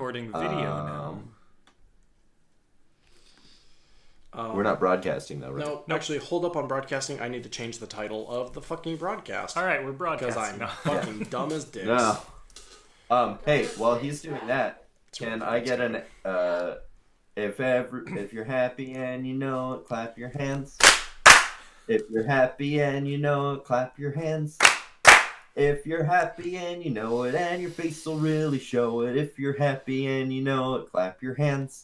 recording video now. We're not broadcasting though, right? No, actually, hold up on broadcasting. I need to change the title of the fucking broadcast. All right, we're broadcasting. Because I'm fucking dumb as dicks. No. Hey, while he's doing that, can I get an if you're happy and you know it, clap your hands. If you're happy and you know it, clap your hands. If you're happy and you know it, and your face will really show it. If you're happy and you know it, clap your hands.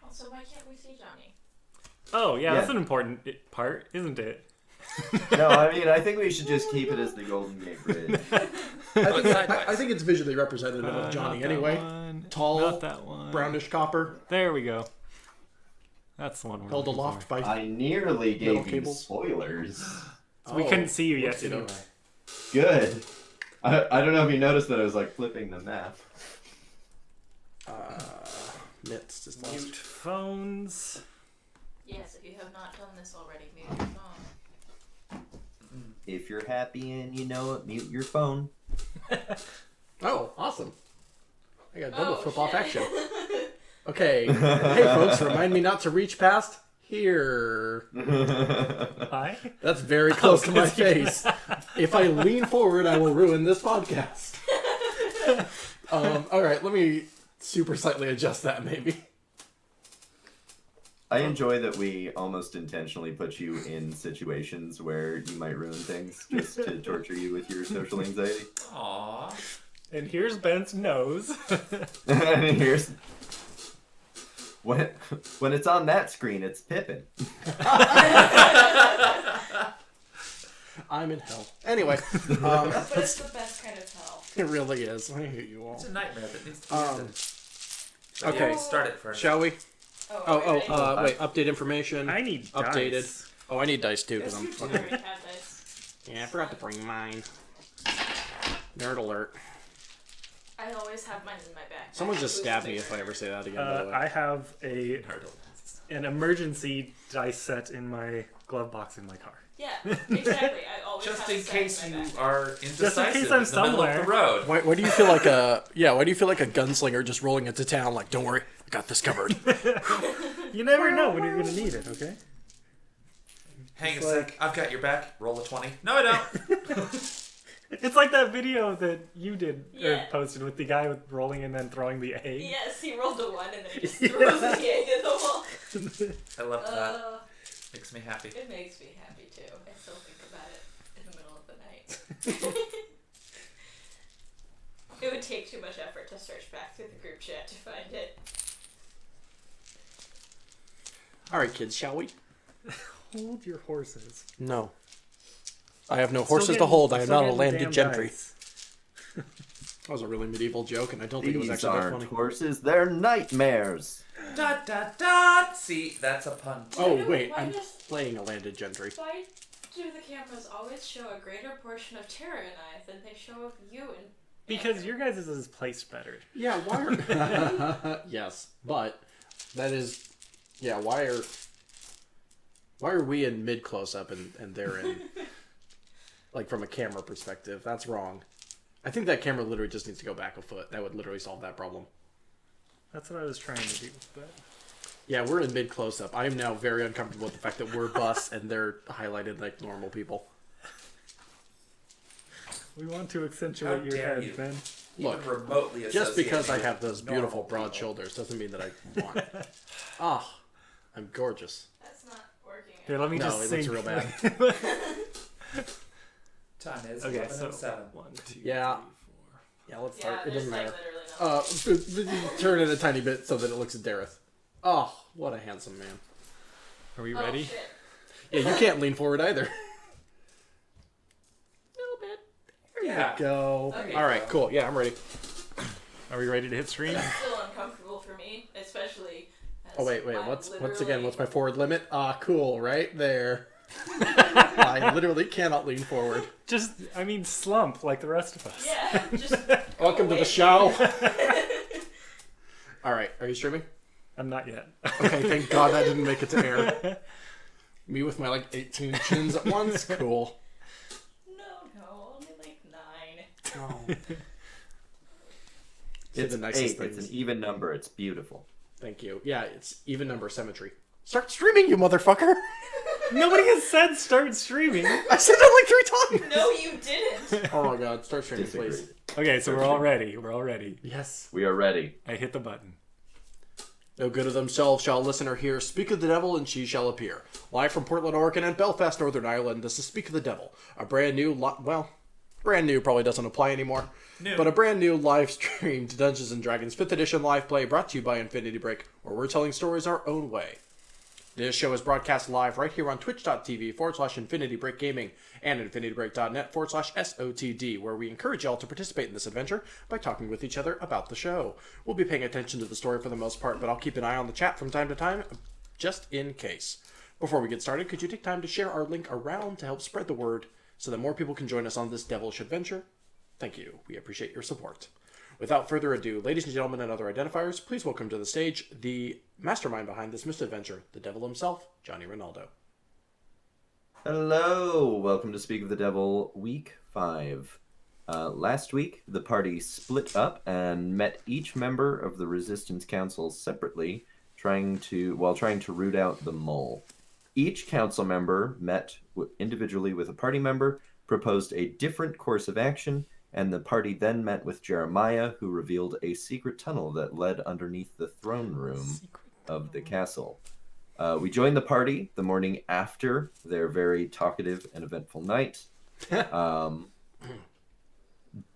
Also, why can't we see Johnny? Oh, yeah, that's an important part, isn't it? No, I mean, I think we should just keep it as the Golden Gate Bridge. I think it's visually representative of Johnny anyway. Tall, not that one. Brownish copper. There we go. That's the one we're held looking aloft for. by I nearly gave you cables. spoilers. So we couldn't see you yet, whoopsie didn't daisy. Good. I don't know if you noticed that I was like flipping the map. Mitts just Mute lost. phones. Yes, if you have not done this already, mute your phone. If you're happy and you know it, mute your phone. Oh, awesome. I got double flip-off shit. action. Okay. Hey, folks, remind me not to reach past here. Hi. That's very close to my face. If I lean forward, I will ruin this podcast. All right, let me super slightly adjust that, maybe. I enjoy that we almost intentionally put you in situations where you might ruin things just to torture you with your social anxiety. Aww. And here's Ben's nose. And here's... When it's on that screen, it's Pippin. I'm in hell. Anyway. But it's the best kind of hell. It really is. I hate you all. It's a nightmare that needs to be ended. Okay. Yeah, start it first. Shall we? Oh, Wait, update information. I need updated. dice. Oh, I need dice too, because I'm I fucking... already have this. Yeah, I forgot to bring mine. Nerd alert. I always have mine in my back. Someone just stabbed me if I ever say that again, by the way. I have an emergency dice set in my glove box in my car. Yeah, exactly. I always Just have in a set case in my you back. are indecisive case I'm in the middle somewhere. of the road. Why do you feel like a gunslinger just rolling into town like, don't worry, I got this covered. You never know when you're going to need it, okay? Hang It's a sec. I've got your back. Roll a 20. No, I don't. It's like that video that you did or Yeah. posted with the guy with rolling and then throwing the egg. Yes, he rolled a 1 and then he just threw the egg at the wall. I love that. Makes me happy. It makes me happy too. I still think about it in the middle of the night. It would take too much effort to search back through the group chat to find it. Alright, kids, shall we? Hold your horses. No. I have no horses to hold. I am not a landed damn gentry. dice. That was a really medieval joke, and I don't think it was These actually that aren't funny. horses, they're nightmares. Dot, dot, dot. See, that's a pun. Oh, wait, Why I'm does- playing a landed gentry. Why do the cameras always show a greater portion of Terra and I than they show of you and Because your guys' is placed better. Yeah, why are... Yes, but that is... Yeah, why are we in mid-close-up and they're in... like, from a camera perspective? That's wrong. I think that camera literally just needs to go back a foot. That would literally solve that problem. That's what I was trying to do. But Yeah, we're in mid-close-up. I am now very uncomfortable with the fact that we're bus and they're highlighted like normal people. we want to accentuate How your dare head, you. Ben. Look, Even remotely just because I associated have those with beautiful normal broad people. shoulders doesn't mean that I want it. Ah, I'm gorgeous. that's not working. Here, let me No, just it looks sing. real bad. Time is Okay, 11 so and 7. 1, 2, Yeah. 3, 4. Yeah, let's Yeah, start. It there's doesn't like matter. literally nothing. Turn it a tiny bit so that it looks at Dareth. Oh, what a handsome man. Are we Oh, ready? shit. Yeah, you can't lean forward either. Little bit. Yeah. Go. Okay. All right, cool. Yeah, I'm ready. Are we ready to hit stream? It's still uncomfortable for me, especially. As Oh wait. I'm What's literally- again? What's my forward limit? Ah, cool. Right there. I literally cannot lean forward. Just, I mean, slump like the rest of us. Yeah, just. Welcome to away the show. All right, are you streaming? I'm not yet. Okay, thank God that didn't make it to air. Me with my like 18 chins at once. Cool. No, only like 9. Oh. Say It's the nicest 8. things. It's an even number. It's beautiful. Thank you. Yeah, it's even number symmetry. Start streaming, you motherfucker! Nobody has said start streaming. I said that like 3 times! No, you didn't. Oh my god, start streaming, Disagree. please. Okay, so we're all ready. We're all ready. Yes. We are ready. I hit the button. No good of themselves shall a listener hear. Speak of the devil, and she shall appear. Live from Portland, Oregon, and Belfast, Northern Ireland, this is Speak of the Devil. A brand new, brand new probably doesn't apply anymore. New. But a brand new live streamed Dungeons & Dragons 5th edition live play brought to you by Infinity Break, where we're telling stories our own way. This show is broadcast live right here on twitch.tv/Infinity Break Gaming and infinitybreak.net/SOTD, where we encourage y'all to participate in this adventure by talking with each other about the show. We'll be paying attention to the story for the most part, but I'll keep an eye on the chat from time to time, just in case. Before we get started, could you take time to share our link around to help spread the word so that more people can join us on this devilish adventure? Thank you. We appreciate your support. Without further ado, ladies and gentlemen and other identifiers, please welcome to the stage the mastermind behind this misadventure, the devil himself, Johnny Rinaldo. Hello, welcome to Speak of the Devil, week 5. Last week, the party split up and met each member of the Resistance Council separately, trying to root out the mole. Each council member met individually with a party member, proposed a different course of action, and the party then met with Jeremiah, who revealed a secret tunnel that led underneath the throne room of the castle. We joined the party the morning after their very talkative and eventful night.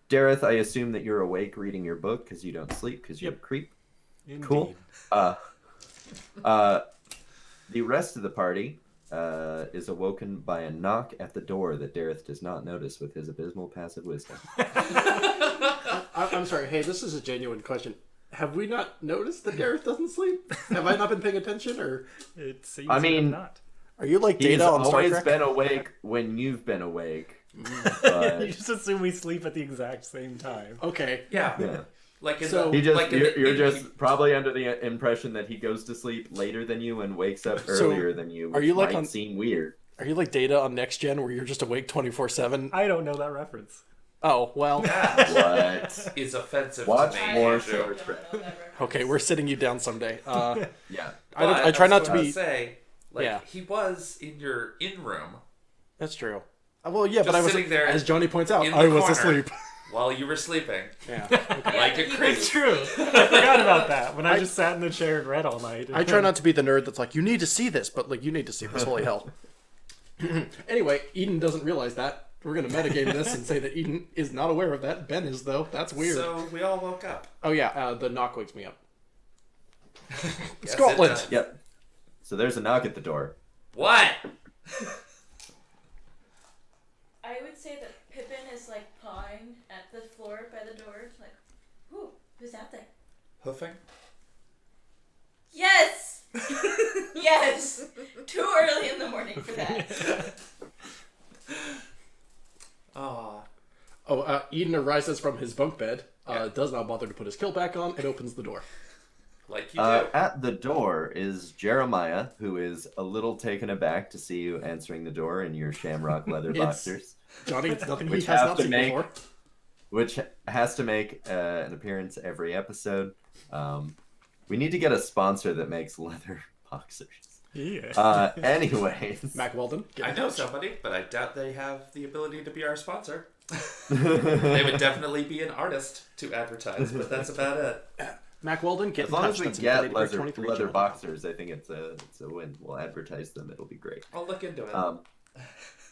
Dareth, I assume that you're awake reading your book because you don't sleep because you're a creep. Indeed. Cool. The rest of the party is awoken by a knock at the door that Dareth does not notice with his abysmal passive wisdom. I'm sorry, hey, this is a genuine question. Have we not noticed that Gareth doesn't sleep? Have I not been paying attention, or It seems I mean, not. are you like He's Data on Star always Trek? been awake when you've been awake. You But just assume we sleep at the exact same time. Okay. Yeah. yeah. Like in So- the, He just like in you're the, just probably under the impression that he goes to sleep later than you and wakes up So, earlier than you, which are you like might on- seem weird. Are you like Data on Next Gen, where you're just awake 24/7? I don't know that reference. Oh well. that What? is offensive Watch to me. more Andrew. Star I don't Trek. know that reference. Okay, we're sitting you down someday. Yeah. I try not to was be. gonna say, like, Yeah. he was in your in-room That's true. Well, yeah, but Just I was sitting there as Johnny points out, in I the was corner. asleep. while you were sleeping. Yeah. Like a creep. It's true. I forgot about that when I just sat in the chair and read all night. I try not to be the nerd that's like, you need to see this, but like, you need to see this. Holy hell. Anyway, Eden doesn't realize that. We're going to metagame this and say that Eden is not aware of that. Ben is, though. That's weird. So we all woke up. Oh, yeah. The knock wakes me up. Yes, Scotland. it does. Yep. So there's a knock at the door. What? I would say that Pippin is like pawing at the floor by the door, like, "Ooh, who's out there?" Hoofing? Yes, yes. Too early in the morning for that. Aw. Oh, Eden arises from his bunk bed, does not bother to put his kilt back on, and opens the door. Like you do. At the door is Jeremiah, who is a little taken aback to see you answering the door in your shamrock leather It's- boxers, Johnny, it's nothing he Which has have not to seen make- before. which has to make an appearance every episode. We need to get a sponsor that makes leather boxers. Yeah. Anyways. Mac Weldon. get I in know touch. somebody, but I doubt they have the ability to be our sponsor. They would definitely be an artist to advertise, but that's about it. Mac Weldon, get As in long touch. as we That's get Infinity Break leather 23 leather channel. boxers, I think it's a win. We'll advertise them. It'll be great. I'll look into it.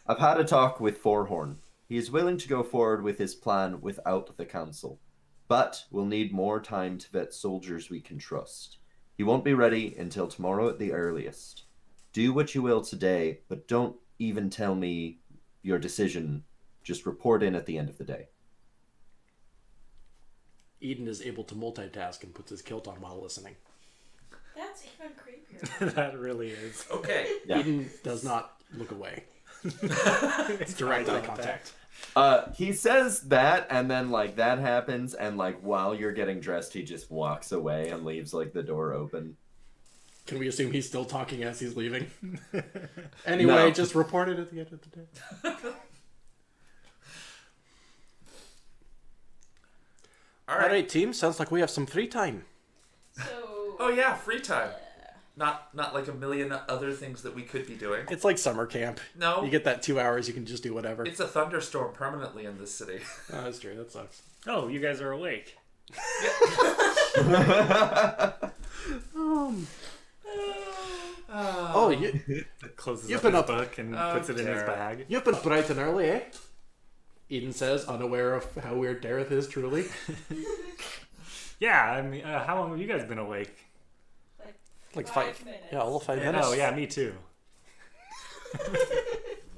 I've had a talk with Forhorn. He is willing to go forward with his plan without the council, but we'll need more time to vet soldiers we can trust. He won't be ready until tomorrow at the earliest. Do what you will today, but don't even tell me your decision. Just report in at the end of the day. Eden is able to multitask and puts his kilt on while listening. That's even creepier. That really is. Okay. Yeah. Eden does not look away. It's Direct eye contact. He says that, and then like that happens, and like while you're getting dressed, he just walks away and leaves like the door open. Can we assume he's still talking as he's leaving? Anyway, No. just report it at the end of the day. All All right. right, team. Sounds like we have some free time. So. Oh yeah, free time. Yeah. Not like a million other things that we could be doing. It's like summer camp. No, You get that 2 hours, you can just do whatever. it's a thunderstorm permanently in this city. Oh, that's true. That sucks. Oh, you guys are awake. Oh, Closes You've up been his up- book and Oh, puts it in his Terra. bag. you've been bright and early, eh? Eden says, unaware of how weird Dareth is truly. Yeah, I mean, how long have you guys been awake? Like 5 minutes. Yeah, all of 5 minutes. Oh, yeah, me too.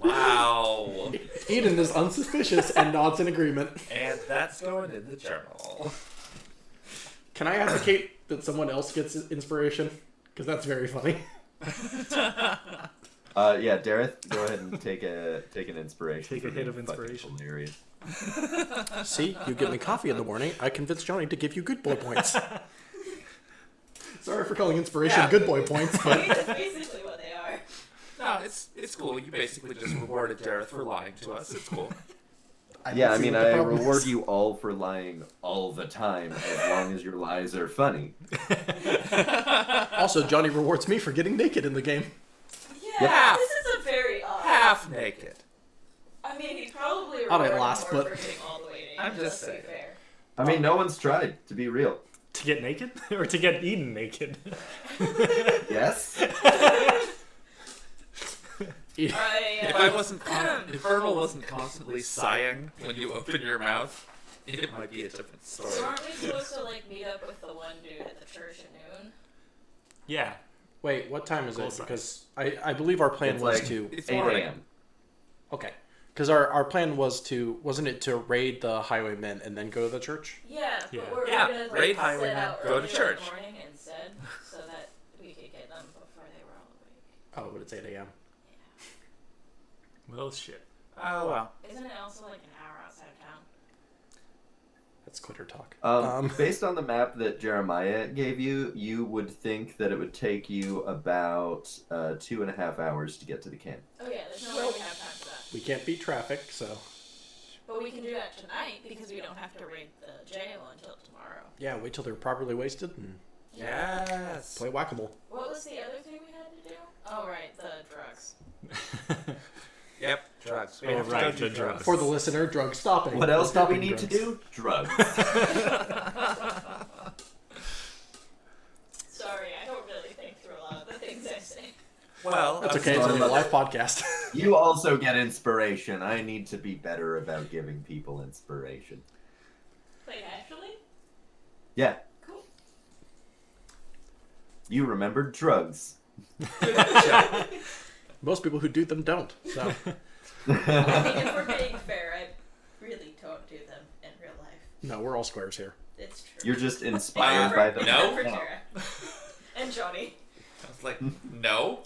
Wow. Eden is unsuspicious and nods in agreement. And that's going in the journal. Can I advocate that someone else gets inspiration? Because that's very funny. Yeah, Dareth, go ahead and take an inspiration. Take a for hit of being fucking inspiration. hilarious. See, you give me coffee in the morning. I convinced Johnny to give you good boy points. Sorry for calling inspiration Yeah. good boy points, I but mean, that's basically what they are. No, it's cool. You basically just rewarded Dareth for lying to us. It's cool. Yeah, I see mean, what the I problem reward is. you all for lying all the time, as long as your lies are funny. Also, Johnny rewards me for getting naked in the game. Yeah, Half. this is a very odd. Half naked. I mean, he probably All right, rewarded last, more but- for getting all the way naked. I'm just to be saying. fair. I mean, no one's tried, to be real. To get naked? Or to get eaten naked? Yes? If I wasn't, if Vernal wasn't constantly sighing when you open your mouth, it might be a different So story. aren't we supposed to like meet up with the one dude at the church at noon? Yeah. Wait, what time is Goal it? size. Because I believe our plan It's was like to... It's 8 morning. a.m. Okay. Because our plan was to... Wasn't it to raid the highwaymen and then go to the church? Yeah, Yeah. but we're Yeah, gonna like raid set highwaymen, out go to earlier church. in the morning instead, so that we could get them before they were all awake. Oh, but it's 8 a.m. Well, shit. Oh well. Isn't it also like an hour outside of town? That's quitter talk. Based on the map that Jeremiah gave you, you would think that it would take you about 2.5 hours to get to the camp. Oh yeah, there's no way we have time for that. We can't beat traffic, so... But we can do that tonight because we don't have to raid the jail until tomorrow. Yeah, wait till they're properly wasted and Yes. play whack-a-mole. What was the other thing we had to do? Oh right, the drugs. Yep. Drugs. We Oh, have to right, go do the drugs. For the listener, drug stopping. What else do we Stopping need to drugs. do? Drugs. Sorry, I don't really think through a lot of the things I say. Well, That's I'm okay, it's sorry. only a live podcast. You also get inspiration. I need to be better about giving people inspiration. Like actually? Yeah, Cool. you remembered drugs. Most people who do them don't, so... I mean, if we're being fair, I really don't do them in real life. No, we're all squares here. It's true. You're just inspired by them. No. For Terra. And Johnny. I was like, no.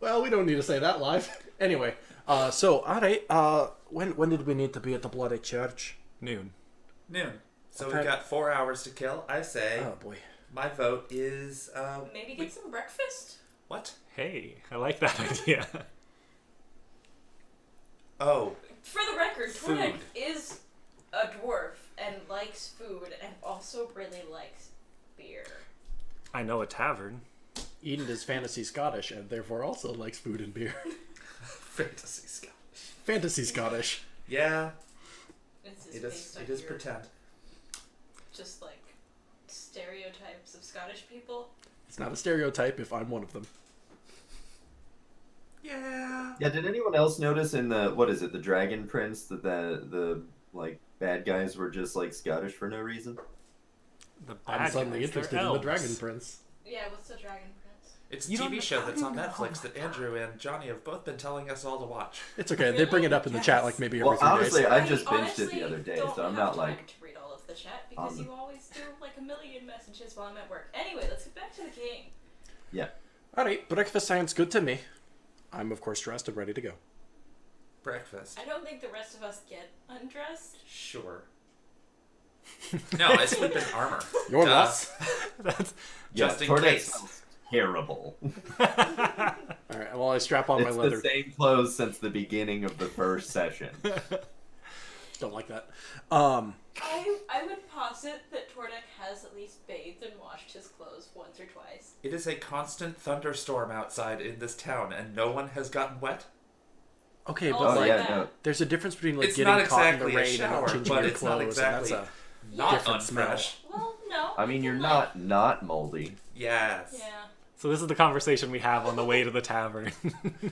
Well, we don't need to say that live. Anyway, so, alright, when did we need to be at the bloody church? Noon. Noon. So Okay. we've got 4 hours to kill. I say Oh, boy. my vote is Maybe get some breakfast? what? Hey, I like that idea. Oh, For the record, Food. Tornek is a dwarf and likes food and also really likes beer. I know a tavern. Eden is fantasy Scottish and therefore also likes food and beer. fantasy Scott. Fantasy Scottish. Yeah, It's it is. based on It is your pretend. just like stereotypes of Scottish people. It's not a stereotype if I'm one of them. Yeah. Yeah, did anyone else notice in the, what is it, the Dragon Prince, that the like, bad guys were just, like, Scottish for no reason? The I'm bad suddenly guys, they're interested in the elves. Dragon Prince. Yeah, what's the Dragon Prince? It's a You don't TV know- show how that's do on you know? Netflix that Andrew and Johnny have both been telling us all to watch. It's okay, they bring it up in the chat like maybe every Well, 3 honestly, days. I just binged it honestly the other day, don't so I'm have not, time like, to read all of the chat because on the- you always do like a million messages while I'm at work. Anyway, let's get back to the game. Alright, breakfast sounds good to me. I'm of course dressed and ready to go. Breakfast. I don't think the rest of us get undressed. Sure. No, I sleep in armor. Your Duh. what? That's Just in Tordex case. smells terrible. Alright, well I strap on my It's leather. the same clothes since the beginning of the first session. don't like that. I would posit that Tordek has at least bathed and washed his clothes once or twice. It is a constant thunderstorm outside in this town, and no one has gotten wet. Okay, but Also like, yeah, no. there's a difference between like It's getting not caught in exactly the a rain and shower, not changing but your it's clothes, not exactly and that's not different smell. unfresh. Well, no. I mean, we you're can, not moldy. Yes. Yeah. So this is the conversation we have on the way to the tavern.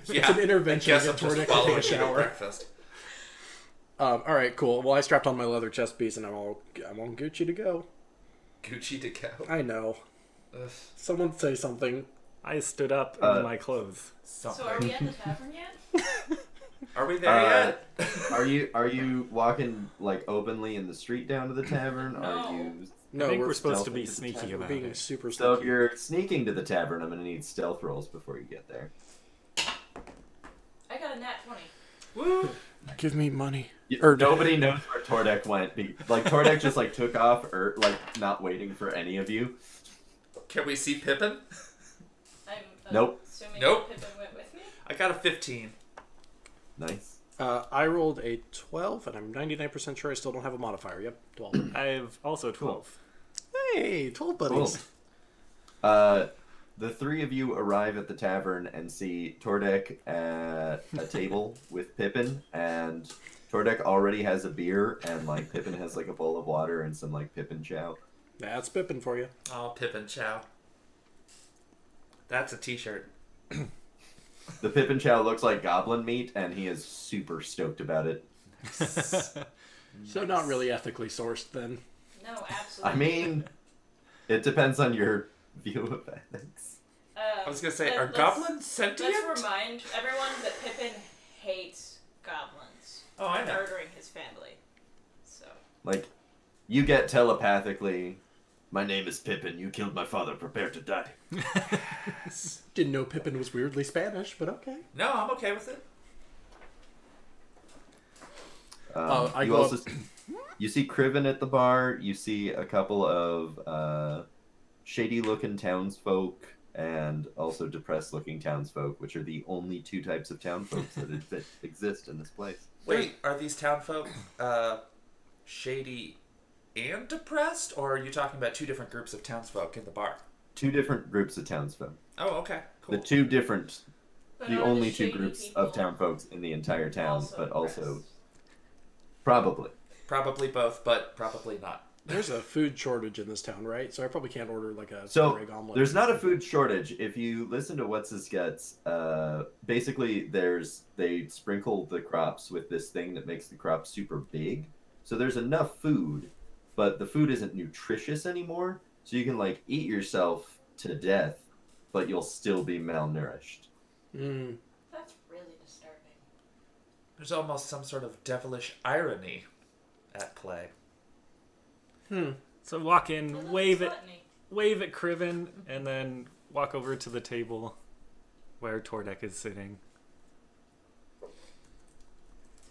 Yeah. It's an intervention I guess to I'm get just Tordek to take following a you to shower. breakfast. All right, cool. Well, I strapped on my leather chest piece, and I'm on Gucci to go. Gucci to go. I know. Ugh, Someone say something. I stood up in my clothes. something. So are we at the tavern yet? Are we there yet? Are you walking like openly in the street down to the tavern? No. Are you? No, I think we're supposed to stealthing be to the sneaky tavern. We're about being it. super sneaky. So if you're sneaking to the tavern, I'm gonna need stealth rolls before you get there. I got a nat 20. Woo! Give me money. Nobody knows where Tordek went. Like Tordek just like took off, or like not waiting for any of you. Can we see Pippin? I'm Nope. assuming Nope. Pippin went with me. I got a 15. Nice. I rolled a 12, and I'm 99% sure I still don't have a modifier. Yep, 12. I've also 12. Hey, 12 buddies. Cool. The three of you arrive at the tavern and see Tordek at a table with Pippin, and Tordek already has a beer, and like Pippin has like a bowl of water and some like Pippin chow. That's Pippin for you. Oh, Pippin Chow. That's a t-shirt. The Pippin chow looks like goblin meat, and he is super stoked about it. So not really ethically sourced then. No, absolutely. I mean, it depends on your view of ethics. I was gonna say, are let's- goblins sentient? Let's remind everyone that Pippin hates goblins. Oh, I know. Murdering his family. So. Like, you get telepathically, my name is Pippin, you killed my father, prepare to die. Didn't know Pippin was weirdly Spanish, but okay. No, I'm okay with it. I You go also up- you see Criven at the bar. You see a couple of shady-looking townsfolk and also depressed-looking townsfolk, which are the only two types of townfolk that exist in this place. Wait, are these townfolk shady and depressed, or are you talking about two different groups of townsfolk in the bar? Two different groups of townsfolk. Oh, okay, cool. The two different, But the are only two shady groups people of townfolks in the entire town, also but also depressed? probably. Probably both, but probably not. There's a food shortage in this town, right? So I probably can't order like a So egg omelet. there's not a food shortage. If you listen to What's His Guts, basically they sprinkle the crops with this thing that makes the crops super big. So there's enough food, but the food isn't nutritious anymore. So you can like eat yourself to death, but you'll still be malnourished. Mm. That's really disturbing. There's almost some sort of devilish irony at play. So walk Well, in, that's wave at gluttony. Criven, and then walk over to the table where Tordek is sitting.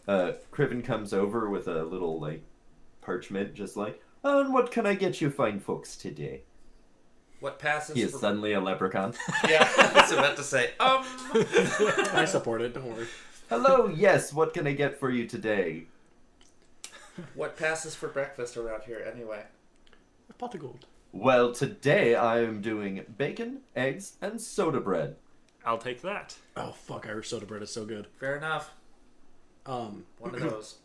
Criven comes over with a little like parchment, just like, and what can I get you fine folks today? What passes He is for... suddenly a leprechaun. Yeah, I was about to say, I support it, don't worry. Hello, yes, what can I get for you today? what passes for breakfast around here anyway? A pot of gold. Well, today I am doing bacon, eggs, and soda bread. I'll take that. Oh fuck, Irish soda bread is so good. Fair enough. One of those.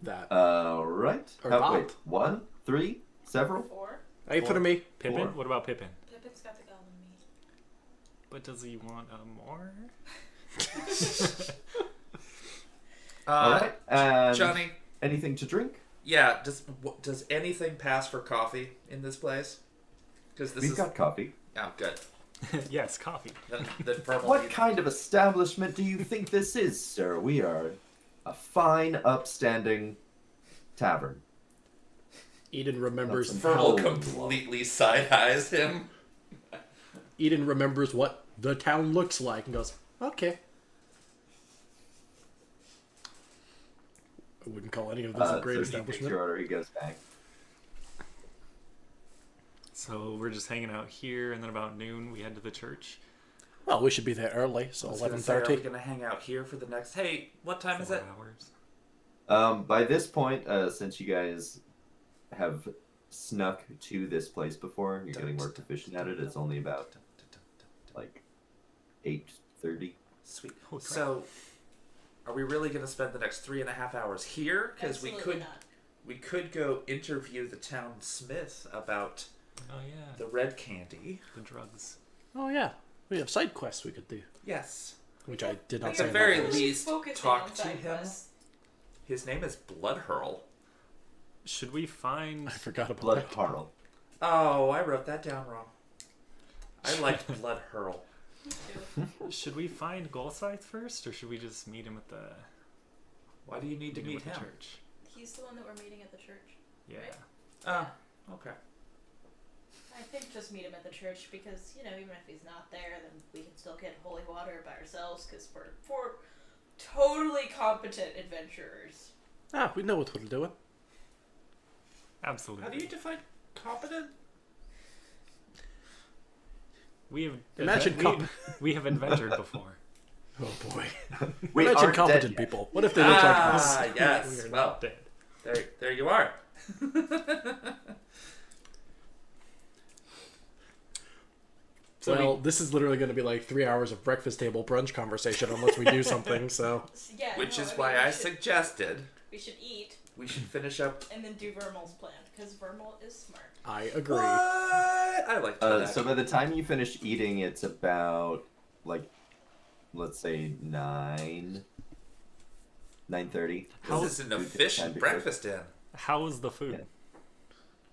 That. All right. Or Wait, not. 1, 3, several? 4. Hey, put of me. Pippin? 4. What about Pippin? Pippin's got the goblin meat. But does he want more? All right. And Johnny, anything to drink? yeah, does anything pass for coffee in this place? Because this We've is... got coffee. Oh, good. Yes, coffee. Then verbal What needs- kind of establishment do you think this is, sir? We are a fine, upstanding tavern. Eden remembers. That's Verbal Oh. completely side-eyes him. Eden remembers what the town looks like and goes, okay. I wouldn't call any of this a great So he establishment. takes your order, he goes back. So we're just hanging out here, and then about noon we head to the church. Well, we should be there early, so I was gonna say, are 11:30. we gonna hang out here for the next... Hey, what time is 4 it? hours. By this point, since you guys have snuck to this place before, you're getting more proficient at it. It's only about like 8:30. Sweet. Oh, crap. So, are we really going to spend the next 3.5 hours here? Because Absolutely not. we could go interview the town smith about Oh yeah, the red candy. the drugs. Oh yeah, we have side quests we could do, Yes. which I did not At say. the in very my voice. least, Focusing talk on to side him. quests. His name is Bloodhurl. Should we find? I forgot about Blood that. Harl. Oh, I wrote that down wrong. I liked Bloodhurl. Me too. Should we find Golscythe first, or should we just meet him at the? Why do you need to meet at the him? church? He's the one that we're meeting at the church. Yeah. Oh, okay. I think just meet him at the church because, you know, even if he's not there, then we can still get holy water by ourselves because we're four totally competent adventurers. Ah, we know what we're doing. Absolutely. How do you define competent? We have Imagine we have adventured before. Oh boy. We Imagine aren't competent dead yet. people. What if they look like us? Ah, We yes. are Well, not dead. there you are. So Well, this is literally going to be like 3 hours of breakfast table brunch conversation unless we do something. So Yeah, Which no, is I mean, why we I should- suggested we should eat we should finish up. and then do Vermal's plan because Vermal is smart. I agree. What? I like that. So by the time you finish eating, it's about like, let's say 9:30. This is an efficient breakfast inn. How is the food?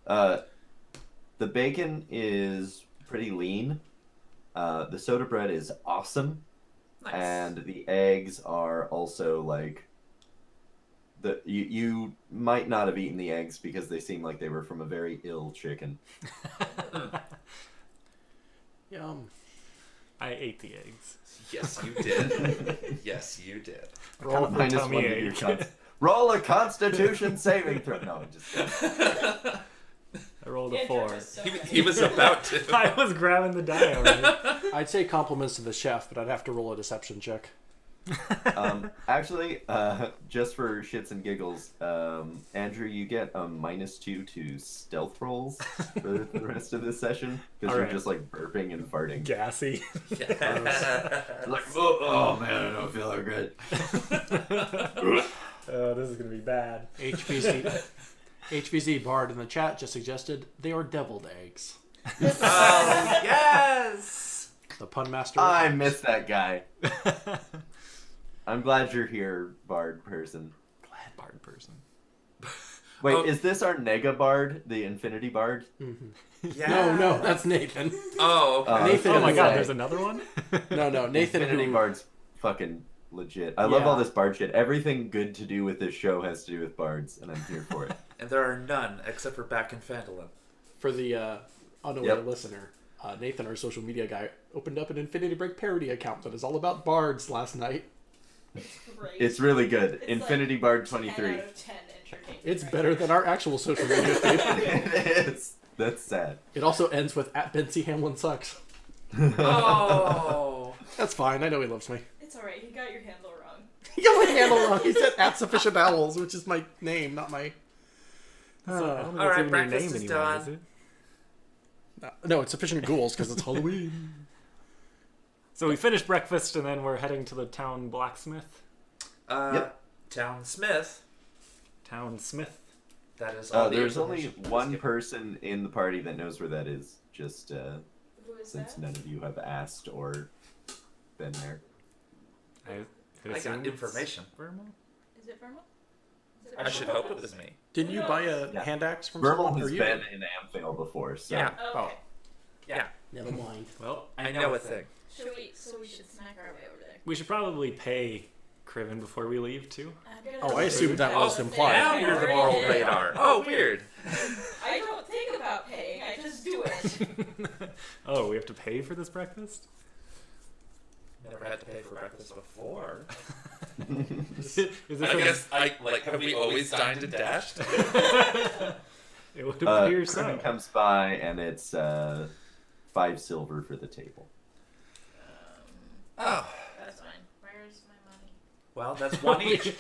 The bacon is pretty lean. The soda bread is awesome, Nice. and the eggs are also like. You might not have eaten the eggs because they seem like they were from a very ill chicken. Yum. I ate the eggs. Yes, you did. Yes, you did. Roll Kind of minus tummy one to ache. your roll a Constitution saving throw. No, I'm just kidding. I rolled a Andrew 4. was so He was about to. I was grabbing the die already. I'd say compliments to the chef, but I'd have to roll a deception check. Actually, just for shits and giggles, Andrew, you get a -2 to stealth rolls for the rest of this session because you're Alright. just like burping and farting. Gassy. Like, oh man, I don't feel good. Oh, this is gonna be bad. HVZ Bard in the chat just suggested they are deviled eggs. Oh yes. The pun master. I miss that guy. I'm glad you're here, Bard person. Glad Bard person. Wait, Oh. is this our Nega Bard, the Infinity Bard? Yeah. No, that's Nathan. Oh, okay. Nathan Oh my is god, like- there's another one? No, Nathan Infinity who, Bard's fucking legit. I love all Yeah. this Bard shit. Everything good to do with this show has to do with Bards, and I'm here for it. And there are none except for back in Phandalin. for the unaware Yep. listener, Nathan, our social media guy, opened up an Infinity Break parody account that is all about bards last night. great. It's really good. It's Infinity like Bard 10 23. out of 10 entertainment It's right better there. than our actual social media feed. It is. That's sad. It also ends with @Bency Hamlin sucks. Oh. That's fine. I know he loves me. It's alright, you got your handle wrong. He got my handle wrong. He said @Sufficient Owls, which is my name, not my. I don't think All that's right, even your breakfast name is anymore, done. is it? No, it's Sufficient Ghouls because it's Halloween. So we finished breakfast and then we're heading to the town blacksmith. Yep. Town Smith. Town smith. That is all. the There's only information that was one given. person in the party that knows where that is. Just Who is since that? none of you have asked or been there. I I assume got it's information. Vermal? Is it Vermal? Is it I should Vermal? hope it was me. Didn't you buy a Yeah. hand axe from Vermal someone? has Or you been did? in Amphale before, so Yeah. Oh, okay. Yeah. Never mind. Well, I know a thing. So we should snack our way over there. we should probably pay Criven before we leave too. I'm gonna Oh, I go assumed that food was down implied. there. Now I you're the already moral did. radar. Oh, weird. I don't think about paying, I just do it. Oh, we have to pay for this breakfast? Never had to pay for breakfast before. Is this I a- guess have we always dined and dashed? It would appear Criven so. comes by and it's 5 silver for the table. Oh. That's fine. Where's my money? Well, that's one each.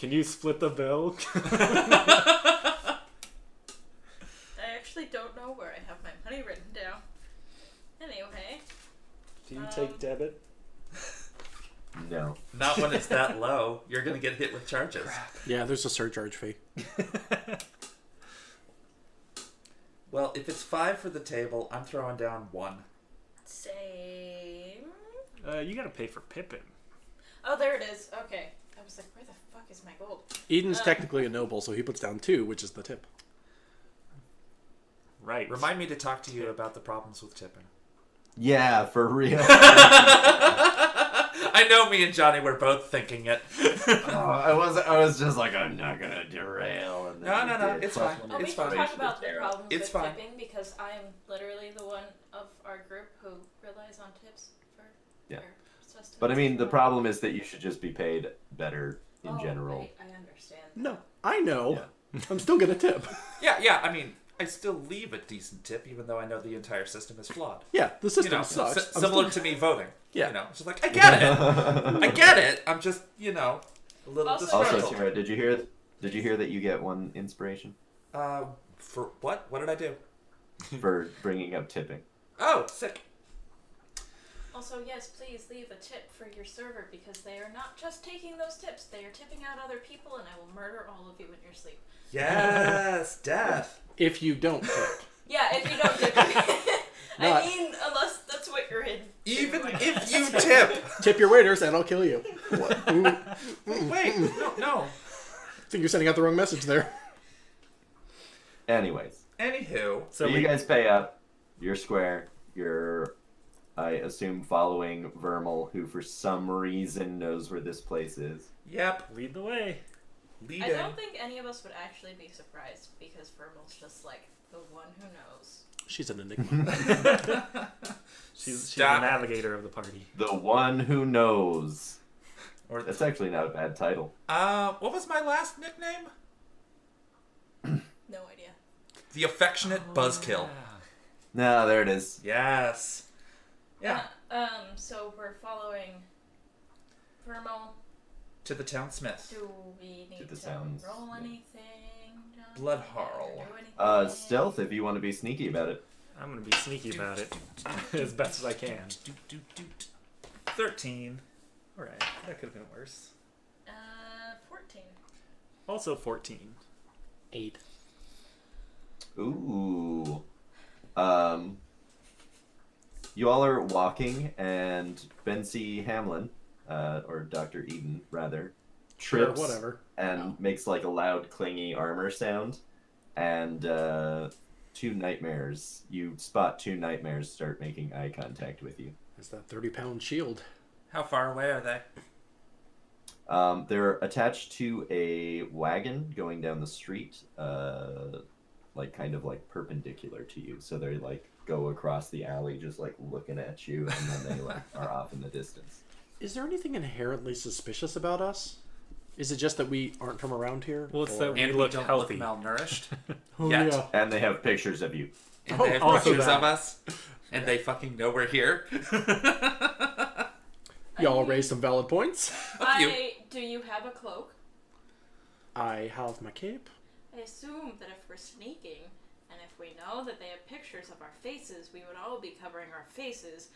Can you split the bill? I actually don't know where I have my money written down. Anyway. Do you take debit? No. Not when it's that low. You're gonna get hit with charges. Yeah, there's a surcharge fee. Well, if it's 5 for the table, I'm throwing down 1. Same. You gotta pay for Pippin. Oh, there it is. Okay. I was like, where the fuck is my gold? Eden's technically a noble, so he puts down 2, which is the tip. Right. Remind me to talk to you about the problems with tipping. Yeah, for real. I know me and Johnny were both thinking it. I was just like, I'm not gonna derail. And then No, you no, no, did. it's Plus fine. one We It's can fine. talk about the Terra. problems It's with fine. tipping because I am literally the one of our group who relies on tips for Yeah. their sustenance. But I mean, the problem is that you should just be paid better in general. Right, I understand. No, I know. I'm still gonna tip. Yeah, I mean, I still leave a decent tip even though I know the entire system is flawed. Yeah, the system You know, sucks. I'm similar still- to me voting. Yeah. You know, it's just like, I get it. I get it. I'm just, a little Also- Also, disgruntled. Terra, did you hear that you get 1 inspiration For what? What did I do? for bringing up tipping? Oh, sick. Also, yes, please leave a tip for your server because they are not just taking those tips, they are tipping out other people and I will murder all of you in your sleep. Yes, death. If you don't tip. Yeah, if you don't tip. Not- I mean, unless that's what you're in. Even I if guess. you tip. Tip your waiters and I'll kill you. What? Ooh. Wait, no. I think you're sending out the wrong message there. Anyways, Anywho, so you guys pay up. You're square. You're, I assume, following Vermal, who for some reason knows where this place is. yep, Lead the way. leading. I don't think any of us would actually be surprised because Vermal's just like the one who knows. She's an enigma. She's the Stop. navigator of the party. The one who knows. Or That's actually not a bad title. what was my last nickname? No idea. The affectionate buzzkill. No, there it is. Yes. Yeah. So we're following Vermal. To the town smith. Do we need the to sounds, roll yeah. anything? John? Blood Or harl. do anything? Stealth if you want to be sneaky about it. I'm gonna be sneaky about it as best as I can. 13. Alright, that could have been worse. 14. Also 14. 8. Ooh. You all are walking, and Bency Hamlin, or Dr. Eden, rather, Sure, trips whatever. and makes like a loud, clingy armor sound, and 2 nightmares. You spot 2 nightmares start making eye contact with you. It's that 30-pound shield. How far away are they? They're attached to a wagon going down the street, kind of perpendicular to you. So they go across the alley, just looking at you, and then they are off in the distance. Is there anything inherently suspicious about us? Is it just that we aren't from around here? Well, it's Or- that we And look don't healthy. look malnourished. Oh, Yet. yeah. And they have pictures of you. And Oh, they have also pictures that. of us. And they fucking know we're here. Y'all raised some valid points. A few. Do you have a cloak? I have my cape. I assume that if we're sneaking, and if we know that they have pictures of our faces, we would all be covering our faces.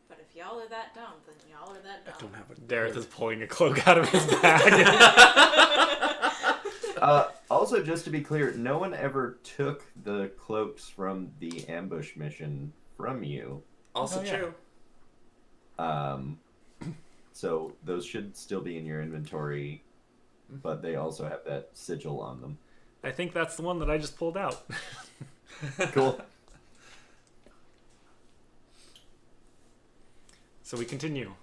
But if y'all are that dumb, then y'all are that I dumb. don't have a Dareth is pulling a cloak out of his bag. Also, just to be clear, no one ever took the cloaks from the ambush mission from you. Also Oh, yeah. true. So those should still be in your inventory, but they also have that sigil on them. I think that's the one that I just pulled out. Cool. So we continue.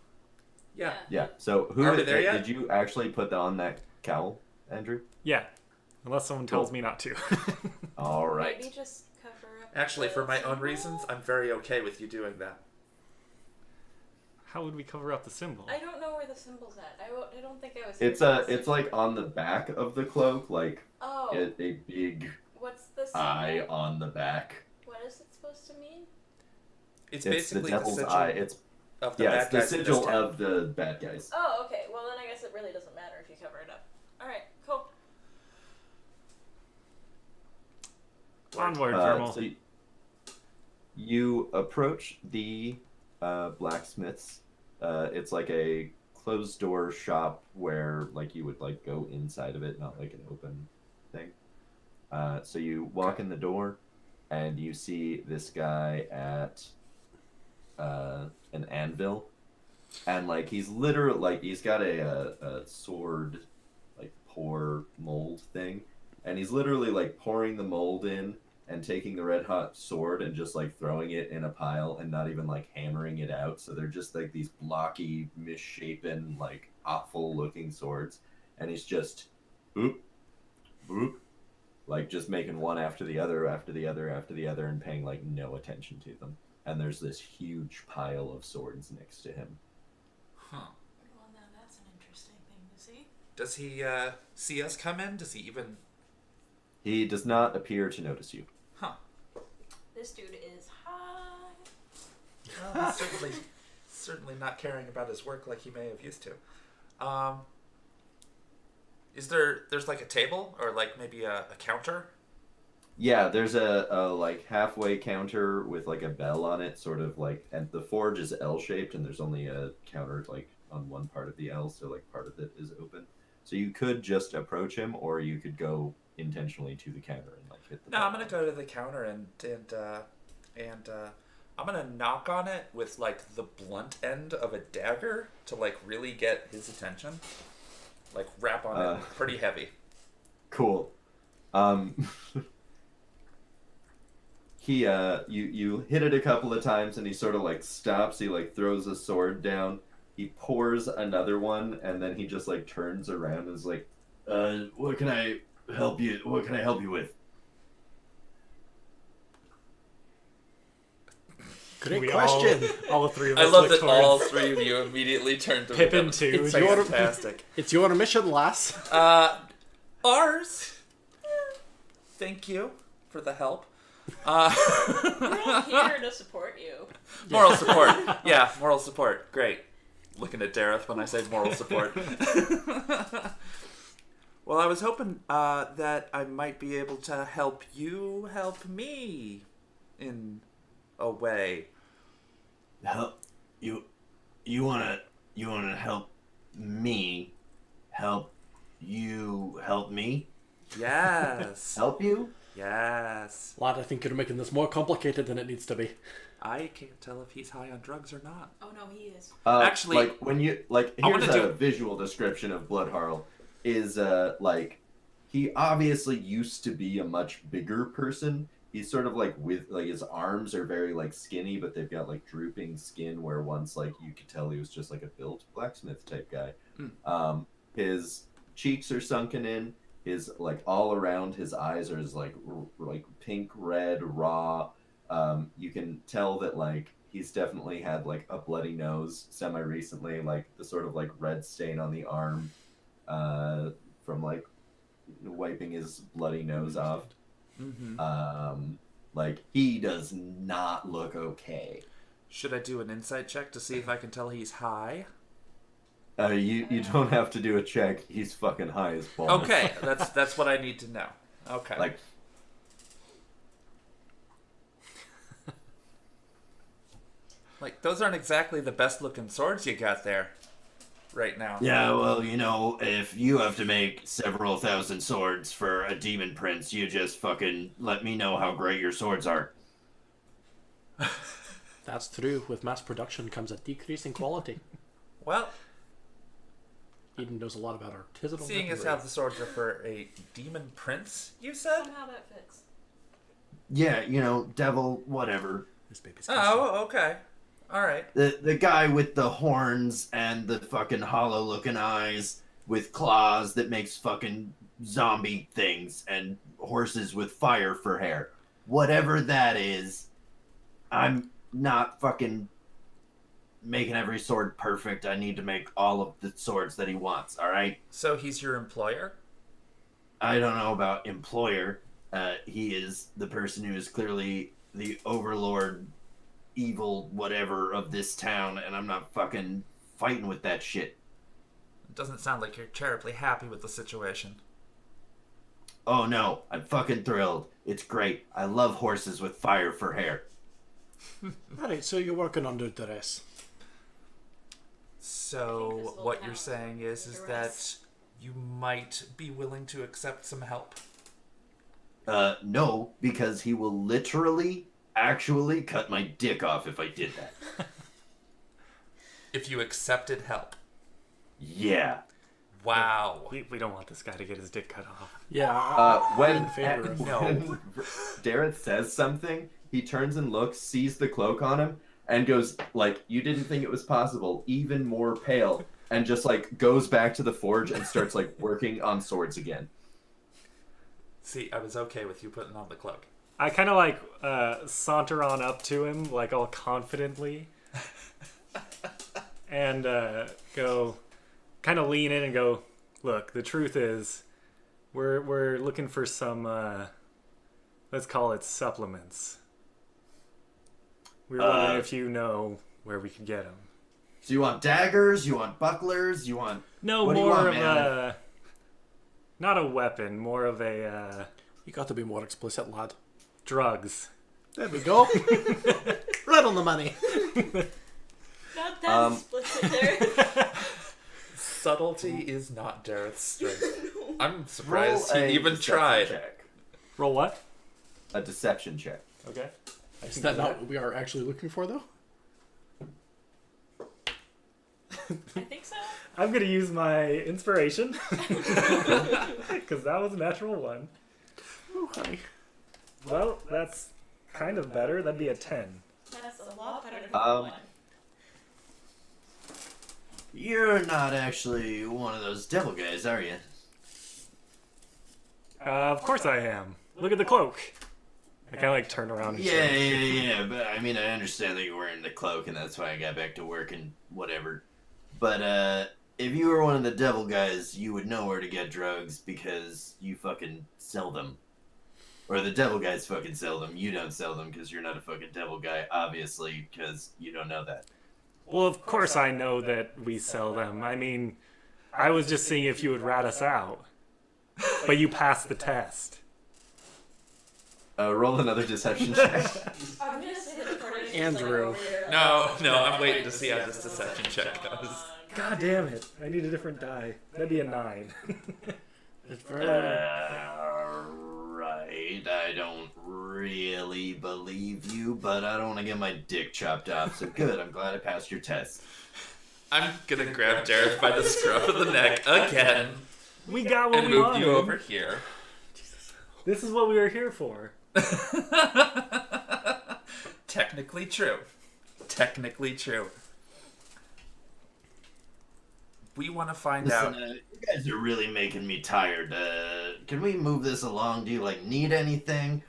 Yeah. Yeah. So who Are we there yet? did you actually put on that cowl, Andrew? Yeah. Unless someone tells Cool. me not to. All right. Maybe just cover up. Actually, the for my own symbol? reasons, I'm very okay with you doing that. How would we cover up the symbol? I don't know where the symbol's at. I don't think I was. It's here for this. it's on the back of the cloak, Oh. a big What's the symbol? eye on the back. What is it supposed to mean? It's It's the basically devil's sigil eye. It's of the yeah, bad it's the guys in this sigil town. of the bad guys. Oh, okay. Well, then I guess it really doesn't matter if you cover it up. Alright, cool. Onward, Vermal. So you approach the blacksmith's. It's like a closed door shop where like you would like go inside of it, not like an open thing. So you walk in the door, and you see this guy at an anvil, and like he's literally like he's got a sword like pour mold thing, and he's literally like pouring the mold in and taking the red hot sword and just like throwing it in a pile and not even like hammering it out. So they're just like these blocky, misshapen, like awful looking swords, and he's just boop, boop, like just making one after the other, after the other, after the other, and paying like no attention to them. And there's this huge pile of swords next to him. Huh. Well, now that's an interesting thing to see. Does he see us come in? Does he even... He does not appear to notice you. Huh. This dude is high. Well, he's certainly not caring about his work like he may have used to. There's like a table or like maybe a counter? Yeah, there's a like halfway counter with like a bell on it, sort of like, and the forge is L-shaped, and there's only a counter like on one part of the L, so like part of it is open. So you could just approach him, or you could go intentionally to the counter and like hit the No, bell. I'm gonna go to the counter and I'm gonna knock on it with like the blunt end of a dagger to like really get his attention. Like rap on it pretty heavy. Cool. He you hit it a couple of times, and he sort of like stops. He like throws a sword down. He pours another one, and then he just like turns around and is like, "What can I help you? What can I help you with?" Great We question. All the three of us I love look that all towards three of you immediately turned to Pippin him. too. It's your- fantastic. It's your mission, lass. Ours. Thank you for the help. We're all here to support you. Moral support. Yeah, moral support. Great. Looking at Dareth when I say moral support. Well, I was hoping that I might be able to help you help me in a way. Help you. You wanna help me? Help you? Help me? Yes. Help you? Yes. Lad, I think you're making this more complicated than it needs to be. I can't tell if he's high on drugs or not. Oh no, he is. Actually, like when you like, I here's wanna a do- visual description of Bloodharl. Is like he obviously used to be a much bigger person. He's sort of like with like his arms are very like skinny, but they've got like drooping skin. Where once like you could tell he was just like a built blacksmith type guy. His cheeks are sunken in. His like all around his eyes are like pink red raw. You can tell that like he's definitely had like a bloody nose semi recently, like the sort of like red stain on the arm from like wiping his bloody nose off. Mm-hmm. Like he does not look okay. Should I do an insight check to see if I can tell he's high? You don't have to do a check. He's fucking high as balls. Okay, that's what I need to know. Okay. Like those aren't exactly the best looking swords you got there right now. Yeah, well, you know, if you have to make several thousand swords for a demon prince, you just fucking let me know how great your swords are. That's true. With mass production comes a decrease in quality. Well, Eden knows a lot about artisanal seeing as weaponry. how the swords are for a demon prince, you said? Somehow that fits. Yeah, you know, devil, whatever. This baby's Oh, okay. All right. The guy with the horns and the fucking hollow looking eyes with claws that makes fucking zombie things and horses with fire for hair. Whatever that is, I'm not fucking making every sword perfect. I need to make all of the swords that he wants, alright? So he's your employer? I don't know about employer. He is the person who is clearly the overlord, evil, whatever of this town, and I'm not fucking fighting with that shit. It doesn't sound like you're terribly happy with the situation. Oh no, I'm fucking thrilled. It's great. I love horses with fire for hair. Alright, so you're working under duress. So what you're saying is that you might be willing to accept some help? No, because he will literally, actually cut my dick off if I did that. If you accepted help. Yeah. Wow. We don't want this guy to get his dick cut off. Yeah, When, in favor of- No. Dareth says something, he turns and looks, sees the cloak on him, and goes, like, you didn't think it was possible, even more pale, and just, like, goes back to the forge and starts, like, working on swords again. See, I was okay with you putting on the cloak. I kind of like saunter on up to him, like all confidently, and go, kind of lean in and go, look, the truth is, we're looking for some, let's call it supplements. We were wondering if you know where we could get them. So you want daggers? You want bucklers? You want... No, What do you more want, of man? a, not a weapon, more of a You got to be more explicit, lad. drugs. There we go. Right on the money. Not that explicit there. Subtlety is not Dareth's strength. I'm surprised Roll he a even deception tried. check. Roll what? A deception check. Okay. Is that not what we are actually looking for, though? I think so. I'm gonna use my inspiration because that was a natural one. Oh, honey. Well, that's kind of better. That'd be a 10. That's a lot better than Um, one. You're not actually one of those devil guys, are you? Of course I am. Look at the cloak. I kind of like turn around and Yeah, but I mean, I understand that you're wearing the cloak, and that's why I got back to work and whatever. But, if you were one of the devil guys, you would know where to get drugs because you fucking sell them. Or the devil guys fucking sell them. You don't sell them because you're not a fucking devil guy, obviously, because you don't know that. Well, of course I know that we sell them. I mean, I was just seeing if you would rat us out. But you passed the test. Roll another deception check. I'm gonna say that Jordan is Andrew. Like over there, No, I'm waiting to see how this deception check goes. God damn it. I need a different die. That'd be a 9. Right. I don't really believe you, but I don't want to get my dick chopped off, so good. I'm glad I passed your test. I'm gonna grab Dareth by the scruff of the neck again We got what and we move wanted. you over here. This is what we were here for. Technically true. Technically true. We want to find Listen, out. you guys are really making me tired. Can we move this along? Do you, like, need anything?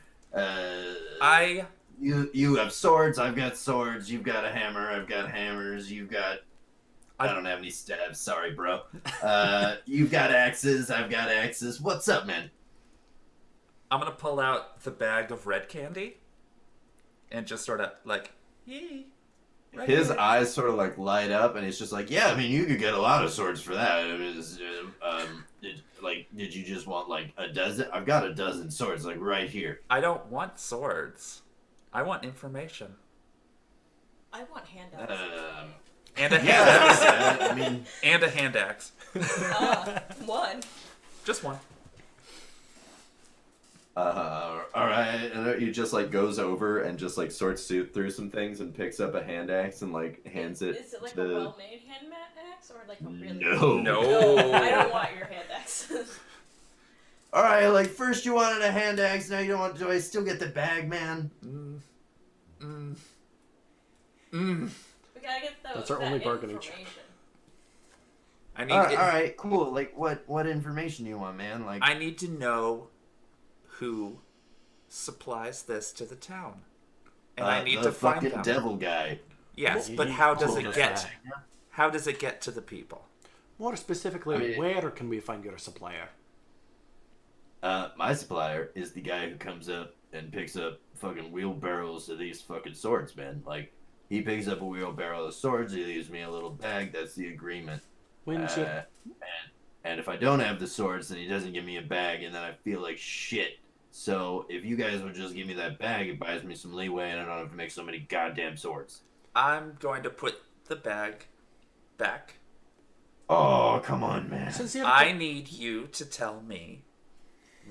You have swords, I've got swords, you've got a hammer, I've got hammers, you've got... I don't have any stabs, sorry, bro. You've got axes, I've got axes. What's up, man? I'm gonna pull out the bag of red candy and just sort of like, yee. Right His here. eyes sort of like light up, and he's just like, yeah, Yeah, I mean, you could get a lot of swords for that. I mean, did you just want, like, a dozen? I've got a dozen swords, like, right here. I don't want swords. I want information. I want handouts. And a hand Yeah, axe. I mean... And a hand axe. One. Just one. all right. And he just like goes over and just like sorts through some things and picks up a hand axe and like hands it Is it like to... a well-made hand axe or like a really? No. No. I don't want your hand axe. All right, like, first you wanted a hand axe, now you don't want... Do I still get the bag, man? We gotta get those. That's our only bargaining chip. I need. All right, cool. Like, what information do you want, man? Like, I need to know who supplies this to the town, and I need the to find fucking them. devil guy. Yes, You but need how to does it hold get? us back. How does it get to the people? More specifically, I mean- where can we find your supplier? My supplier is the guy who comes up and picks up fucking wheelbarrows of these fucking swords, man. Like, he picks up a wheelbarrow of swords, he leaves me a little bag, that's the agreement. And if I don't have the swords, then he doesn't give me a bag, and then I feel like shit. So if you guys would just give me that bag, it buys me some leeway, and I don't have to make so many goddamn swords. I'm going to put the bag back. Oh, come on, man. I need you to tell me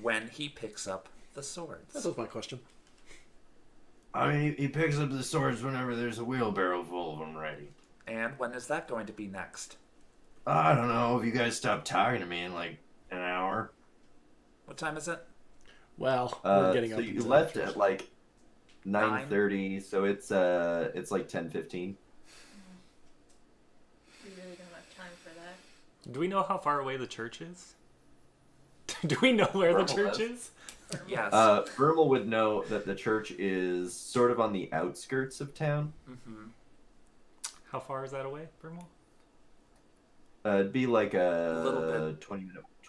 when he picks up the swords. That was my question. I mean, he picks up the swords whenever there's a wheelbarrow full of them ready. And when is that going to be next? I don't know. If you guys stop talking to me in like an hour. What time is it? Well, we're getting so up. you into left that. at like 9:30, so it's like 10:15. We really don't have time for that. Do we know how far away the church is? Do we know where the Vermal church does. is? Yes. Vermal would know that the church is sort of on the outskirts of town. Mm-hmm. How far is that away, Vermal? It'd be like a little bit.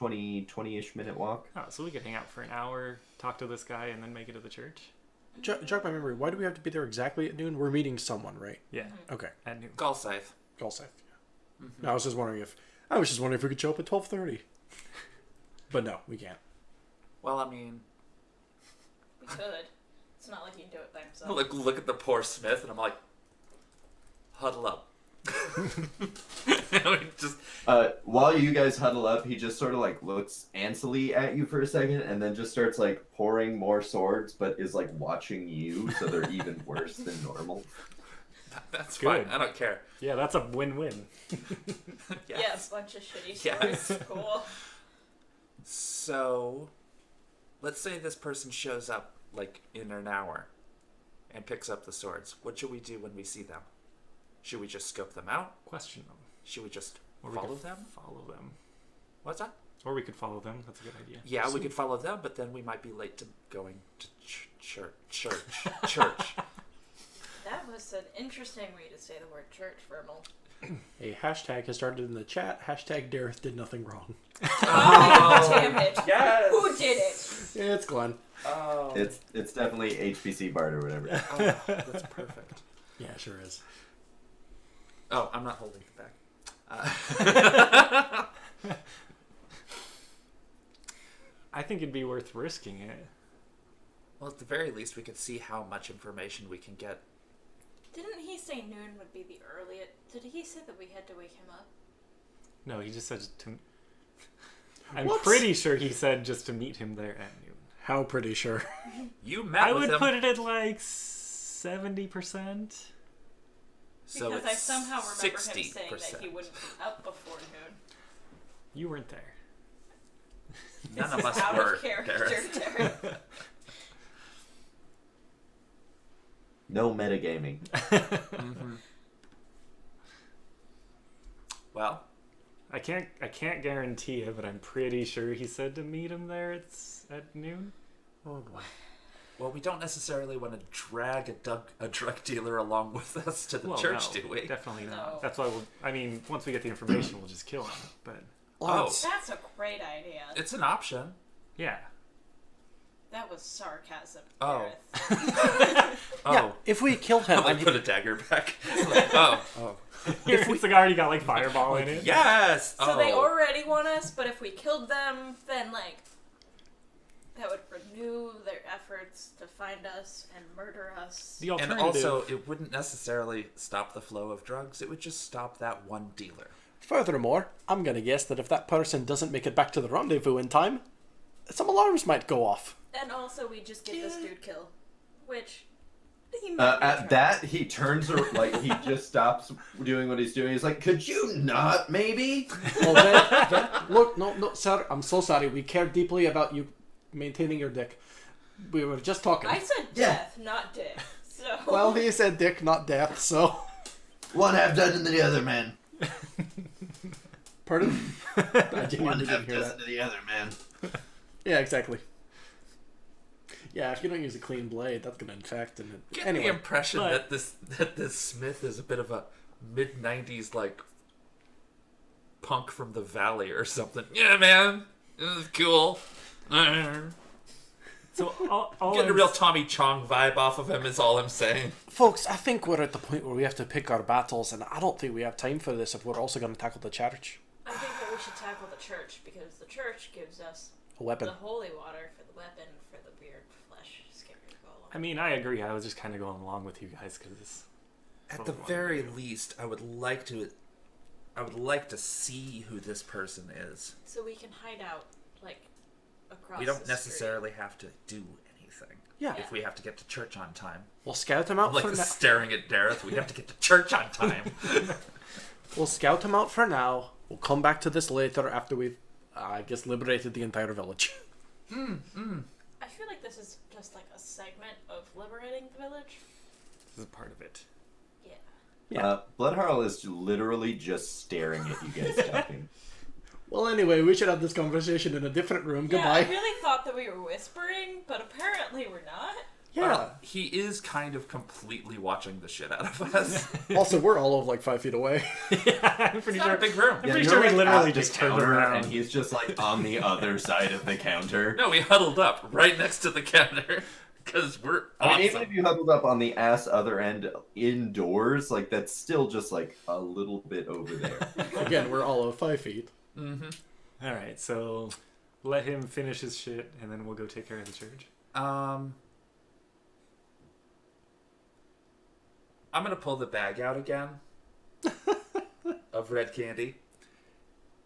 20-ish minute walk. Oh, so we could hang out for an hour, talk to this guy, and then make it to the church? Jog my memory. Why do we have to be there exactly at noon? We're meeting someone, right? Yeah, Okay. at noon. Galscythe. Galscythe. Yeah. Mm-hmm. No, I was just wondering if we could show up at 12:30. But no, we can't. Well, I mean, We could. It's not like he can do it by himself. look at the poor Smith, and I'm like, huddle up. Just While you guys huddle up, he just sort of like looks ancily at you for a second, and then just starts like pouring more swords, but is like watching you, so they're even worse than normal. that's Good. fine. I don't care. Yeah, that's a win-win. Yes. Yeah, a bunch of shitty Yes. swords. Cool. So, let's say this person shows up like in an hour and picks up the swords. What should we do when we see them? Should we just scope them out? Question them. Should we just Or we follow could them? Follow them. What's that? Or we could follow them. That's a good idea. Yeah, we could follow them, but then we might be late to going to church. That was an interesting way to say the word church, Vermal. A hashtag has started in the chat. Hashtag Dareth did nothing wrong. Oh, damn it. Yes. Who did it? It's Glenn. Oh, It's definitely HPC Bard or whatever. that's perfect. Yeah, it sure is. Oh, I'm not holding it back. I think it'd be worth risking it. Well, at the very least, we could see how much information we can get. Didn't he say noon would be the earliest? Did he say that we had to wake him up? No, he just said to... I'm What? pretty sure he said just to meet him there at noon. How pretty sure. You met I with would him. put it at like 70%. So Because I it's somehow remember him 60%. saying that he wouldn't be up before noon. You weren't there. None This of is us out were. of character, Gareth. Terra. No metagaming. Mm-hmm. Well, I can't guarantee it, but I'm pretty sure he said to meet him there at noon. Oh boy. well, we don't necessarily want to drag a drug dealer along with us to the Well, church, no, do we? Definitely not. No. That's why once we get the information, we'll just kill him. But Oh, That's a great idea. it's an option. yeah. That was sarcasm, Oh. Gareth. Oh, Yeah, if we kill him, I put a dagger back. Like, oh, It's like already got like fireball in it. yes. So they already want us, but if we killed them, then like that would renew their efforts to find us and murder us. The And alternative. also, it wouldn't necessarily stop the flow of drugs. It would just stop that one dealer. Furthermore, I'm gonna guess that if that person doesn't make it back to the rendezvous in time, some alarms might go off. And also, we just get this dude killed, which he might be At trying. that, he turns like he just stops doing what he's doing. He's like, "Could you not, maybe?" Well, then, look, no, sir, I'm so sorry. We care deeply about you maintaining your dick. We were just talking. I said Yeah. death, not dick. So Well, he said dick, not death, so... One half dozen to the other, man. Pardon? I One genuinely half didn't hear dozen that. to the other, man. Yeah, exactly. Yeah, if you don't use a clean blade, that's gonna infect. And Get anyway, the impression but- that this Smith is a bit of a mid-90s like punk from the valley or something. Yeah, man, this is cool. So all Getting a I'm real Tommy Chong vibe off of him is all I'm saying. folks, I think we're at the point where we have to pick our battles, and I don't think we have time for this if we're also going to tackle the church. I think that we should tackle the church because the church gives us A weapon. the holy water for the weapon for the weird flesh scary golem. I mean, I agree. I was just kind of going along with you guys because At the very least, I would like to see who this person is. So we can hide out, like, across We the don't necessarily have to do anything. Yeah. If we have to get to church on time. We'll scout him out Like for now. staring at Dareth, we have to get to church on time. We'll scout him out for now. We'll come back to this later after we've, I guess, liberated the entire village. I feel like this is just like a segment of liberating the village. this is part of it. Yeah. Yeah. Bloodharl is literally just staring at you guys talking. Well, anyway, we should have this conversation in a different room. Yeah, Goodbye. I really thought that we were whispering, but apparently we're not. Yeah. Well, he is kind of completely watching the shit out of us. Also, we're all of like 5 feet away. Yeah, I'm pretty It's not sure. a big room. I'm pretty you're, sure we like, literally at the just turned counter, around. and he's just like on the other side of the counter. No, we huddled up right next to the counter because we're I mean, awesome. even if you huddled up on the ass other end indoors, like that's still just like a little bit over there. Again, we're all of 5 feet. Mm-hmm. All right, so let him finish his shit, and then we'll go take care of the church. I'm gonna pull the bag out again of red candy,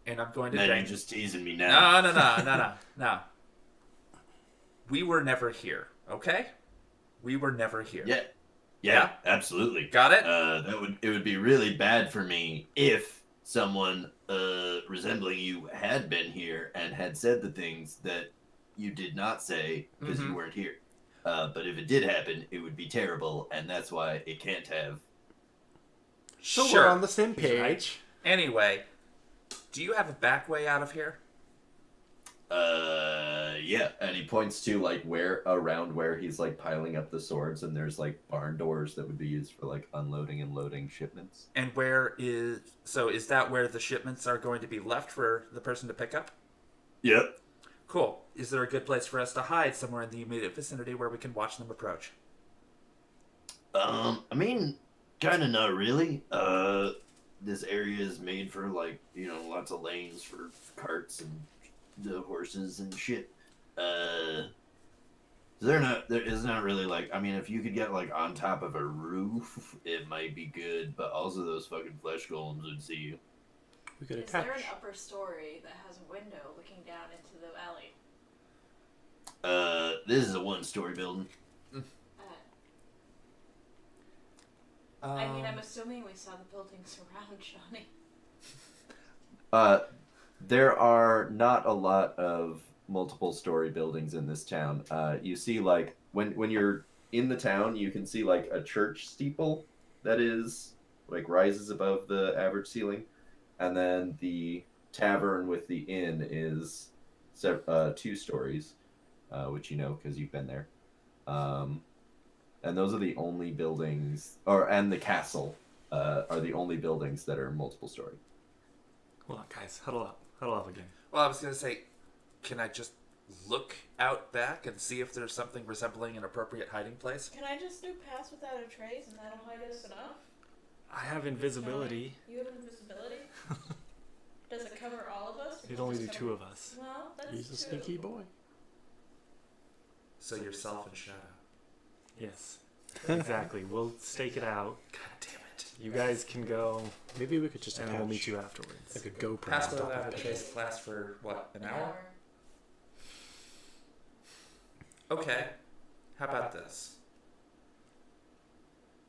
and I'm going to Man, bang. you're just teasing me now. No. We were never here, okay? We were never here. Yeah, Yeah? absolutely. Got it? It would be really bad for me if someone resembling you had been here and had said the things that you did not say because you weren't here. But if it did happen, it would be terrible, and that's why it can't have. So Sure. we're on the same page. Right. Anyway, do you have a back way out of here? Yeah. And he points to like around where he's like piling up the swords, and there's like barn doors that would be used for like unloading and loading shipments. And is that where the shipments are going to be left for the person to pick up? Yep. Cool. Is there a good place for us to hide somewhere in the immediate vicinity where we can watch them approach? I mean, kind of not really. This area is made for like lots of lanes for carts and the horses and shit. It's not really like, I mean, if you could get like on top of a roof, it might be good, but also those fucking flesh golems would see you. We could Is attach. there an upper story that has a window looking down into the alley? This is a one-story building. I mean, I'm assuming we saw the buildings around, Johnny. There are not a lot of multiple story buildings in this town. You see like when you're in the town, you can see like a church steeple that is like rises above the average ceiling, and then the tavern with the inn is 2 stories, which you know because you've been there. And those are the only buildings, and the castle are the only buildings that are multiple story. Hold on, guys. Huddle up again. Well, I was going to say, can I just look out back and see if there's something resembling an appropriate hiding place? Can I just do pass without a trace and that'll hide us enough? I have invisibility. You have invisibility? Does it cover all of us? It'd only do 2 of us. Well, that's He's a 2. sneaky boy. So yourself and Shadow. Yes, exactly. We'll stake it out. God damn it. You guys can go, Maybe we could just and we'll attach meet you afterwards. like a GoPro. Pass on top without of a it. trace class for, what, an hour? Hour. Okay. How about this?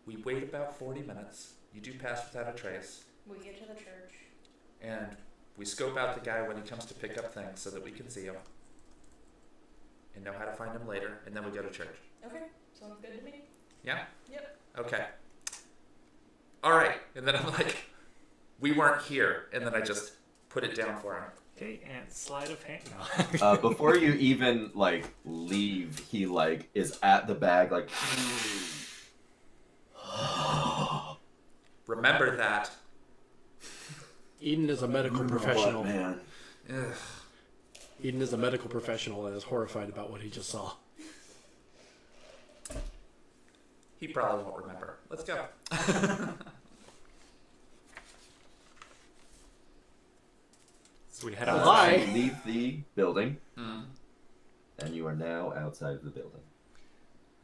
We wait about 40 minutes. You do pass without a trace. We get to the church. And we scope out the guy when he comes to pick up things so that we can see him. And know how to find him later. And then we go to church. Okay, sounds good to me. Yeah? Yep. Okay. Alright. And then I'm like, we weren't here. And then I just put it down for him. Okay, and sleight of hand. No. Before you even like leave, he like is at the bag like. Remember that. Eden is a medical professional. What, man? Ugh. Eden is a medical professional and is horrified about what he just saw. He probably won't remember. Let's go. we head Oh, outside. hi. You leave the building, Mm. and you are now outside of the building.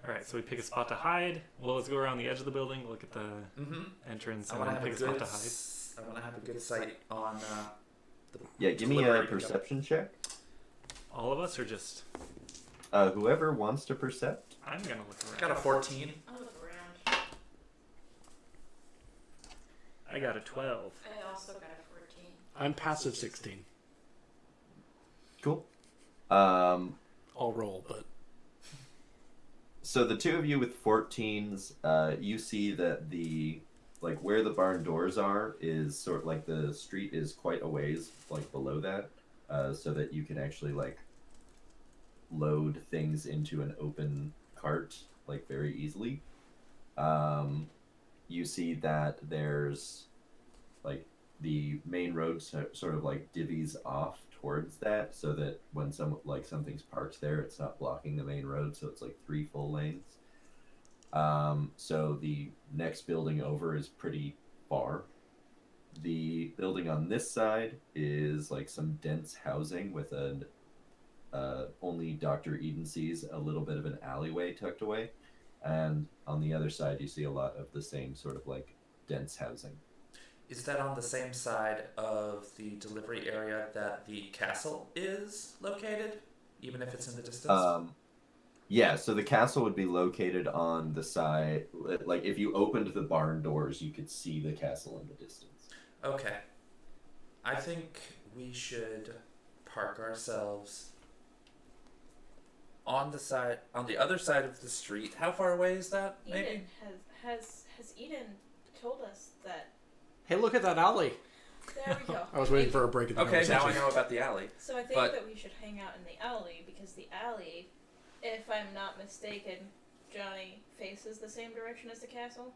All right, so we pick a spot to hide. Well, let's go around the edge of the building, look at the Mm-hmm. entrance, I and want to then have pick a a spot good. to hide. I want to have a good sight on. The Yeah, give me a delivery. perception check. All of us, or just Whoever wants to percept. I'm gonna look around. Got a 14. I'll look around. I got a 12. I also got a 14. I'm passive 16. Cool. I'll roll, but So the two of you with 14s, you see that where the barn doors are is sort of like the street is quite a ways like below that, so that you can actually like load things into an open cart like very easily. You see that there's like the main road sort of like divvies off towards that, so that when something's parked there, it's not blocking the main road, so it's like 3 full lanes. So the next building over is pretty far. The building on this side is like some dense housing with an only Dr. Eden sees a little bit of an alleyway tucked away, and on the other side you see a lot of the same sort of like dense housing. Is that on the same side of the delivery area that the castle is located, even if it's in the distance? Yeah, so the castle would be located on the side, like if you opened the barn doors, you could see the castle in the distance. Okay. I think we should park ourselves on the other side of the street. How far away is that? Maybe. Eden has Eden told us that. hey, look at that alley. There we go. I was waiting for a break in the Okay, now conversation. I know about the alley. So I think But- that we should hang out in the alley because the alley, if I'm not mistaken, Johnny faces the same direction as the castle.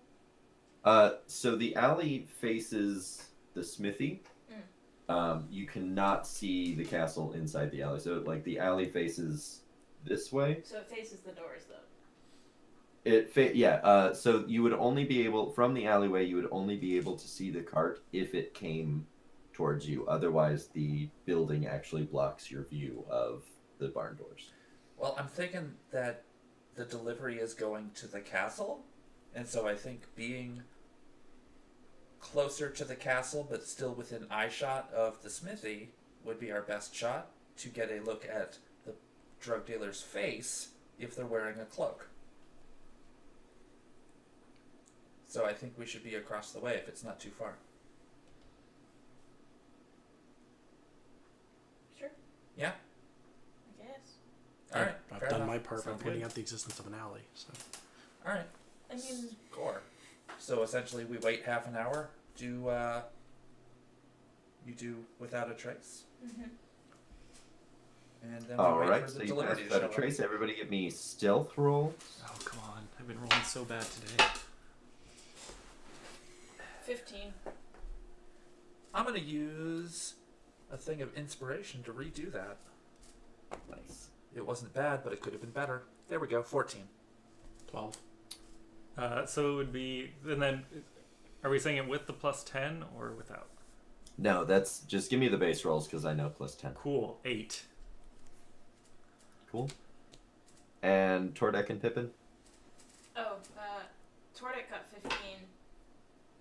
So the alley faces the smithy. You cannot see the castle inside the alley. So like the alley faces this way. So it faces the doors though. So you would only be able from the alleyway. You would only be able to see the cart if it came towards you. Otherwise, the building actually blocks your view of the barn doors. Well, I'm thinking that the delivery is going to the castle, and so I think being closer to the castle but still within eyeshot of the smithy would be our best shot to get a look at the drug dealer's face if they're wearing a cloak. So I think we should be across the way if it's not too far. Sure. Yeah? I guess. Alright. I've fair done enough. my part by Sounds pointing good. out the existence of an alley. So Alright. I mean, Score. So essentially we wait half an hour. You do without a trace. mhm. And then we All wait right, for so the you delivery passed to without show a up. trace. Everybody, give me stealth rolls. Oh, come on. I've been rolling so bad today. 15. I'm gonna use a thing of inspiration to redo that. Nice. It wasn't bad, but it could have been better. There we go, 14. 12. So it would be, and then, are we saying it with the plus 10 or without? No, that's just give me the base rolls because I know plus 10. Cool. 8. Cool. And Tordek and Pippin. Oh, Tordek got 15.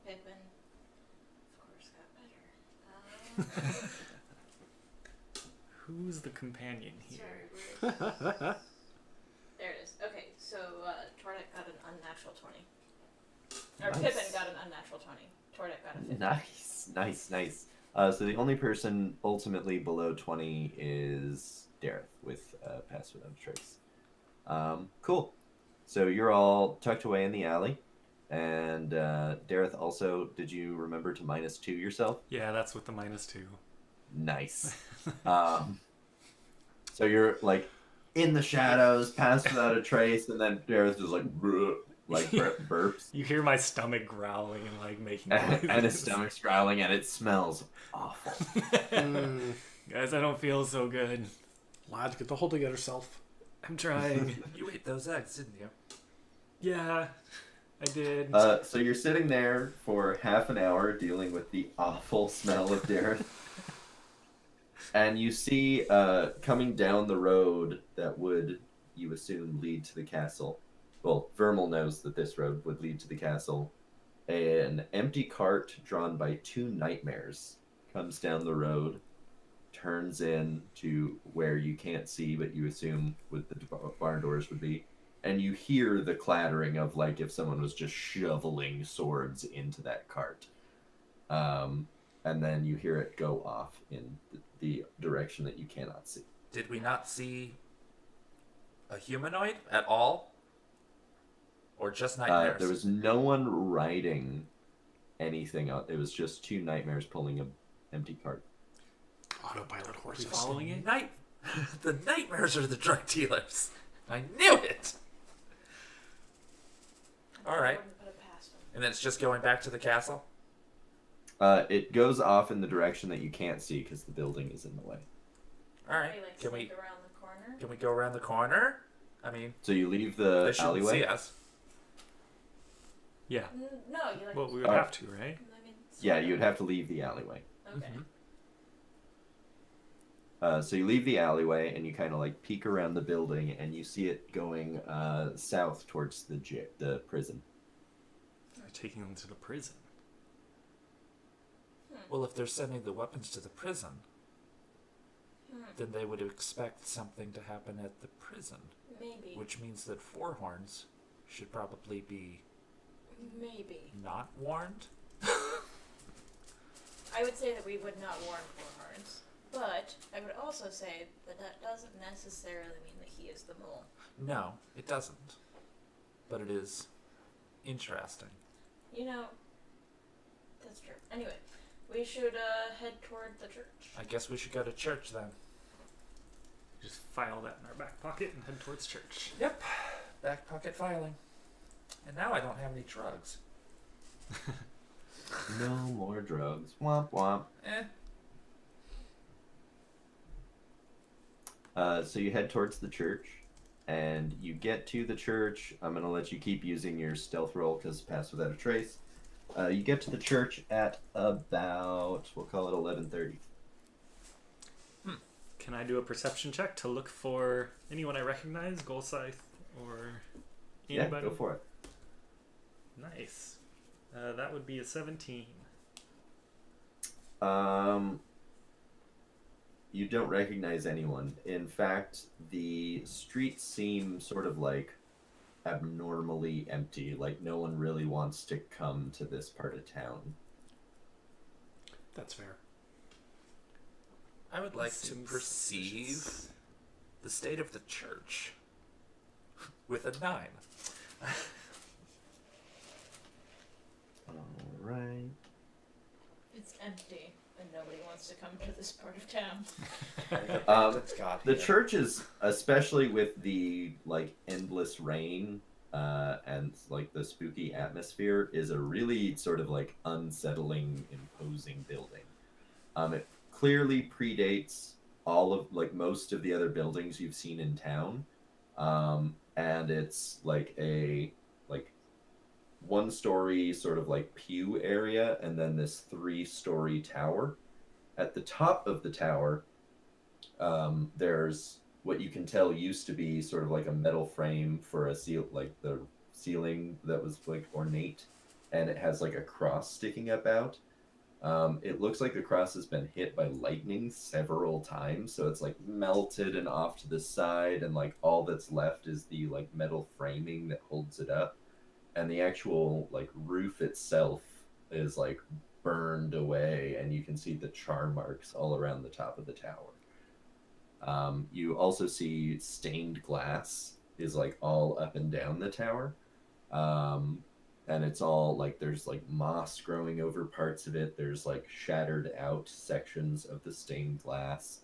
Pippin, of course, got better. Who's the companion here? Sorry, weird. There it is. Okay, so Tordek got an unnatural 20. Or Nice. Pippin got an unnatural 20. Tordek got a 15. Nice. So the only person ultimately below 20 is Dareth with Pass Without a Trace. Cool. So you're all tucked away in the alley. And Dareth also, did you remember to -2 yourself? Yeah, that's with the -2. Nice. So you're like in the shadows, Pass Without a Trace, and then Dareth just like, "Bruh," like burps. You hear my stomach growling and like making And his stomach's growling, and it smells awful. Guys, I don't feel so good. Lads, get the whole together, self. I'm trying. You ate those eggs, didn't you? Yeah, I did. So you're sitting there for half an hour dealing with the awful smell of Dareth. And you see coming down the road that would, you assume, lead to the castle. Well, Vermal knows that this road would lead to the castle. An empty cart drawn by 2 nightmares comes down the road, turns in to where you can't see, but you assume with the barn doors would be. And you hear the clattering of like if someone was just shoveling swords into that cart. And then you hear it go off in the direction that you cannot see. Did we not see a humanoid at all? Or just nightmares? There was no one riding anything out. It was just 2 nightmares pulling an empty cart. Autopilot horses. Following it? The nightmares are the drug dealers. I knew it. All right. I wouldn't put it past them. And then it's just going back to the castle? It goes off in the direction that you can't see because the building is in the way. All right. Maybe, like, Can sneak we around the corner? can we go around the corner? I mean, So you leave they the shouldn't alleyway. see us. Yeah. No, you like. Well, we would Alright. have to, right? I mean, Yeah, sort of. you'd have to leave the alleyway. Okay. So you leave the alleyway and you kind of like peek around the building and you see it going south towards the prison. They're taking them to the prison. Well, if they're sending the weapons to the prison, then they would expect something to happen at the prison, Maybe. which means that Four Horns should probably be Maybe. not warned. I would say that we would not warn Four Horns, but I would also say that that doesn't necessarily mean that he is the mole. No, it doesn't. But it is interesting. You know, that's true. Anyway, we should head toward the church. I guess we should go to church then. Just file that in our back pocket and head towards church. Yep, back pocket filing. And now I don't have any drugs. No more drugs. Womp womp. So you head towards the church, and you get to the church. I'm gonna let you keep using your stealth roll because pass without a trace. You get to the church at about, we'll call it 11:30. Can I do a perception check to look for anyone I recognize, Golscythe or anybody? Yeah, go for it. Nice. That would be a 17. You don't recognize anyone. In fact, the streets seem sort of like abnormally empty. Like no one really wants to come to this part of town. That's fair. I would like to Seems perceive suspicious. the state of the church with a 9. All right. It's empty, and nobody wants to come to this part of town. That's God The here. church is, especially with the like endless rain and like the spooky atmosphere, is a really sort of like unsettling, imposing building. It clearly predates all of like most of the other buildings you've seen in town, and it's like a like 1-story sort of like pew area, and then this 3-story tower. At the top of the tower, there's what you can tell used to be sort of like a metal frame for a like the ceiling that was like ornate, and it has like a cross sticking up out. It looks like the cross has been hit by lightning several times, so it's like melted and off to the side, and like all that's left is the like metal framing that holds it up, and the actual like roof itself is like burned away, and you can see the char marks all around the top of the tower. You also see stained glass is like all up and down the tower. And it's all like there's like moss growing over parts of it. There's like shattered out sections of the stained glass.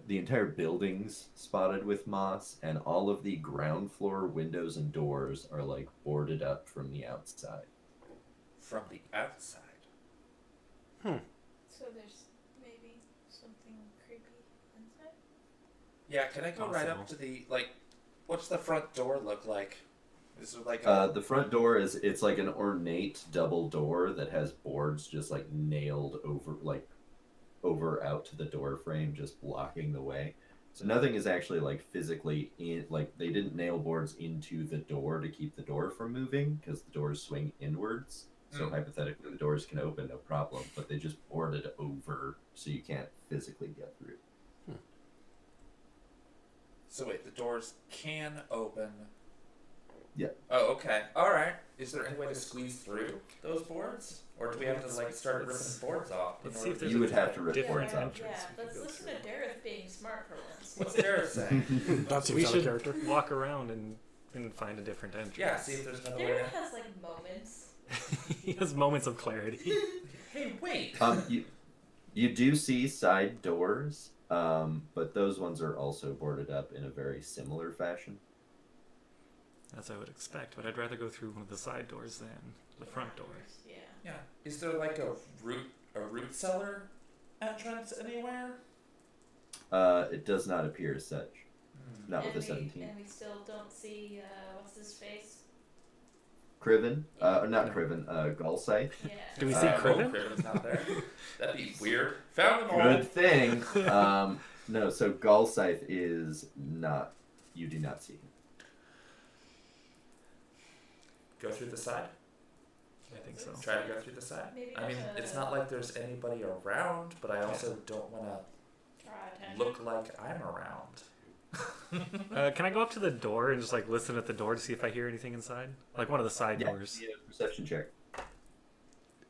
The entire building's spotted with moss, and all of the ground floor windows and doors are like boarded up from the outside. From the outside. So there's maybe something creepy inside? Yeah, can I go right up Possible. to the, like, what's the front door look like? Is it like The front door it's like an ornate double door that has boards just like nailed over out to the door frame, just blocking the way. So nothing is actually like physically in, like they didn't nail boards into the door to keep the door from moving because the doors swing inwards. So hypothetically the doors can open no problem, but they just boarded over so you can't physically get through. So wait, the doors can open. Yeah. Oh, okay. All right. Is there any way to squeeze through those boards, or do we have to like start ripping boards off? Let's see if there's You would have to rip different boards off. entrance. Yeah, let's listen to Dareth being smart for once. What's Terra saying? That seems We out of should character. walk around and find a different entrance. Yeah. See if there's another way. Dareth has like moments. He has moments of clarity. Hey, wait. You do see side doors, but those ones are also boarded up in a very similar fashion. As I would expect, but I'd rather go through one of the side doors than the front door. Yeah. Yeah. Is there like a root cellar entrance anywhere? It does not appear as such. Not with the 17. And we still don't see what's his face. Criven? Not Criven, Gulscythe. Yeah. Do we see Criven? Criven's not there. That'd be weird. Found them all. Good thing. No, so Gulscythe is not. You do not see him. Go through the side. I think so. Try to go through the side. Maybe I mean, that's it's not like there's anybody around, but I also don't want Draw to attention. look like I'm around. Can I go up to the door and just like listen at the door to see if I hear anything inside? Like one of the side doors. Yeah, perception check.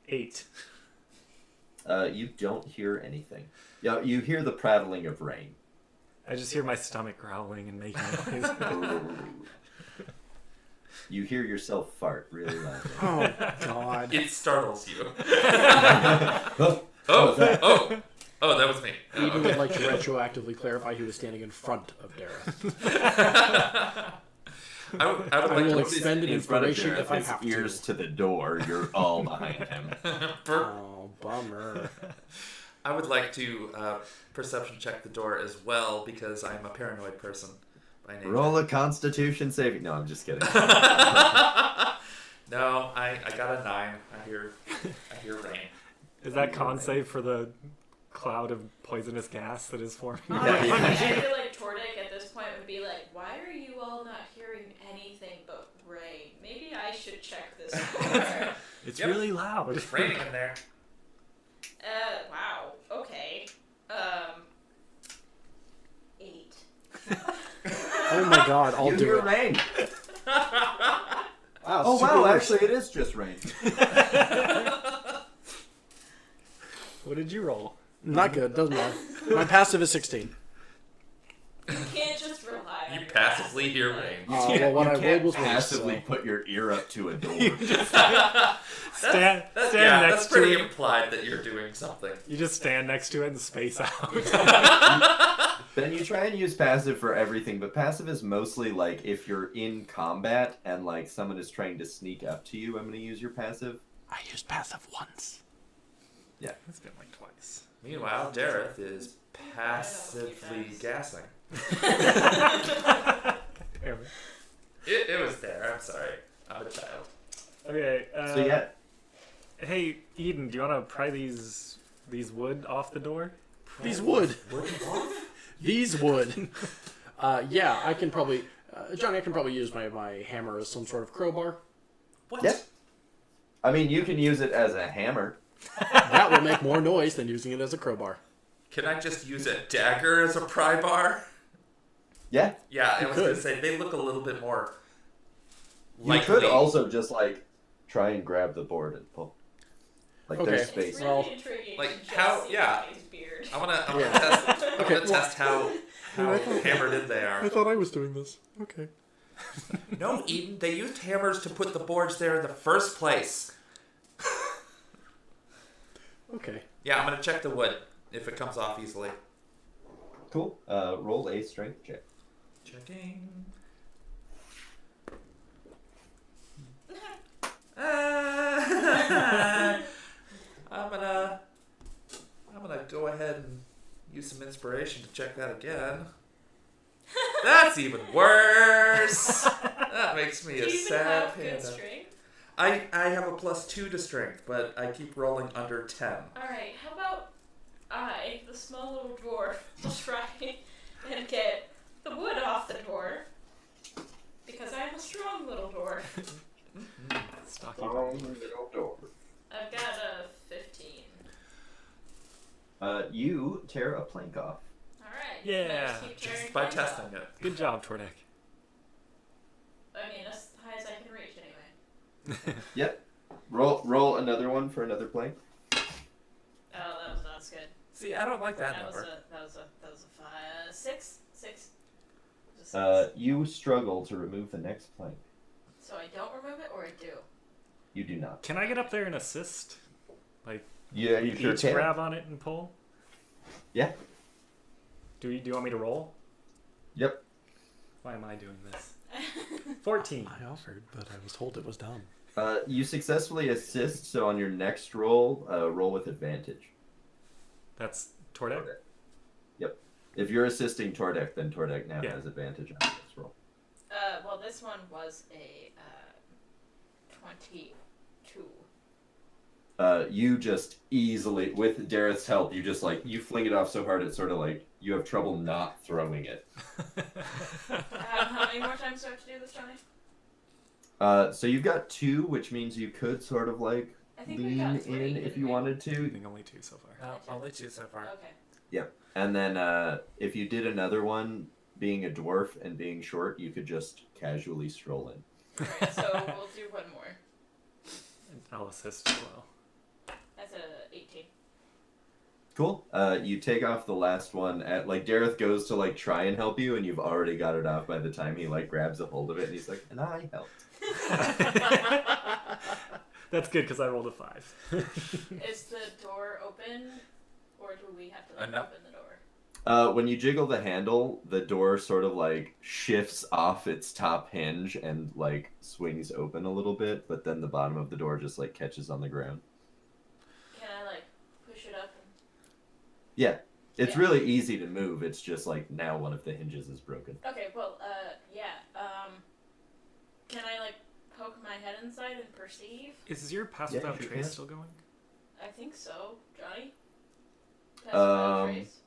8. You don't hear anything. Yeah, you hear the prattling of rain. I just hear my stomach growling and making noise. You hear yourself fart really loud. Oh, God. It startles you. Oh, Oh, that was me. Eden would like to retroactively clarify he was standing in front of Dareth. I would I like will to expend an in front of inspiration Jareth, if I his have ears to. to the door. You're all behind him. Oh, bummer. I would like to perception check the door as well because I'm a paranoid person by nature. Roll a Constitution saving. No, I'm just kidding. No, I got a 9. I hear rain. Is that con save for the cloud of poisonous gas that is forming? Yeah, I feel like Tordik at this point would be like, why are you all not hearing anything but rain? Maybe I should check this door. It's Yep. really loud. It's raining in there. Wow. Okay. 8. Oh my God, I'll you do hear it. rain. Wow, Oh super wow, worse. actually it is just rain. What did you roll? Not good, doesn't matter. My passive is 16. You can't just rely on You your passively hear rain. Well, what I rolled Can't was worse, passively so- put your ear up to a door. Stand That's next to pretty it. implied that you're doing something. You just stand next to it and space out. Then you try and use passive for everything, but passive is mostly like if you're in combat and like someone is trying to sneak up to you, I'm going to use your passive. I used passive once. Yeah. It's been like twice. Meanwhile, Dareth is passively gassing. It was there. I'm sorry. I'm a child. Okay. So yeah, Hey, Eden, do you want to pry these wood off the door? These wood. These wood. Yeah, I can probably... Johnny, I can probably use my hammer as some sort of crowbar. What? yeah. I mean, you can use it as a hammer. That will make more noise than using it as a crowbar. Can I just use a dagger as a pry bar? Yeah. Yeah, I You was could. going to say, they look a little bit more You likely. could also just like try and grab the board and pull. Like Okay. there's It's space. really Well, intriguing like, to how- just see yeah. Johnny's beard. I want to Yeah. test, Okay, test how hammered in they are. thought I was doing this. Okay. No, Eden, they used hammers to put the boards there in the first place. Okay. Yeah, I'm going to check the wood if it comes off easily. Cool. Roll a strength check. Checking. I'm gonna go ahead and use some inspiration to check that again. That's even worse. That makes me Do a you even sad have good panda. strength? I have a +2 to strength, but I keep rolling under 10. Alright, how about I, the small little dwarf, will try and get the wood off the door. Because I'm a strong little dwarf. Stocky. little door. I've got a 15. You tear a plank off. Alright. Yeah, Can I just keep tearing Just by planks testing off? it. Good job, Tordek. I mean, as high as I can reach anyway. Yep. Roll another one for another plank. Oh, that was not as good. See, I don't like that That was number. a 5. 6. Just 6. You struggle to remove the next plank. So I don't remove it, or I do? You do not. Can I get up there and assist? Like, Yeah, you sure each can. grab on it and pull? Yeah. Do you want me to roll? Yep. Why am I doing this? 14. I offered, but I was told it was dumb. You successfully assist, so on your next roll, roll with advantage. That's Tordek? Yep. If you're assisting Tordek, then Tordek now Yeah. has advantage on this roll. Well, this one was a 22. You just easily, with Dareth's help, you just you fling it off so hard it's sort of like you have trouble not throwing it. How many more times do I have to do this, Johnny? So you've got 2, which means you could sort of I think we lean got 3, in if didn't you we? wanted I to. think only 2 so far. No, only 2 so far. Okay. And then if you did another one, being a dwarf and being short, you could just casually stroll in. Alright, so we'll do one more. And I'll assist as well. That's a 18. Cool. You take off the last one at Dareth goes to try and help you, and you've already got it off by the time he grabs a hold of it, and he's like, "And I helped." That's good because I rolled a 5. Is the door open, or do we have to No. open the door? When you jiggle the handle, the door sort of shifts off its top hinge and swings open a little bit, but then the bottom of the door just catches on the ground. Can I push it up? Yeah, it's Yeah. really easy to move. It's just now one of the hinges is broken. Okay, well, yeah. Can I poke my head inside and perceive? Is your Pass Yeah, Without sure Trace can. still going? I think so, Johnny. Pass without trace?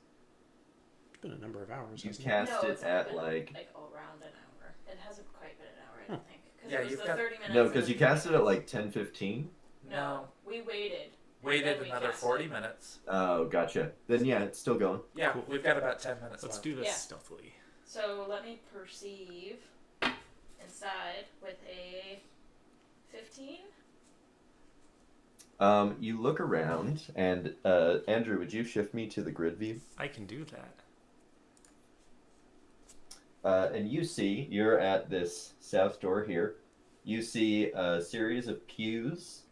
It's been a number of hours. You hasn't cast No, it it's at been around an hour. It hasn't quite been an hour, I don't think. Because Yeah, it was you've the got- 30 minutes. no, and because the you cast it at 20 10:15. No, we waited. Waited Then we another cast 40 it. minutes. Oh, gotcha. Then yeah, it's still going. Yeah, Cool. we've got about 10 minutes Let's left. do this Yeah. stealthily. So let me perceive inside with a 15. You look around, and Andrew, would you shift me to the grid view? I can do that. And you see, you're at this south door here. You see a series of pews.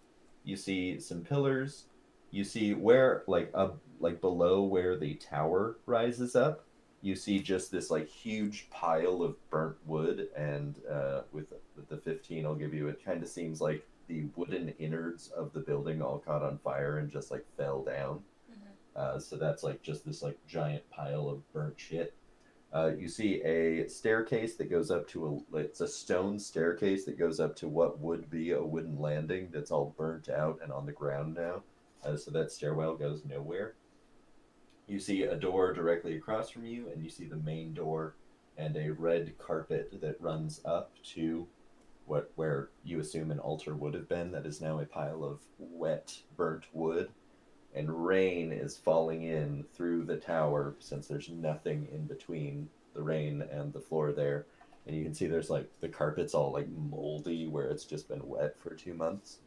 You see some pillars. You see where, below where the tower rises up. You see just this huge pile of burnt wood, and with the 15, I'll give you. It kind of seems like the wooden innards of the building all caught on fire and just fell down. So that's just this giant pile of burnt shit. You see a staircase that goes up to it's a stone staircase that goes up to what would be a wooden landing that's all burnt out and on the ground now. So that stairwell goes nowhere. You see a door directly across from you, and you see the main door and a red carpet that runs up to where you assume an altar would have been. That is now a pile of wet, burnt wood. And rain is falling in through the tower since there's nothing in between the rain and the floor there. And you can see there's the carpet's all moldy where it's just been wet for 2 months.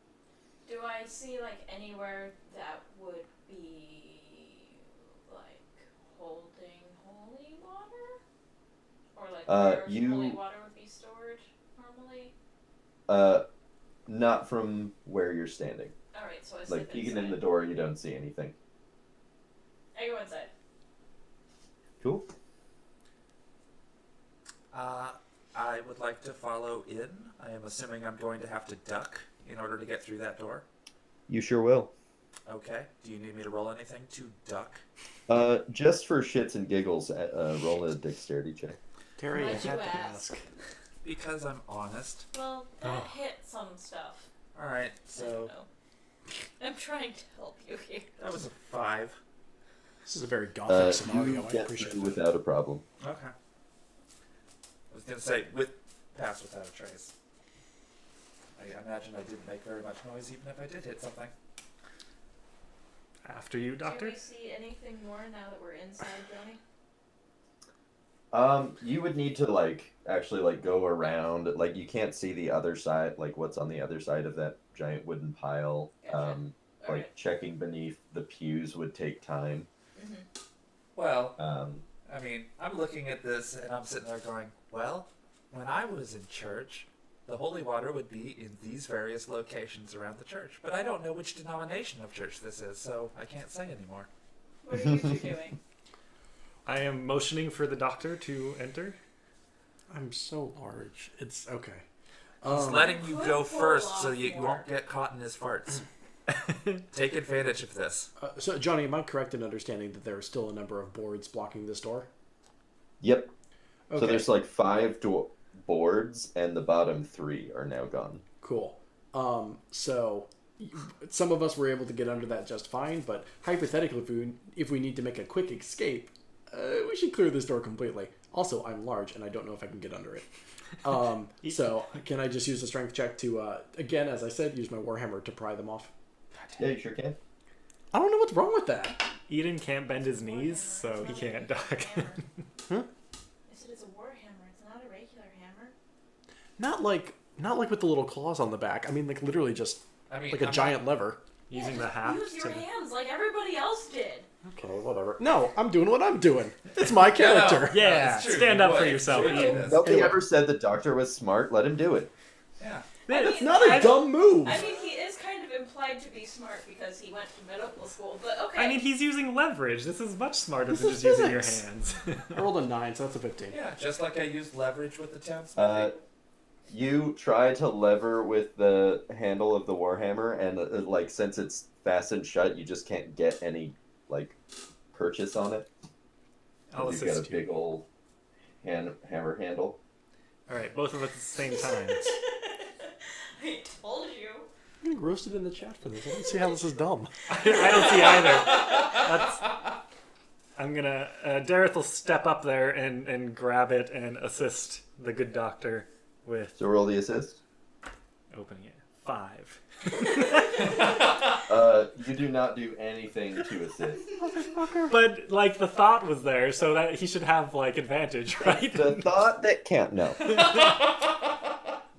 Do I see anywhere that would be holding holy water? Or where holy water would be stored normally? Not from where you're standing. Alright, so I slip Peeking inside. in the door, you don't see anything. I go inside. Cool. I would like to follow in. I am assuming I'm going to have to duck in order to get through that door. You sure will. Okay. Do you need me to roll anything to duck? Just for shits and giggles, roll a dexterity check. Terry, I Why'd you had to ask? ask. because I'm honest. Well, that hit some stuff. All right, I so don't know. I'm trying to help you here. that was a 5. This is a very gothic You scenario. I get appreciate through that. without a problem. Okay. I was gonna say pass without a trace. I imagine I didn't make very much noise, even if I did hit something. After you, Do Doctor. we see anything more now that we're inside, Johnny? You would need to actually go around. Like you can't see the other side, like what's on the other side of that giant wooden pile. Gotcha. Alright. Checking beneath the pews would take time. Mm-hmm. Well, I I mean, I'm looking at this and I'm sitting there going, well, when I was in church, the holy water would be in these various locations around the church. But I don't know which denomination of church this is, so I can't say anymore. What are you two doing? I am motioning for the doctor to enter. I'm so large. It's okay. He's letting you Could go pull first so off you more. won't get caught in his farts. Take advantage of this. So, Johnny, am I correct in understanding that there are still a number of boards blocking this door? Yep. Okay. So there's 5 boards, and the bottom 3 are now gone. Cool. So some of us were able to get under that just fine, but hypothetically, if we need to make a quick escape, we should clear this door completely. Also, I'm large, and I don't know if I can get under it. So can I just use a strength check to, again, as I said, use my warhammer to pry them off? Yeah, you sure can. I don't know what's wrong with that. Eden can't bend his knees, so he can't duck. Huh? I said it's a warhammer. It's not a regular hammer. Not like with the little claws on the back. I mean, like literally just like a giant lever. Using the Use haft your to... hands like everybody else did. Okay, whatever. No, I'm doing what I'm doing. It's my character. Yeah, It's true. stand You up for would. yourself, Sure. Eden. Nobody Anyway. ever said the doctor was smart. Let him do it. Yeah. It's mean, not a dumb move. I mean, he is kind of implied to be smart because he went to medical school, but okay. I mean, he's using leverage. This is much smarter This than is just using your physics. hands. I rolled a 9, so that's a 15. Yeah, just like I used leverage with the town You try to lever with the handle of the warhammer, and since it's fastened shut, you just can't get any purchase on it. I'll You've got a assist you. big old hammer handle. All right, both of us at the same time. I told you. I'm getting roasted in the chat for this. I don't see how this is dumb. I don't see either. I'm gonna. Dareth will step up there and grab it and assist the good doctor with So roll the assist. opening it. 5. You do not do anything to assist. But the thought was there, so that he should have advantage, right? The thought that can't know.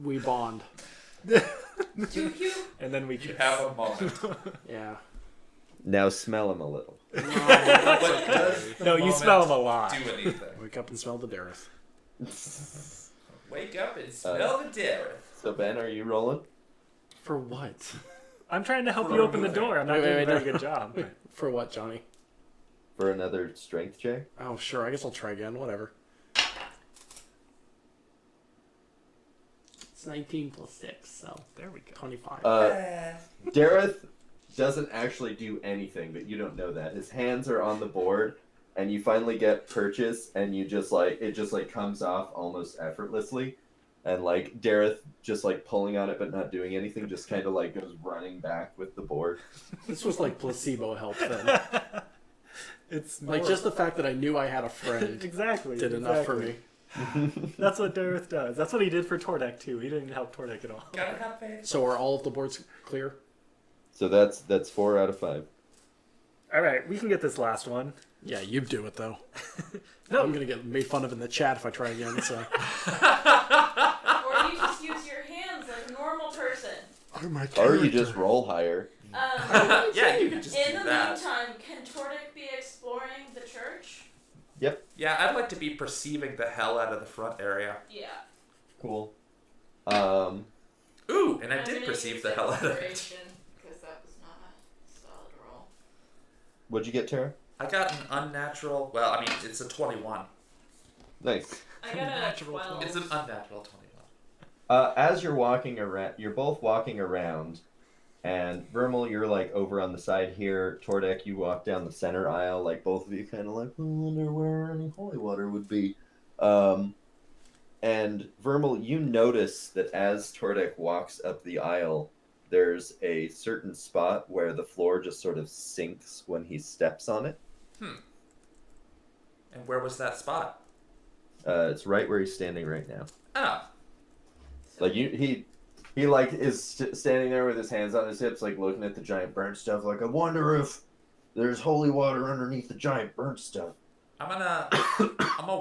We bond. Do you? And then we kiss. Have a moment. Yeah. Now smell him a little. But does the No, you moment smell him a lot. do anything? Wake up and smell the Dareth. Wake up and smell the Terra. So Ben, are you rolling? For what? I'm trying to help you open the door. I'm not doing a very good job. For what, Johnny? For another strength check? Oh, sure. I guess I'll try again. Whatever. It's 19 plus 6, so There we go. 25. Dareth doesn't actually do anything, but you don't know that. His hands are on the board, and you finally get purchase, and you just it just comes off almost effortlessly. And Dareth just pulling on it but not doing anything, just kind of goes running back with the board. This was placebo help then. It's Just the fact that I knew I had a friend exactly did enough for me. That's what Dareth does. That's what he did for Tordek too. He didn't help Tordek at all. Gotta have faith. So are all of the boards clear? So that's 4 out of 5. All right, we can get this last one. Yeah, you do it though. No. I'm gonna get made fun of in the chat if I try again. So. Or you just use your hands like a normal person. Oh my Or you just roll higher. Yeah, you could just In do the that. meantime, can Tordek be exploring the church? Yeah, I'd like to be perceiving the hell out of the front area. Yeah. Cool. Ooh, and I I'm did gonna perceive use the hell out of it. inspiration, because that was not a solid roll. What'd you get, Terra? I got an unnatural. Well, I mean, it's a 21. Nice. I got a Natural 12. It's an unnatural 21. As you're walking around, you're both walking around, and Vermal, you're over on the side here. Tordek, you walk down the center aisle, both of you kind of I wonder where any holy water would be. And Vermal, you notice that as Tordek walks up the aisle, there's a certain spot where the floor just sort of sinks when he steps on it. And where was that spot? It's right where he's standing right now. Oh. Like he like is standing there with his hands on his hips, like looking at the giant burnt stuff. Like, I wonder if there's holy water underneath the giant burnt stuff. I'm gonna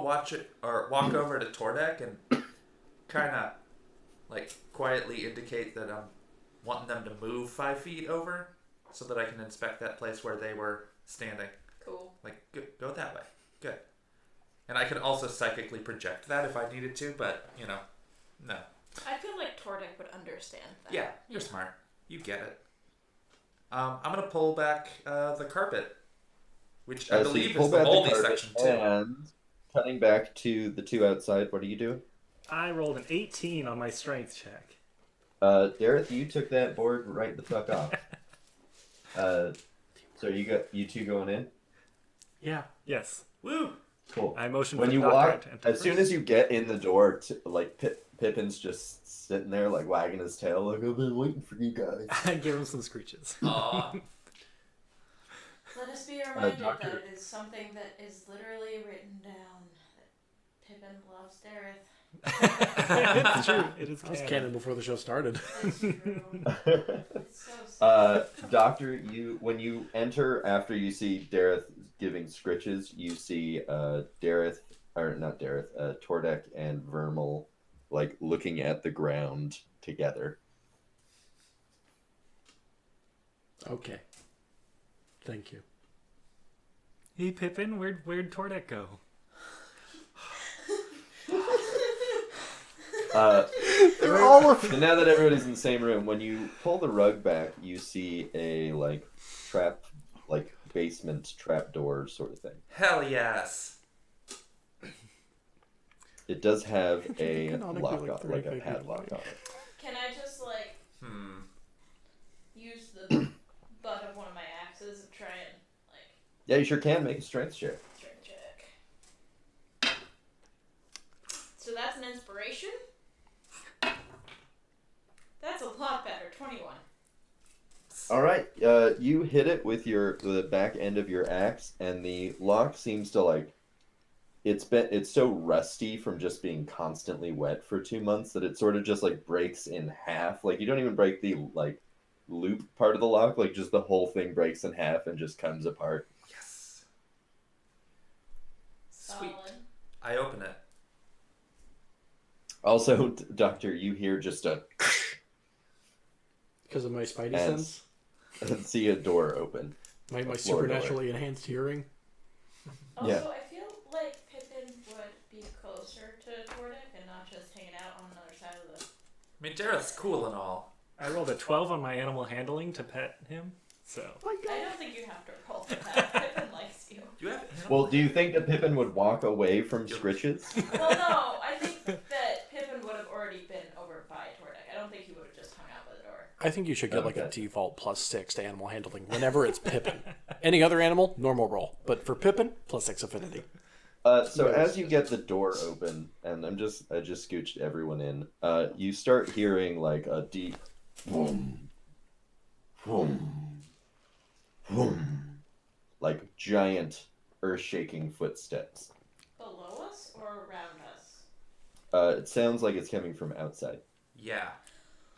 watch it or walk over to Tordek and kind of like quietly indicate that I'm wanting them to move 5 feet over so that I can inspect that place where they were standing. Cool. Like, go that way. Good. And I could also psychically project that if I needed to, but no. I feel like Tordek would understand that. Yeah, you're smart. You get it. I'm gonna pull back the carpet, which I So you believe pull is the back moldy carpet, section too. And cutting back to the two outside, what are you doing? I rolled an 18 on my strength check. Dareth, you took that board right the fuck off. So you two going in? Yeah. Yes. Woo! Cool. I motioned When for you the doctor walk, to enter as soon first. as you get in the door, like Pippin's just sitting there, like wagging his tail, like, I've been waiting for you guys. I give him some screeches. Aw. Let us be reminded Doctor. that it is something that is literally written down. That Pippin loves Dareth. It's true. It is That was canon. canon before the show started. It's true. It's so sad. Doctor, when you enter after you see Dareth giving scritches, you see Tordek and Vermal like looking at the ground together. Okay. Thank you. Hey Pippin, where'd Tordek go? They're all so now that everybody's in the same room, when you pull the rug back, you see a basement trap door sort of thing. Hell yes. It does have a Canonically, lock like, on, like a 35 feet padlock away. on it. Can I just use the butt of one of my axes and try and Yeah, you sure can make a strength check. strength check? So that's an inspiration. That's a lot better. 21. All right, you hit it with the back end of your axe, and the lock seems to it's so rusty from just being constantly wet for 2 months that it sort of just breaks in half. Like, you don't even break the loop part of the lock, just the whole thing breaks in half and just comes apart. Yes. Sweet. Solid. I open it. Also, Doctor, you hear just a Because of my spidey And- sense? and see a door open. My floor supernaturally enhanced hearing? Also, Yeah. I feel like Pippin would be closer to Tordek and not just hanging out on another side of the. I mean, Dareth's cool and all. I rolled a 12 on my animal handling to pet him, so. I don't think you have to roll for that. Pippin likes you. Do you have Well, do you think that Pippin would walk away from scritches? Well, no, I think that Pippin would have already been over by Tordek. I don't think he would have just hung out by the door. I think you should get a Okay. default +6 to animal handling whenever it's Pippin. Any other animal, normal roll. But for Pippin, +6 affinity. So as you get the door open, and I just scooched everyone in, you start hearing a deep boom, boom, boom, giant earth-shaking footsteps. Below us or around us? It sounds like it's coming from outside. Yeah.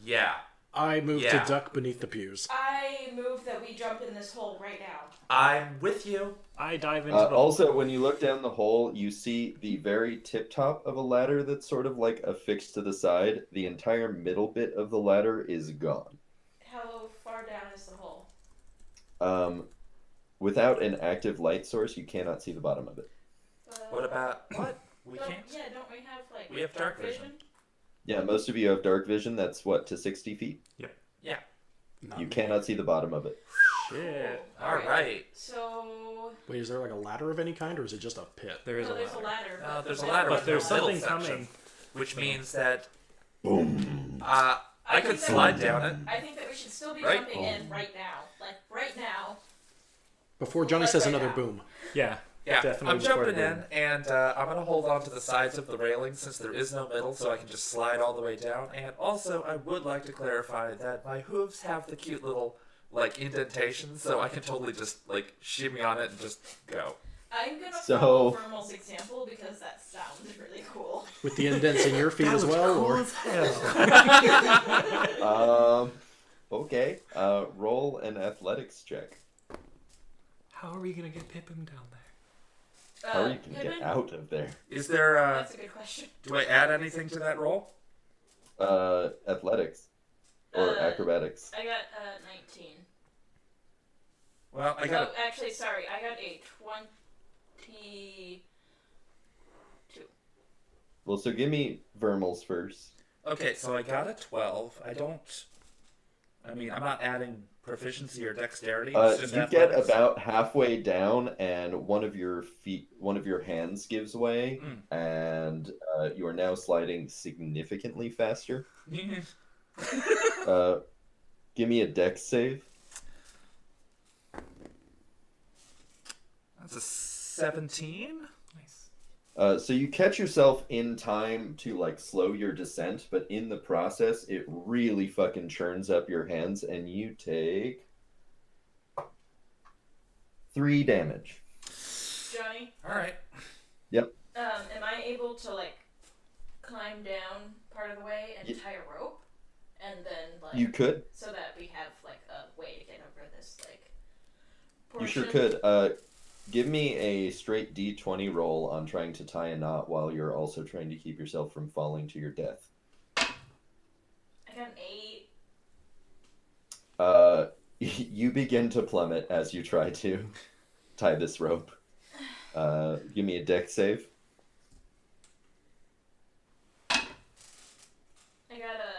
Yeah. I move Yeah. to duck beneath the pews. I move that we jump in this hole right now. I'm with you. I dive into the Also, when you look down the hole, you see the very tip top of a ladder that's sort of affixed to the side. The entire middle bit of the ladder is gone. How far down is the hole? Without an active light source, you cannot see the bottom of it. What about what? We don't, can't. Yeah, don't we have We have dark vision. Yeah, most of you have dark vision. That's to 60 feet. Yeah. Not You me. cannot see the bottom of it. shit. All right. So Wait, is there a ladder of any kind, or is it just a pit? There is no, a there's ladder. a ladder. There's a the ladder, But with there's no middle something section, coming. which means that Boom. I I could think that- slide down it. I think that we should still be Right? jumping in right now. Right now. Before Johnny says Right another now. boom. Yeah. Yeah, Definitely I'm before jumping the in, and I'm going to hold on to the sides of the railing since there is no middle, so I can just slide all the way down. And also, I would like to clarify that my hooves have the cute little, like, indentations, so I can totally just, like, shimmy on it and just go. I'm gonna So- follow Thermal's example because that sounds really cool. With the indents in your feet as well, or Okay. Roll an athletics check. How are we gonna get Pippin down there? How are you gonna Pippin? get out of there? Is there, That's a good question. do I add anything to that roll? Athletics or acrobatics. I got 19. Well, I got actually, sorry, I got a 22. Well, so give me Vermals first. Okay, so I got a 12. I'm not adding proficiency or dexterity. It's just You athletics. get about halfway down, and one of your hands gives way, and you are now sliding significantly faster. Give me a dex save. That's a 17. Nice. So you catch yourself in time to like slow your descent, but in the process, it really fucking churns up your hands, and you take 3 damage. Johnny, All right. am I able to, like, climb down part of the way and tie a rope? And then, like... You could. So that we have, like, a way to get over this, like, You portion? sure could. Give me a straight D20 roll on trying to tie a knot while you're also trying to keep yourself from falling to your death. I got an 8. You begin to plummet as you try to tie this rope. Give me a dex save. I got a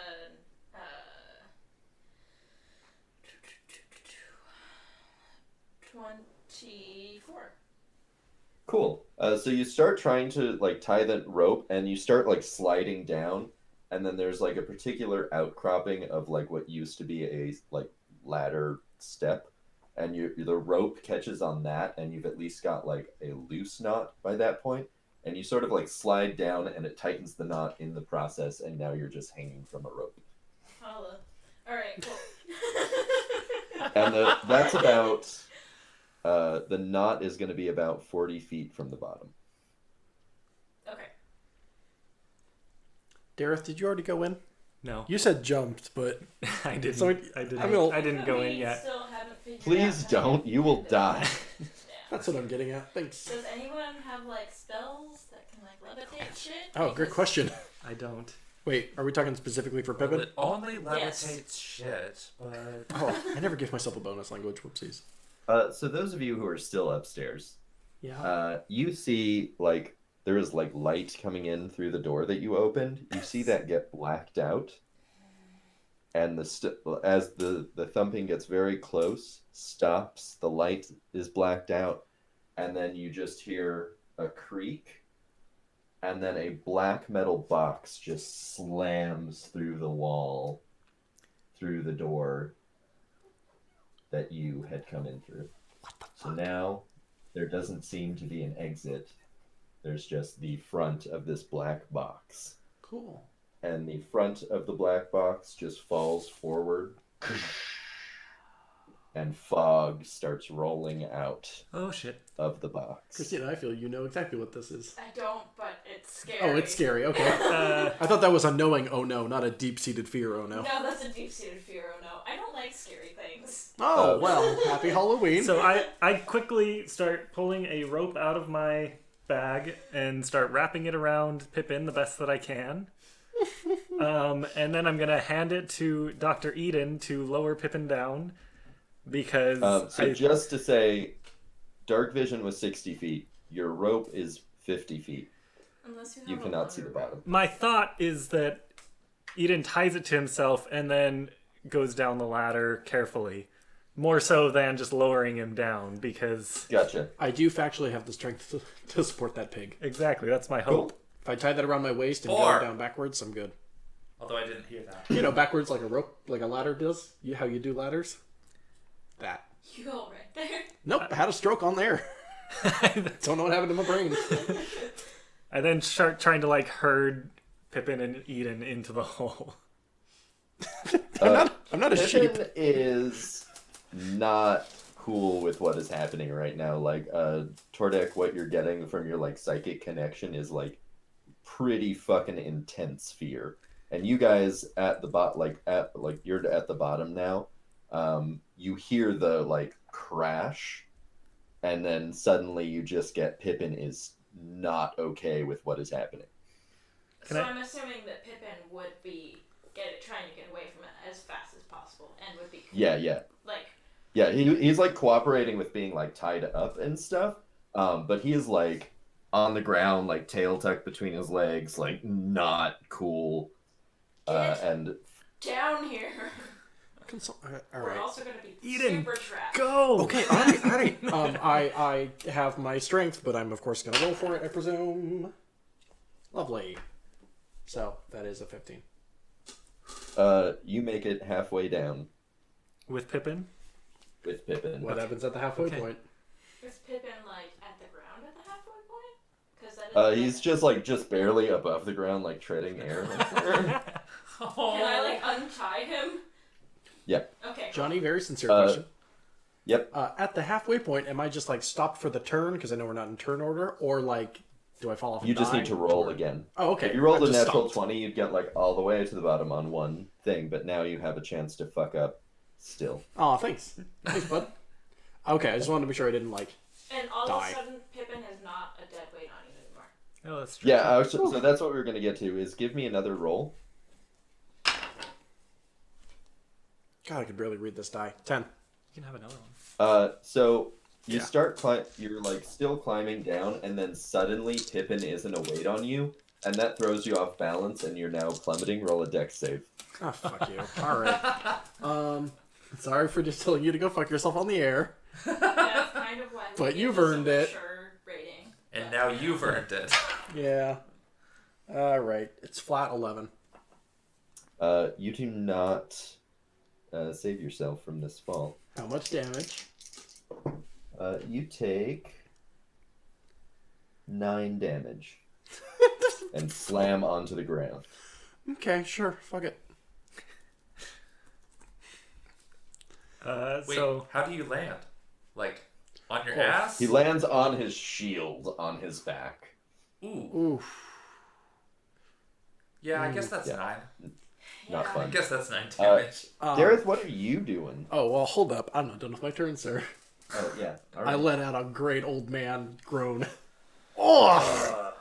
24. Cool. So you start trying to like tie the rope, and you start like sliding down, and then there's like a particular outcropping of like what used to be a like ladder step, and the rope catches on that, and you've at least got like a loose knot by that point, and you sort of like slide down, and it tightens the knot in the process, and now you're just hanging from a rope. Holla. Alright, cool. And that's about the knot is going to be about 40 feet from the bottom. Okay. Dareth, did you already go in? No, You said jumped, but I didn't. So I didn't. I'm gonna- I didn't go in We yet. still haven't figured Please out how to don't. You will do die. this. Yeah. that's what I'm getting at. Thanks. Does anyone have, like, spells that can, like, levitate shit? Oh, great Because- question. I don't. Wait, are we talking specifically for Well, Pippin? it only levitates Yes. shit, but... Oh, I never gave myself a bonus language. Whoopsies. So those of you who are still upstairs, Yeah. you see like there is like light coming in through the door that you opened. You see that get blacked out, and as the thumping gets very close, stops. The light is blacked out, and then you just hear a creak, and then a black metal box just slams through the wall, through the door that you had come in through. So now there doesn't seem to be an exit. There's just the front of this black box. Cool. And the front of the black box just falls forward. And fog starts rolling out Oh shit. of the box. Christina, I feel you know exactly what this is. I don't, but it's scary. Oh, it's scary. Okay. I thought that was a knowing oh no, not a deep-seated fear oh no. No, that's a deep-seated fear. Oh no, I don't like scary things. Oh, well, happy Halloween. So I quickly start pulling a rope out of my bag and start wrapping it around Pippin the best that I can. And then I'm gonna hand it to Dr. Eden to lower Pippin down because Just to say, dark vision was 60 feet. Your rope is 50 feet. Unless You have a cannot see the longer bottom. my thought is that Eden ties it to himself and then goes down the ladder carefully. More so than just lowering him down because Gotcha. I do factually have the strength to support that pig. exactly that's my hope. Cool. If I tie that around my waist and Or- go down backwards, I'm good. Although I didn't hear that. You know, backwards like a rope, like a ladder does. How you do ladders? That. You all right there? Nope, I had a stroke on there. Don't know what happened to my brain. I then start trying to like herd Pippin and Eden into the hole. I'm not a sheep. Pippin is not cool with what is happening right now. Like, Tordek, what you're getting from your like psychic connection is like pretty fucking intense fear. And you guys at the you're at the bottom now. You hear the like crash, and then suddenly you just get Pippin is not okay with what is happening. So I'm assuming that Pippin would be trying to get away from it as fast as possible, and would be he's like cooperating with being like tied up and stuff. But he is like on the ground, like tail tucked between his legs, like not cool. And down here. All We're right. also going to be Eden, super trapped. Go! Okay, all right. I have my strength, but I'm of course going to roll for it, I presume. Lovely. So, that is a 15. You make it halfway down With Pippin? with Pippin. What happens at the halfway Okay. point? Is Pippin, like, at the ground at the halfway point? Because that is He's just barely above the ground, like treading air. Can I, like, untie him? Yep. Okay. Johnny, very sincere question. Yep. At the halfway point, am I just like stopped for the turn because I know we're not in turn order, or like do I fall off? You and just die? need to roll again. Oh, okay. If you rolled I'm a just natural stopped. 20, you'd get like all the way to the bottom on one thing, but now you have a chance to fuck up still. Oh, thanks. Thanks, bud. Okay, I just wanted to be sure I didn't like. And all Die. of a sudden, Pippin is not a dead weight on you anymore. Oh, that's true. Yeah, so that's what we were going to get to, is give me another roll. God, I could barely read this die. 10. You can have another one. So you Yeah. start you're like still climbing down, and then suddenly Pippin isn't a weight on you, and that throws you off balance, and you're now plummeting. Roll a dex save. Oh, fuck you. All right. Sorry for just telling you to go fuck yourself on the air. That's kind of why we But give you've this a earned it. mature rating. And now you've earned it. Yeah. All right. It's flat 11. You do not save yourself from this fall. How much damage? You take 9 damage and slam onto the ground. Okay, sure. Fuck it. Wait, So how do you land? Like, on your Oh, ass? He lands on his shield on his back. Ooh. Oof. Yeah, I guess that's Yeah. 9. Not Yeah. I fun. guess that's 9 damage. Dareth, what are you doing? Oh, well, hold up. I'm not done with my turn, sir. Oh, yeah. All I right. let out a great old man groan. Oh!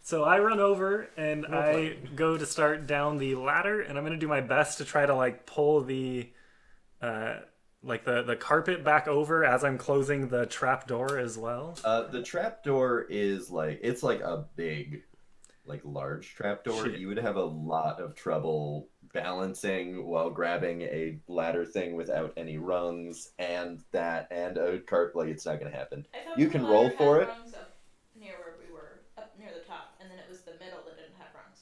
So I run over and I go to start down the ladder, and I'm gonna do my best to try to like pull the the carpet back over as I'm closing the trap door as well. The trapdoor is like, it's like a big, like large trapdoor. Shit. You would have a lot of trouble balancing while grabbing a ladder thing without any rungs and a cart. Like, it's not going to happen. I thought You the can ladder roll had for it. rungs up near where we were, up near the top, and then it was the middle that didn't have rungs.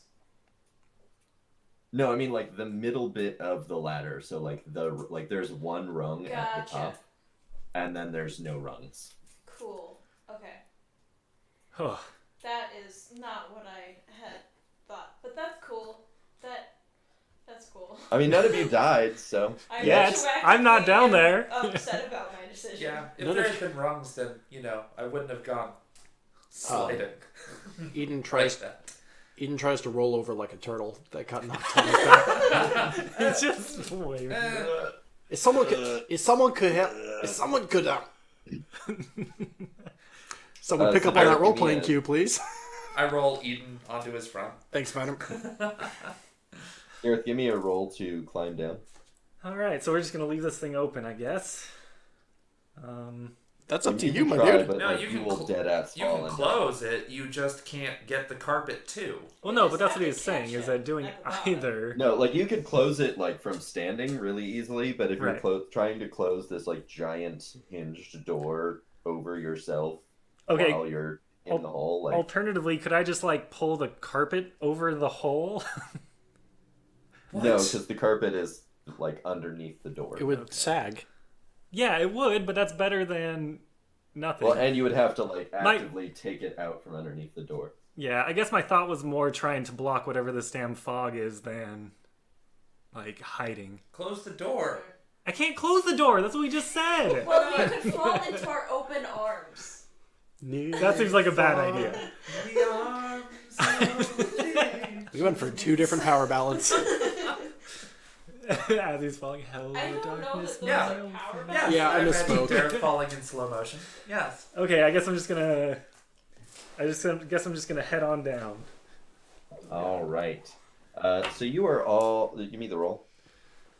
No, I mean like the middle bit of the ladder. So like there's one rung at the Gotcha. top, and then there's no rungs. Cool. Okay. Oh, That is not what I had thought, but that's cool. That's cool. I mean, none of you died, so I'm Yeah, yes. I'm not down retroactively there. Upset about my decision. Yeah, if None there of- had been rungs, then, I wouldn't have gone sliding Eden like tries that. Eden tries to roll over like a turtle that got knocked on his back. it's just wait. If someone could help, someone pick up on Sarah, that role give me playing a- cue, please. I roll Eden onto his front. Thanks, madam. Gareth, give me a roll to climb down. All right, so we're just gonna leave this thing open, I guess. That's up to can you, my try, dude. But No, like, you you can will cl- dead ass You fall can and close it, you just can't get the carpet too. Well, no, but just that's have what to he's saying catch is it that doing at the bottom. either. No, like you could close it like from standing really easily, but if Right. you're trying to close this like giant hinged door over yourself Okay. while you're in the hole, like Alternatively, could I just like pull the carpet over the hole? no, because the carpet is like underneath the door. It would sag. Yeah, it would, but that's better than nothing. Well, and you would have to like actively take it out from underneath the door. Yeah, I guess my thought was more trying to block whatever this damn fog is than like hiding. Close the door. I can't close the door. That's what we just said. Well, you could fall into our open arms. That seems like a bad idea. The arms of the We went for 2 different power balance. As he's falling, hello, I don't know darkness. that those Yeah. are power Yes, Yeah, I imagine misspoke. Derek falling in slow motion. Yes. Okay, I guess I'm just gonna head on down. All right. So you are all. Give me the roll.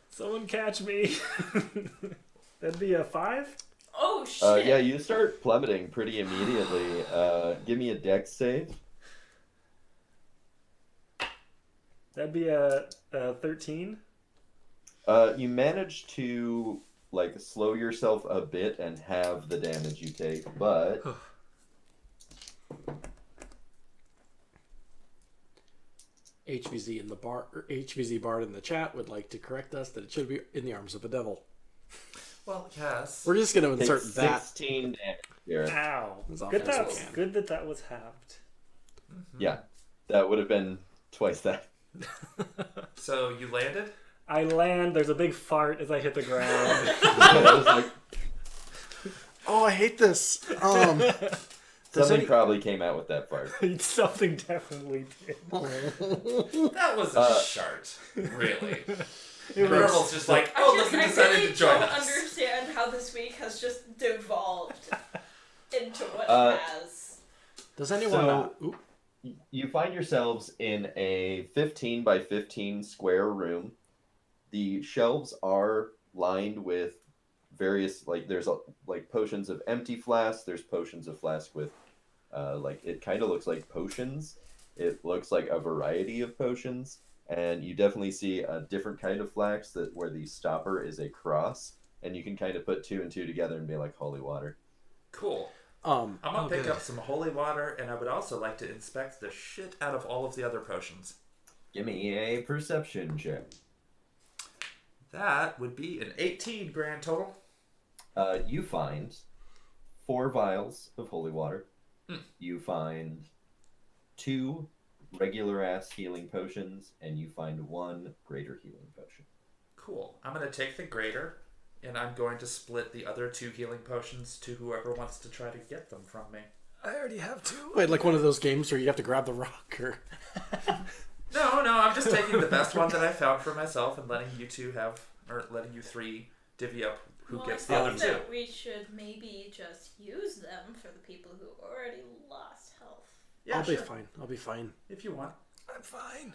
Someone catch me. That'd be a 5. Oh shit! Yeah, you start plummeting pretty immediately. Give me a dex save. That'd be a 13. You manage to like slow yourself a bit and have the damage you take, but HVZ in the bar, or HVZ Bard in the chat would like to correct us that it should be in the arms of a devil. Well, yes. We're just going to take insert that. 16 damage here. Ow. As often Good, as we can. good that was halved. Yeah, that would have been twice that. So you landed? I land. There's a big fart as I hit the ground. It was like, Oh, I hate this. something probably came out with that fart. Something definitely did. That was a shart. Really. It was- Verbal's just like, oh, look, he I decided really to join don't us. understand how this week has just devolved into what it has. Does anyone... So- Oop. You find yourselves in a 15 by 15 square room. The shelves are lined with various, like, there's like potions of empty flasks. There's potions of flask with, like, it kind of looks like potions. It looks like a variety of potions. And you definitely see a different kind of flask where the stopper is a cross. And you can kind of put 2 and 2 together and be like holy water. Cool. I'm gonna pick up some holy water, and I would also like to inspect the shit out of all of the other potions. Give me a perception check. That would be an 18 grand total. You find 4 vials of holy water. You find 2 regular ass healing potions, and you find 1 greater healing potion. Cool. I'm gonna take the greater, and I'm going to split the other 2 healing potions to whoever wants to try to get them from me. I already have 2. Wait, like one of those games where you have to grab the rock, or... No, I'm just taking the best one that I found for myself and letting you 2 have, or letting you 3 divvy up who gets the I other think 2. that we should maybe just use them for the people who already lost health. Yeah, I'll sure. be fine. I'll be fine. If you want. I'm fine.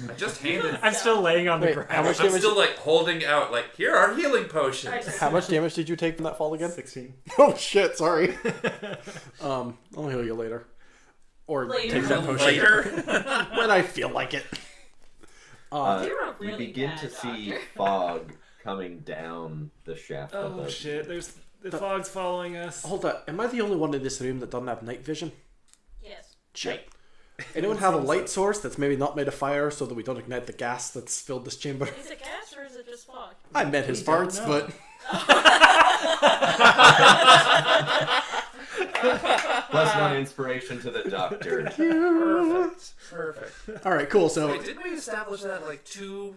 I just handed. I'm still laying on the Wait, ground. how much I'm damage? still like holding out, like, here are healing potions. How much damage did you take from that fall again? 16. Oh shit! Sorry. I'll heal you later, or Later. take that potion Later. when I feel like it. You're a You really begin bad to see doctor. fog coming down the shaft Oh above. shit! There's the fog's following us. Hold up. Am I the only one in this room that doesn't have night vision? Yes. Shit. Anyone have a light source that's maybe not made of fire so that we don't ignite the gas that's filled this chamber? Is it gas or is it just fog? I meant his We don't farts, know. but Plus 1 inspiration to the doctor. Perfect. all right, cool. So Wait, didn't we establish that like 2-3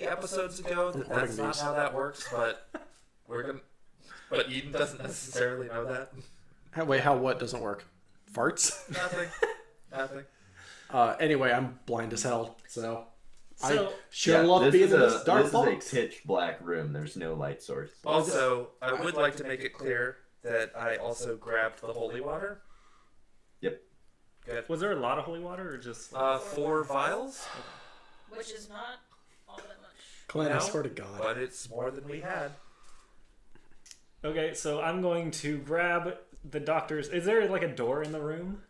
episodes ago that Recording that's not these. how that works? But we're gonna. But Eden doesn't necessarily know that. wait, how what doesn't work? Farts. Nothing. Anyway, I'm blind as hell, so I So- sure love being in this dark this box. is a pitch black room. There's no light source. Also, I would like to make it clear that I also grabbed the holy water. Yep. Good. Was there a lot of holy water or just? 4 vials, Which is not all that much. Glenn, I No, swear to God. but it's more than we had. Okay, so I'm going to grab the doctor's. Is there like a door in the room?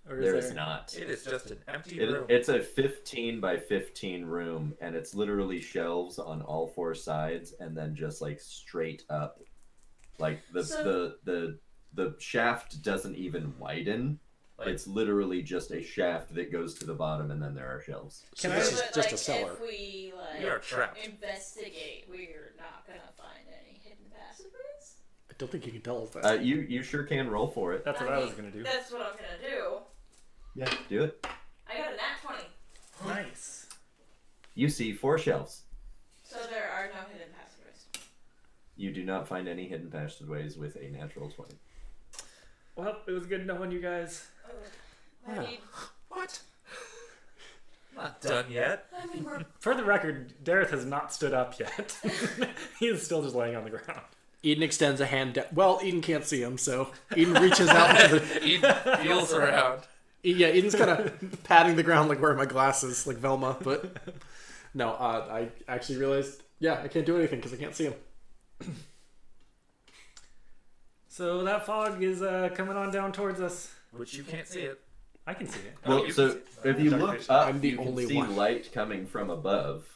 Or There is not. It is just an empty room. It's a 15 by 15 room, and it's literally shelves on all 4 sides, and then just like straight up, like the shaft doesn't even widen. It's literally just a shaft that goes to the bottom, and then there are shelves. So Can this I- is But, just like, a cellar. If we We are trapped. investigate, we're not gonna don't think you can tell us that. You sure can roll for it. That's what I was gonna do. That's what I'm gonna do. Yeah, do it. I got a nat 20. Nice. You see 4 shelves. So there are no hidden passageways. You do not find any hidden passageways with a natural 20. Well, it was good knowing you guys. Yeah. What? Not done yet. I mean, we're For the record, Dareth has not stood up yet. He is still just laying on the ground. Eden extends a hand down. Well, Eden can't see him, so Eden reaches out to the... He feels around. Yeah, Eden's kind of patting the ground like wearing my glasses, like Velma, but... No, I actually realized, I can't do anything because I can't see him. So that fog is coming on down towards us. Which you can't see it. I can see it. Well, you so can if you Dark look vision. up, I'm the you can only see one. light coming from above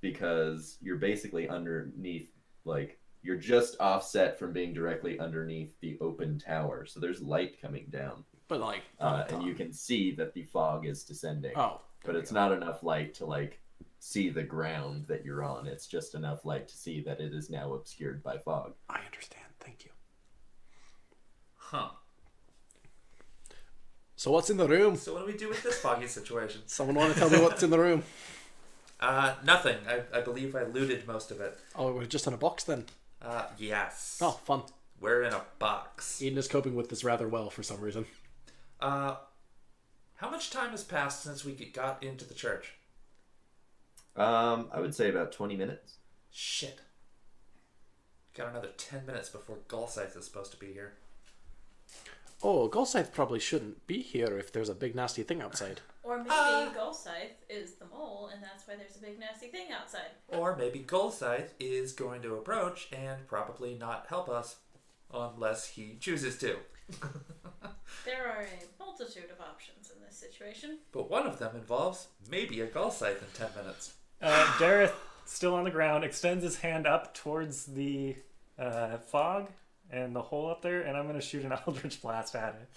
because you're basically underneath, like, you're just offset from being directly underneath the open tower. So there's light coming down. But, like... And you can see that the fog is descending. Oh. But it's not enough light to, like, see the ground that you're on. It's just enough light to see that it is now obscured by fog. I understand. Thank you. Huh. So what's in the room? So what do we do with this foggy situation? Someone want to tell me what's in the room? Nothing. I believe I looted most of it. Oh, we're just in a box then. Yes. Oh, fun. We're in a box. Eden is coping with this rather well for some reason. How much time has passed since we got into the church? I would say about 20 minutes. Shit. Got another 10 minutes before Gulscythe is supposed to be here. Oh, Gulscythe probably shouldn't be here if there's a big nasty thing outside. Or maybe Gulscythe is the mole, and that's why there's a big nasty thing outside. Or maybe Gulscythe is going to approach and probably not help us unless he chooses to. There are a multitude of options in this situation. But one of them involves maybe a Gulscythe in 10 minutes. Dareth, still on the ground, extends his hand up towards the fog and the hole up there, and I'm going to shoot an Eldritch Blast at it.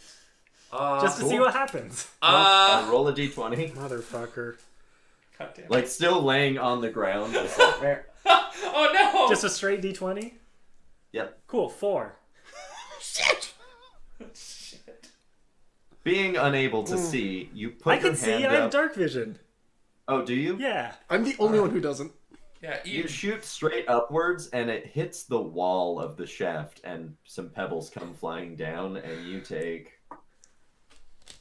Just to see what happens. Roll a d20. Motherfucker. God damn it. Like, still laying on the ground. Just like, Oh no! Just a straight d20? Yep. Cool, 4. Shit! Being unable to see, you put I your can hand see, up. I have dark vision. Oh, do you? Yeah. I'm the only one who doesn't. Yeah, You shoot straight upwards, and it hits the wall of the shaft, and some pebbles come flying down, and you take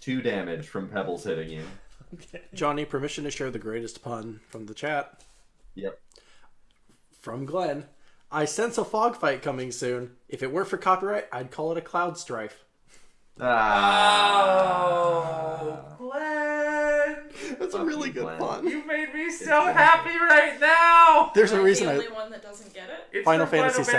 2 damage from pebbles hitting you. Okay. Johnny, permission to share the greatest pun from the chat. Yep. From Glenn. I sense a fog fight coming soon. If it weren't for copyright, I'd call it a cloud strife. Oh, Glenn! That's a really good Glenn. pun. You made me so happy right now! There's Am a I reason the I... only one that doesn't get it? It's Final from Fantasy VII.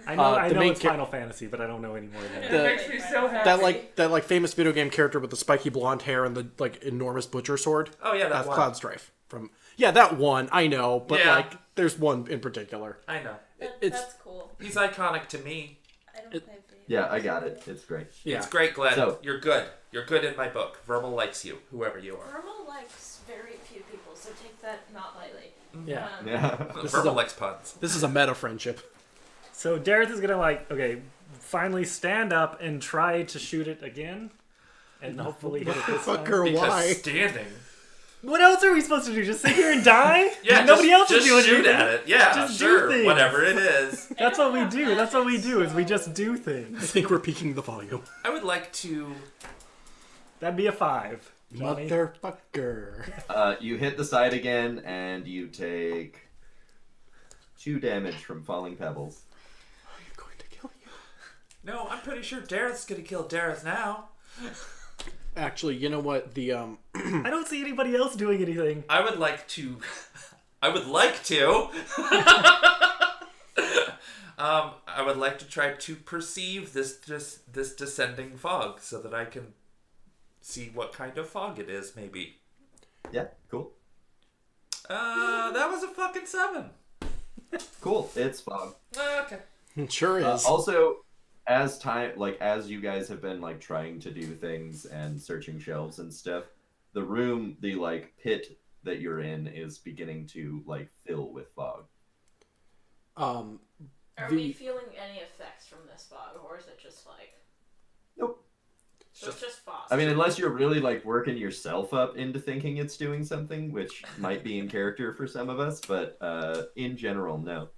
I know, I the know main it's char- Final Fantasy, but I don't know any more than It that. makes me so happy. That famous video game character with the spiky blonde hair and the like enormous butcher sword. Oh yeah, That's one. Cloud Strife from. Yeah, that one I know, but Yeah. like there's one in particular. I know. It's That's cool. He's iconic to me. I don't play video Yeah, I games. got it. It's great. yeah. It's great, Glenn. So- You're good. You're good in my book. Vermal likes you, whoever you are. Vermal likes very few people, so take that not lightly. Yeah. Yeah. This is Vermal a- likes puns. This is a meta friendship. So Dareth is gonna finally stand up and try to shoot it again, and hopefully hit it this time. Fucker, Because why? standing. What else are we supposed to do? Just sit here and die? Yeah, Nobody else just is doing shoot anything. at it. Yeah, Just do sure. things. Whatever it is. That's what we do. That's what we do. Is we So- just do I things. think we're peaking the volume. I would like to. That'd be a 5. Johnny. Motherfucker. You hit the side again, and you take 2 damage from falling pebbles. I'm going to kill you. No, I'm pretty sure Dareth's gonna kill Dareth now. Actually, you know what? The I don't see anybody else doing anything. I would like to. I would like to. I would like to try to perceive this descending fog so that I can see what kind of fog it is. Maybe. Yeah, cool. That was a fucking 7. Cool. It's fog. Okay. it sure is. Also, as you guys have been trying to do things and searching shelves and stuff, the room, the pit that you're in is beginning to fill with fog. Are we feeling any effects from this fog, or is it just like... Nope. So it's just fog. I mean, unless you're really like working yourself up into thinking it's doing something, which might be in character for some of us, but in general, no.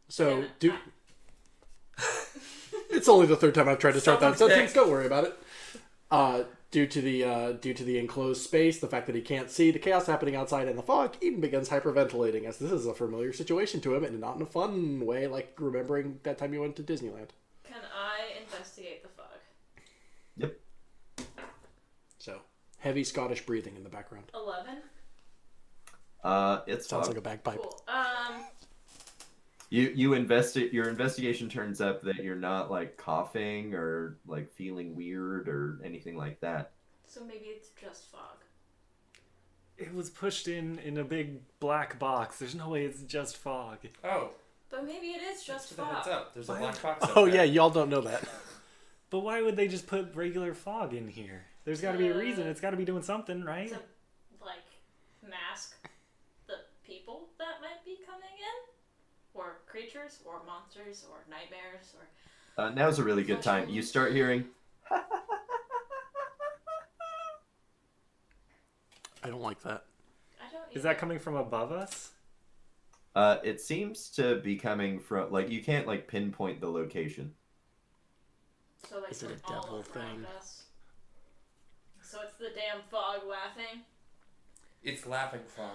So, it's only the third time I've tried to start that sentence. Don't worry about it. Due to the enclosed space, the fact that he can't see the chaos happening outside in the fog, Eden begins hyperventilating, as this is a familiar situation to him, and not in a fun way, like remembering that time you went to Disneyland. Can I investigate the fog? Yep. So, heavy Scottish breathing in the background. 11. It's Sounds fog. like a bagpipe. Cool. Your investigation turns up that you're not like coughing or like feeling weird or anything like that. So maybe it's just fog. It was pushed in a big black box. There's no way it's just fog. Oh, But maybe it is just just a heads fog. up. There's a black box. Oh up yeah, there. y'all don't know that. But why would they just put regular fog in here? There's got to be a reason. It's got to be doing something, right? To, like, mask the people that might be coming in? Or creatures, or monsters, or nightmares, or... Now's a really good time. You start hearing. I don't like that. I don't Is that coming from above us? It seems to be coming from like you can't like pinpoint the location. So, like, Is it from a all devil around thing? us. So it's the damn fog laughing? It's laughing fog.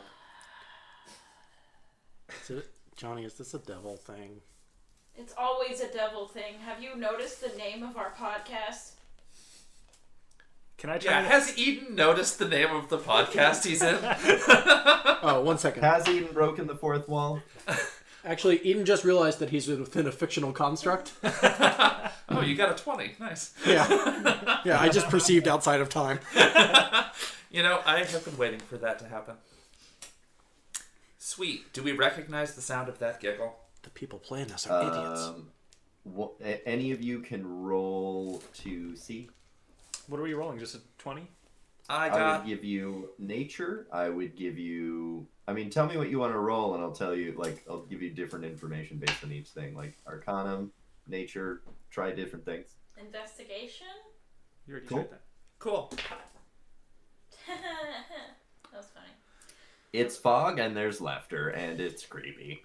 Is it, Johnny, is this a devil thing? It's always a devil thing. Have you noticed the name of our podcast? Can I try? Yeah, has Eden noticed the name of the podcast he's in? Oh, 1 second. Has Eden broken the fourth wall? Actually, Eden just realized that he's within a fictional construct. Oh, you got a 20. Nice. Yeah. Yeah, I just perceived outside of time. You know, I have been waiting for that to happen. Sweet. Do we recognize the sound of that giggle? The people playing this are idiots. Any of you can roll to see. What are we rolling? Just a 20? I would give you nature. I would give you. I mean, tell me what you want to roll, and I'll tell you. Like, I'll give you different information based on each thing. Like Arcanum, nature. Try different things. Investigation? You already Cool. tried that. Cool. That was funny. It's fog, and there's laughter, and it's creepy.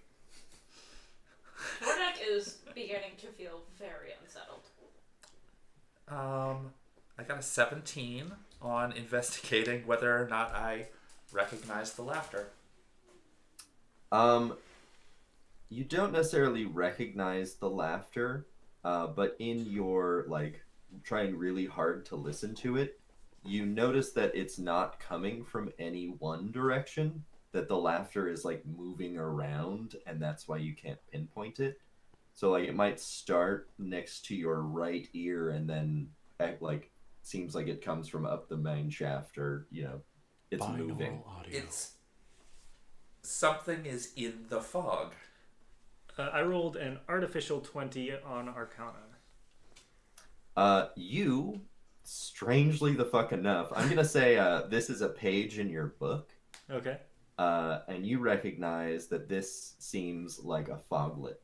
Hordak is beginning to feel very unsettled. I got a 17 on investigating whether or not I recognize the laughter. You don't necessarily recognize the laughter, but in your like trying really hard to listen to it, you notice that it's not coming from any one direction, that the laughter is like moving around, and that's why you can't pinpoint it. So like it might start next to your right ear and then act like seems like it comes from up the main shaft, or you know, it's Binaural moving. audio. It's something is in the fog. I rolled an artificial 20 on Arcana. You, strangely the fuck enough, I'm gonna say this is a page in your book. Okay. And you recognize that this seems like a foglet.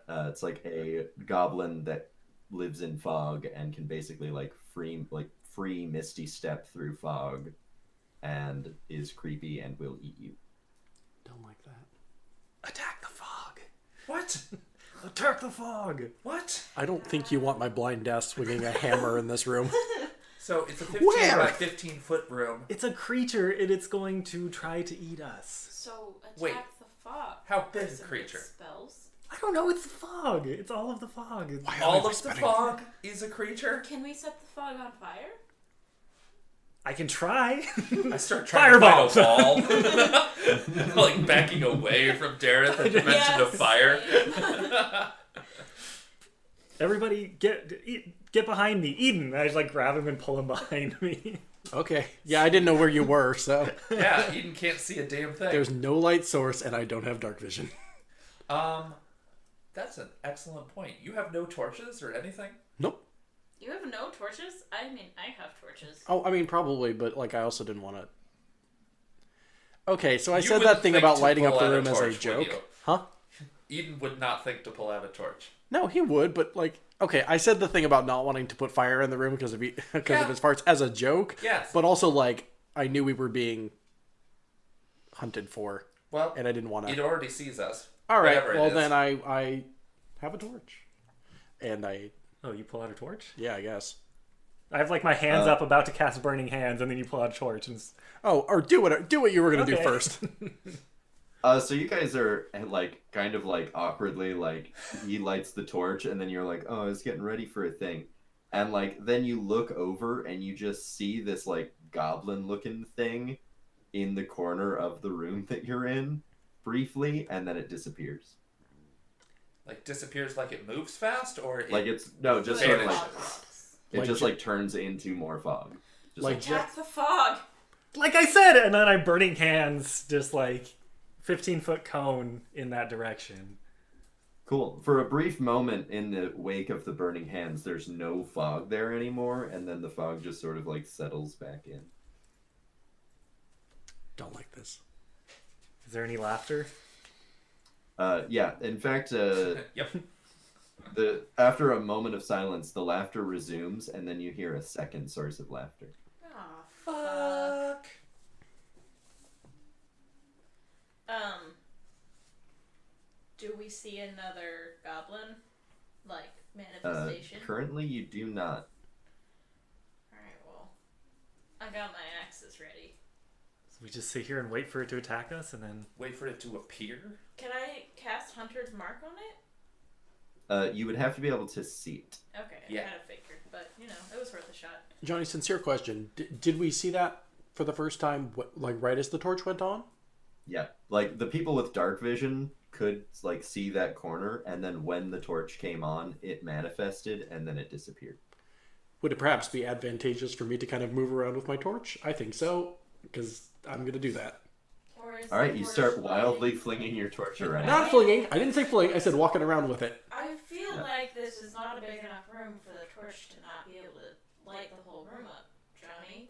It's like a goblin that lives in fog and can basically like free misty step through fog, and is creepy and will eat you. Don't like that. Attack the fog. What? Attack the fog! What? I don't think you want my blind ass swinging a hammer in this room. So it's a 15 Where? by 15 foot room. It's a creature and it's going to try to eat us. So attack Wait. the fog. How big a Isn't it creature? Spells. I don't know, it's the fog. It's all of the fog. Why are All we of the whispering? fog is a creature? Can we set the fog on fire? I can try. I start trying Fireball! to find a wall. Like backing away from Dareth at the mention of fire. same. Everybody get behind me. Eden. I just like grab him and pull him behind me. Okay. Yeah, I didn't know where you were, so Yeah, Eden can't see a damn thing. there's no light source, and I don't have dark vision. That's an excellent point. You have no torches or anything? Nope. You have no torches? I mean, I have torches. Oh, I mean, probably, but like I also didn't want to. Okay, so I You said wouldn't that thing think about to lighting up pull the out a room as a torch, would joke, you? huh? Eden would not think to pull out a torch. No, he would, but like, okay, I said the thing about not wanting to put fire in the room because of his farts as a joke. Yes. But also, like, I knew we were being hunted for, Well, and I didn't want to. it already sees us. All right, whatever it well is. then I have a torch, and Oh, you pull out a torch? I guess. I have like my hands up about to cast burning hands, and then you pull out a torch. And Oh, or do what you were gonna do Okay. first. So you guys are like kind of like awkwardly like he lights the torch and then you're like, oh, I was getting ready for a thing, and like then you look over and you just see this like goblin looking thing in the corner of the room that you're in briefly, and then it disappears. Like disappears like it moves fast, or it, Like it's no, just Like sort of it- like it Like just ju- like turns into more fog. Just Like Attack the fog. like I said, and then I burning hands, just like 15-foot cone in that direction. cool. For a brief moment in the wake of the burning hands, there's no fog there anymore, and then the fog just sort of like settles back in. Don't like this. Is there any laughter? Yeah. In fact, Yep. after a moment of silence, the laughter resumes, and then you hear a second source of laughter. Oh, Fuck. Do we see another goblin? Like, manifestation? Currently, you do not. Alright, well. I got my axes ready. So we just sit here and wait for it to attack us, and then Wait for it to appear. Can I cast Hunter's Mark on it? You would have to be able to see it. Okay, Yeah. I kind of figured, but, you know, it was worth a shot. Johnny, sincere question: did we see that for the first time, like right as the torch went on? Yeah, like the people with dark vision could like see that corner, and then when the torch came on, it manifested, and then it disappeared. Would it perhaps be advantageous for me to kind of move around with my torch? I think so, because I'm going to do that. Or is All right, the you torch start lighting? wildly flinging your torch around. Not flinging. I didn't say fling. I said walking around with it. I feel like this is not a big enough room for the torch to not be able to light the whole room up, Johnny.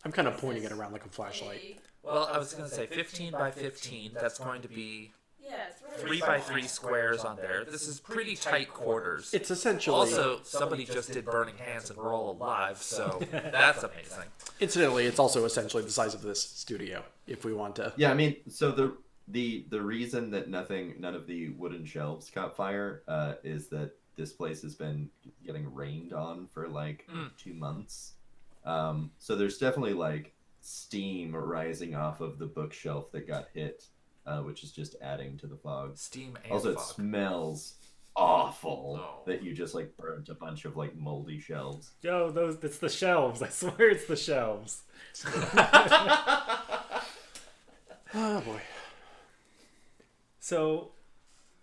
I'm kind of pointing it around like a flashlight. Well, I was going to say 15 by 15. That's going to be Yeah, it's really 3 by 3 squares on there. This is pretty tight quarters. It's essentially. Also, somebody just did Burning Hands and we're all alive, so that's amazing. Incidentally, it's also essentially the size of this studio. If we want to. Yeah, I mean, so the reason that none of the wooden shelves caught fire is that this place has been getting rained on for like 2 months. So there's definitely like steam rising off of the bookshelf that got hit, which is just adding to the fog. Steam and Also, it fog. smells awful No. that you just like burnt a bunch of like moldy shelves. yo, it's the shelves. I swear it's the shelves. Oh boy. So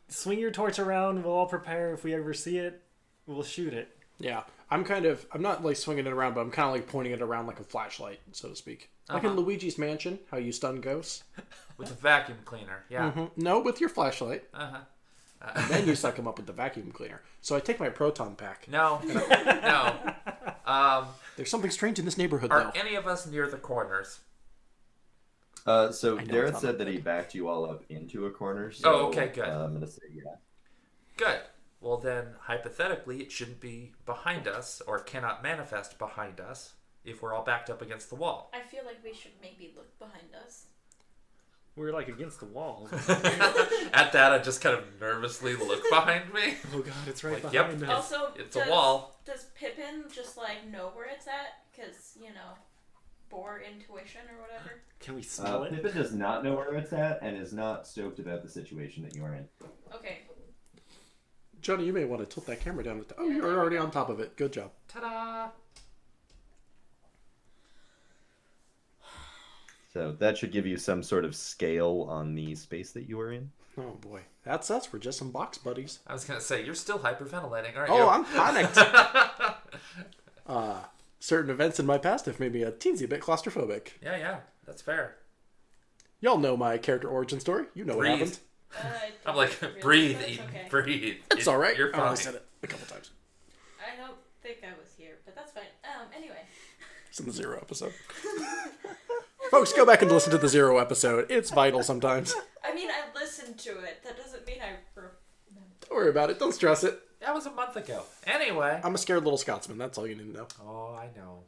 swing your torch around. We'll all prepare. If we ever see it, we'll shoot it. Yeah, I'm not like swinging it around, but I'm kind of like pointing it around like a flashlight, so to speak. Like in Luigi's Mansion, how you stun ghosts. With a vacuum cleaner, yeah. No, with your flashlight. Uh-huh. And then you suck them up with the vacuum cleaner. So I take my proton pack. No, no. There's something strange in this neighborhood, Are though. any of us near the corners? So I know Garrett it's said not that he backed you all up into a corner. So, Oh, okay, good. I'm gonna say yeah. Good. Well, then, hypothetically, it shouldn't be behind us, or cannot manifest behind us, if we're all backed up against the wall. I feel like we should maybe look behind us. We're like against the wall. At that, I just kind of nervously look behind me. Oh god, it's right Like, yep. behind us. Also, It's a wall. Does Pippin just like know where it's at? Because, you know, boar intuition or whatever. Can we smell it? Pippin does not know where it's at and is not stoked about the situation that you are in. Okay. Johnny, you may want to tilt that camera down. Oh, you're already on top of it. Good job. Ta-da! So that should give you some sort of scale on the space that you are in. Oh boy, that's us. We're just some box buddies. I was going to say, you're still hyperventilating, aren't you? Oh, I'm panicked. Certain events in my past have made me a teensy bit claustrophobic. Yeah, that's fair. Y'all know my character origin story. You know what Breathe. happened. I I'm like, don't really, breathe, but it's Eden, okay. breathe. It's all right. You're I only fine. said it a couple times. I don't think I was here, but that's fine. Anyway. It's in the 0 episode. Folks, go back and listen to the 0 episode. It's vital sometimes. I mean, I listened to it. That doesn't mean I worry about it. Don't stress it. That was a month ago. Anyway. I'm a scared little Scotsman. That's all you need to know. Oh, I know.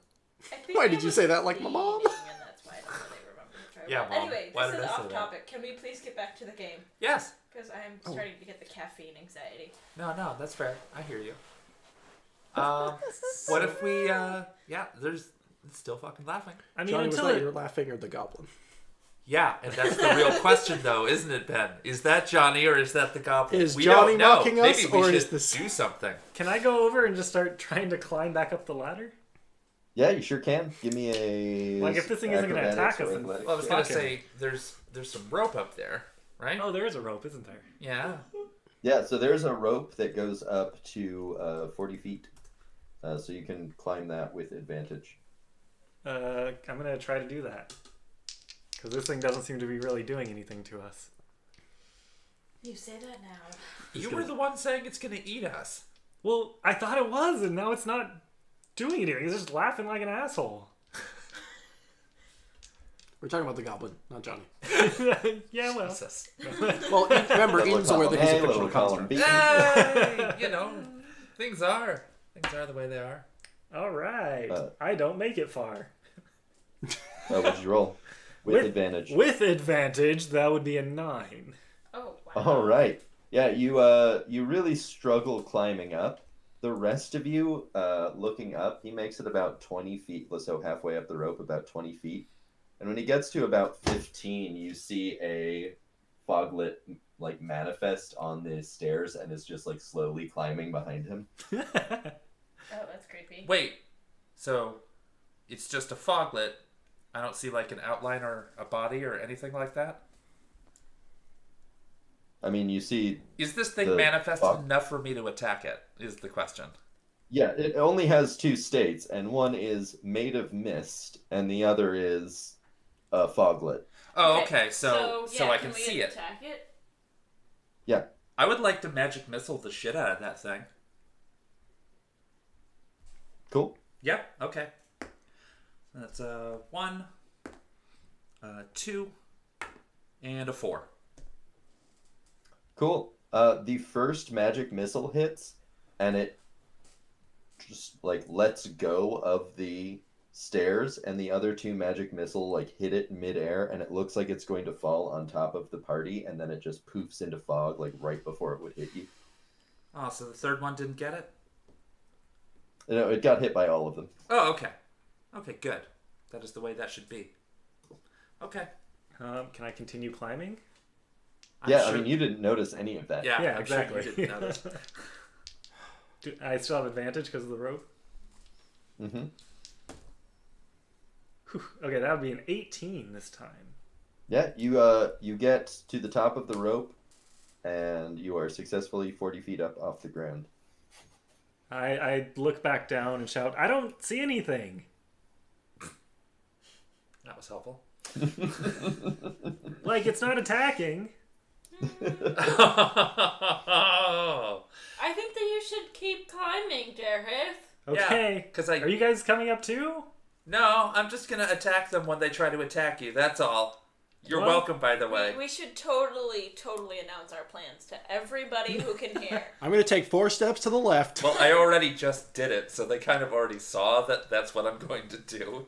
I think Why I did you was say that like my mom? bleeding, and that's why I don't really remember the trial. Yeah, But Mom. anyway, Why this did is I say off that? topic. Can we please get back to the game? Yes. Because I'm starting to get the caffeine anxiety. No, that's fair. I hear you. What if we, there's it's still fucking laughing. I mean, Johnny, was until that it, you laughing or the goblin? Yeah, and that's the real question, though, isn't it, Ben? Is that Johnny or is that the goblin? Is we Johnny don't know. mocking us, Maybe we or should is this- do something? can I go over and just start trying to climb back up the ladder? Yeah, you sure can. Give me a. Like, if this thing isn't gonna acrobatics attack us, or then- athletics Well, I was check. gonna Fuck say there's some rope up there, right? Oh, there is a rope, isn't there? Yeah. Yeah, so there's a rope that goes up to 40 feet. So you can climb that with advantage. I'm gonna try to do that. Because this thing doesn't seem to be really doing anything to us. You say that now. You were the one saying it's gonna eat us. Well, I thought it was, and now it's not doing anything. He's just laughing like an asshole. We're talking about the goblin, not Johnny. Yeah, well. Jesus. Well, remember, Little Eden's aware that he's a column A, fictional little column construct. B. Hey, you know, things are the way they are. All right. Uh, I don't make it far. What'd you roll? With advantage. With advantage, that would be a 9. Oh, wow. All right. Yeah, you really struggle climbing up. The rest of you, looking up, he makes it about 20 feet, so halfway up the rope, about 20 feet. And when he gets to about 15, you see a foglet like manifest on the stairs and is just like slowly climbing behind him. Oh, that's creepy. Wait, so it's just a foglet. I don't see like an outline or a body or anything like that. I mean, you see, Is this thing The manifest fog- enough for me to attack it? Is the question. yeah, it only has two states, and one is made of mist, and the other is a foglet. Oh, okay. So yeah, I can can we see it. attack it? Yeah, I would like to magic missile the shit out of that thing. cool. Yep. Okay. That's a 1, 2, and a 4. Cool. The first magic missile hits, and it just like lets go of the stairs, and the other two magic missile like hit it midair, and it looks like it's going to fall on top of the party, and then it just poofs into fog like right before it would hit you. Oh, so the third one didn't get it? No, it got hit by all of them. Oh, okay. Okay, good. That is the way that should be. Okay. Can I continue climbing? I'm Yeah, sure- I mean, you didn't notice any of that. Yeah, Yeah, I'm exactly. Sure you didn't notice. Do I still have advantage because of the rope? Mm-hmm. Whew. Okay, that would be an 18 this time. Yeah, you get to the top of the rope, and you are successfully 40 feet up off the ground. I look back down and shout, I don't see anything. That was helpful. Like, it's not attacking. Oh. I think that you should keep climbing, Gareth. Okay. Because Are you guys coming up too? No, I'm just gonna attack them when they try to attack you. That's all. You're Well, welcome, by the way. We should totally announce our plans to everybody who can hear. I'm going to take 4 steps to the left. Well, I already just did it, so they kind of already saw that that's what I'm going to do.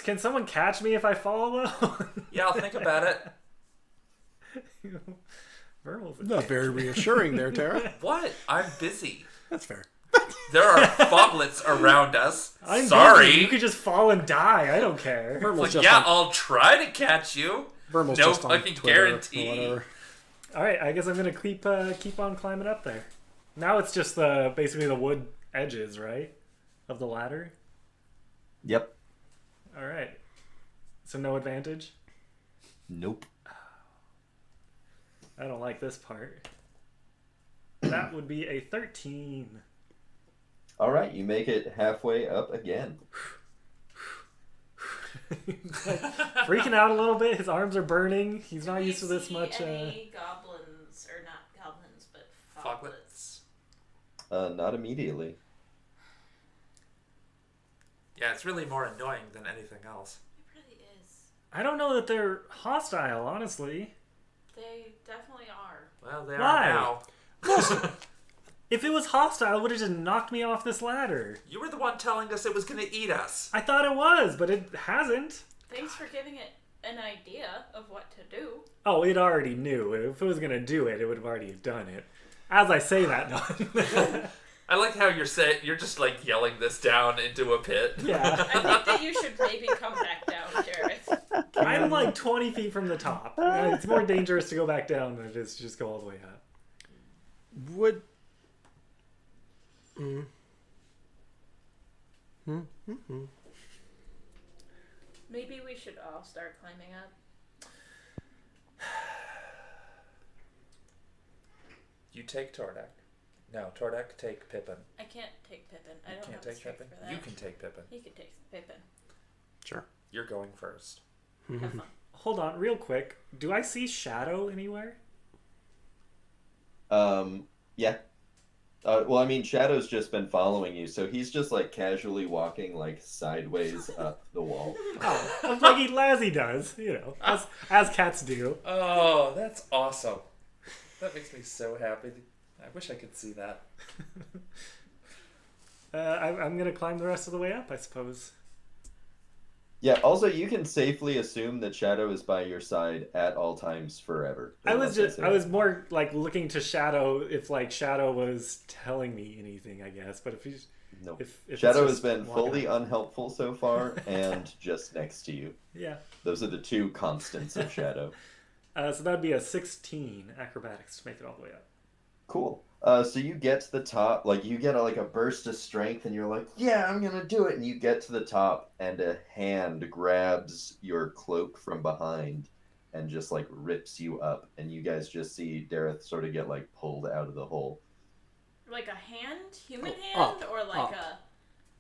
Can someone catch me if I fall though? Yeah, I'll think about it. Vermal's a Not dick. very reassuring there, Terra. What? I'm busy. That's fair. There are foglets around us. I'm Sorry. busy. You could just fall and die. I don't care. Vermal's Like, just yeah, on, I'll try to catch you. Vermal's no just on fucking Twitter or guarantee. whatever. All right, I guess I'm gonna keep on climbing up there. Now it's just basically the wood edges, right, of the ladder. Yep. All right. So no advantage. Nope. I don't like this part. That would be a 13. All right, you make it halfway up again. Freaking out a little bit. His arms are burning. He's not Do we used to this see much. Any goblins, or not goblins, but foglets? Foglets. Not immediately. Yeah, it's really more annoying than anything else. It really is. I don't know that they're hostile, honestly. They definitely are. Well, they Why? are now. If it was hostile, it would have just knocked me off this ladder. You were the one telling us it was going to eat us. I thought it was, but it hasn't. Thanks for giving it an idea of what to do. Oh, it already knew. If it was going to do it, it would have already done it. As I say that, no. I like how you're just like yelling this down into a pit. Yeah. I think that you should maybe come back down, Jareth. I'm like 20 feet from the top. It's more dangerous to go back down than it is to just go all the way up. Would... Maybe we should all start climbing up. You take Tordek. No, Tordek, take Pippin. I can't take Pippin. I You don't can't have the take strength Pippin. for that. You can take Pippin. He could take Pippin. Sure. You're going first. Have fun. Hold on, real quick. Do I see Shadow anywhere? Yeah. Well, I mean, Shadow's just been following you, so he's just like casually walking like sideways up the wall. Oh, like he does, you know, as cats do. Oh, that's awesome. That makes me so happy. I wish I could see that. I'm gonna climb the rest of the way up, I suppose. Yeah. Also, you can safely assume that Shadow is by your side at all times forever. I Unless say was that. more like looking to Shadow if like Shadow was telling me anything, I guess. But if he's Nope. if it's Shadow has just been walking fully around. unhelpful so far, and just next to you. Yeah. Those are the two constants of Shadow. So that'd be a 16 acrobatics to make it all the way up. Cool. So you get to the top, like you get like a burst of strength, and you're like, "Yeah, I'm gonna do it!" And you get to the top, and a hand grabs your cloak from behind, and just like rips you up, and you guys just see Dareth sort of get like pulled out of the hole. Like a hand, human Up, hand, or like up.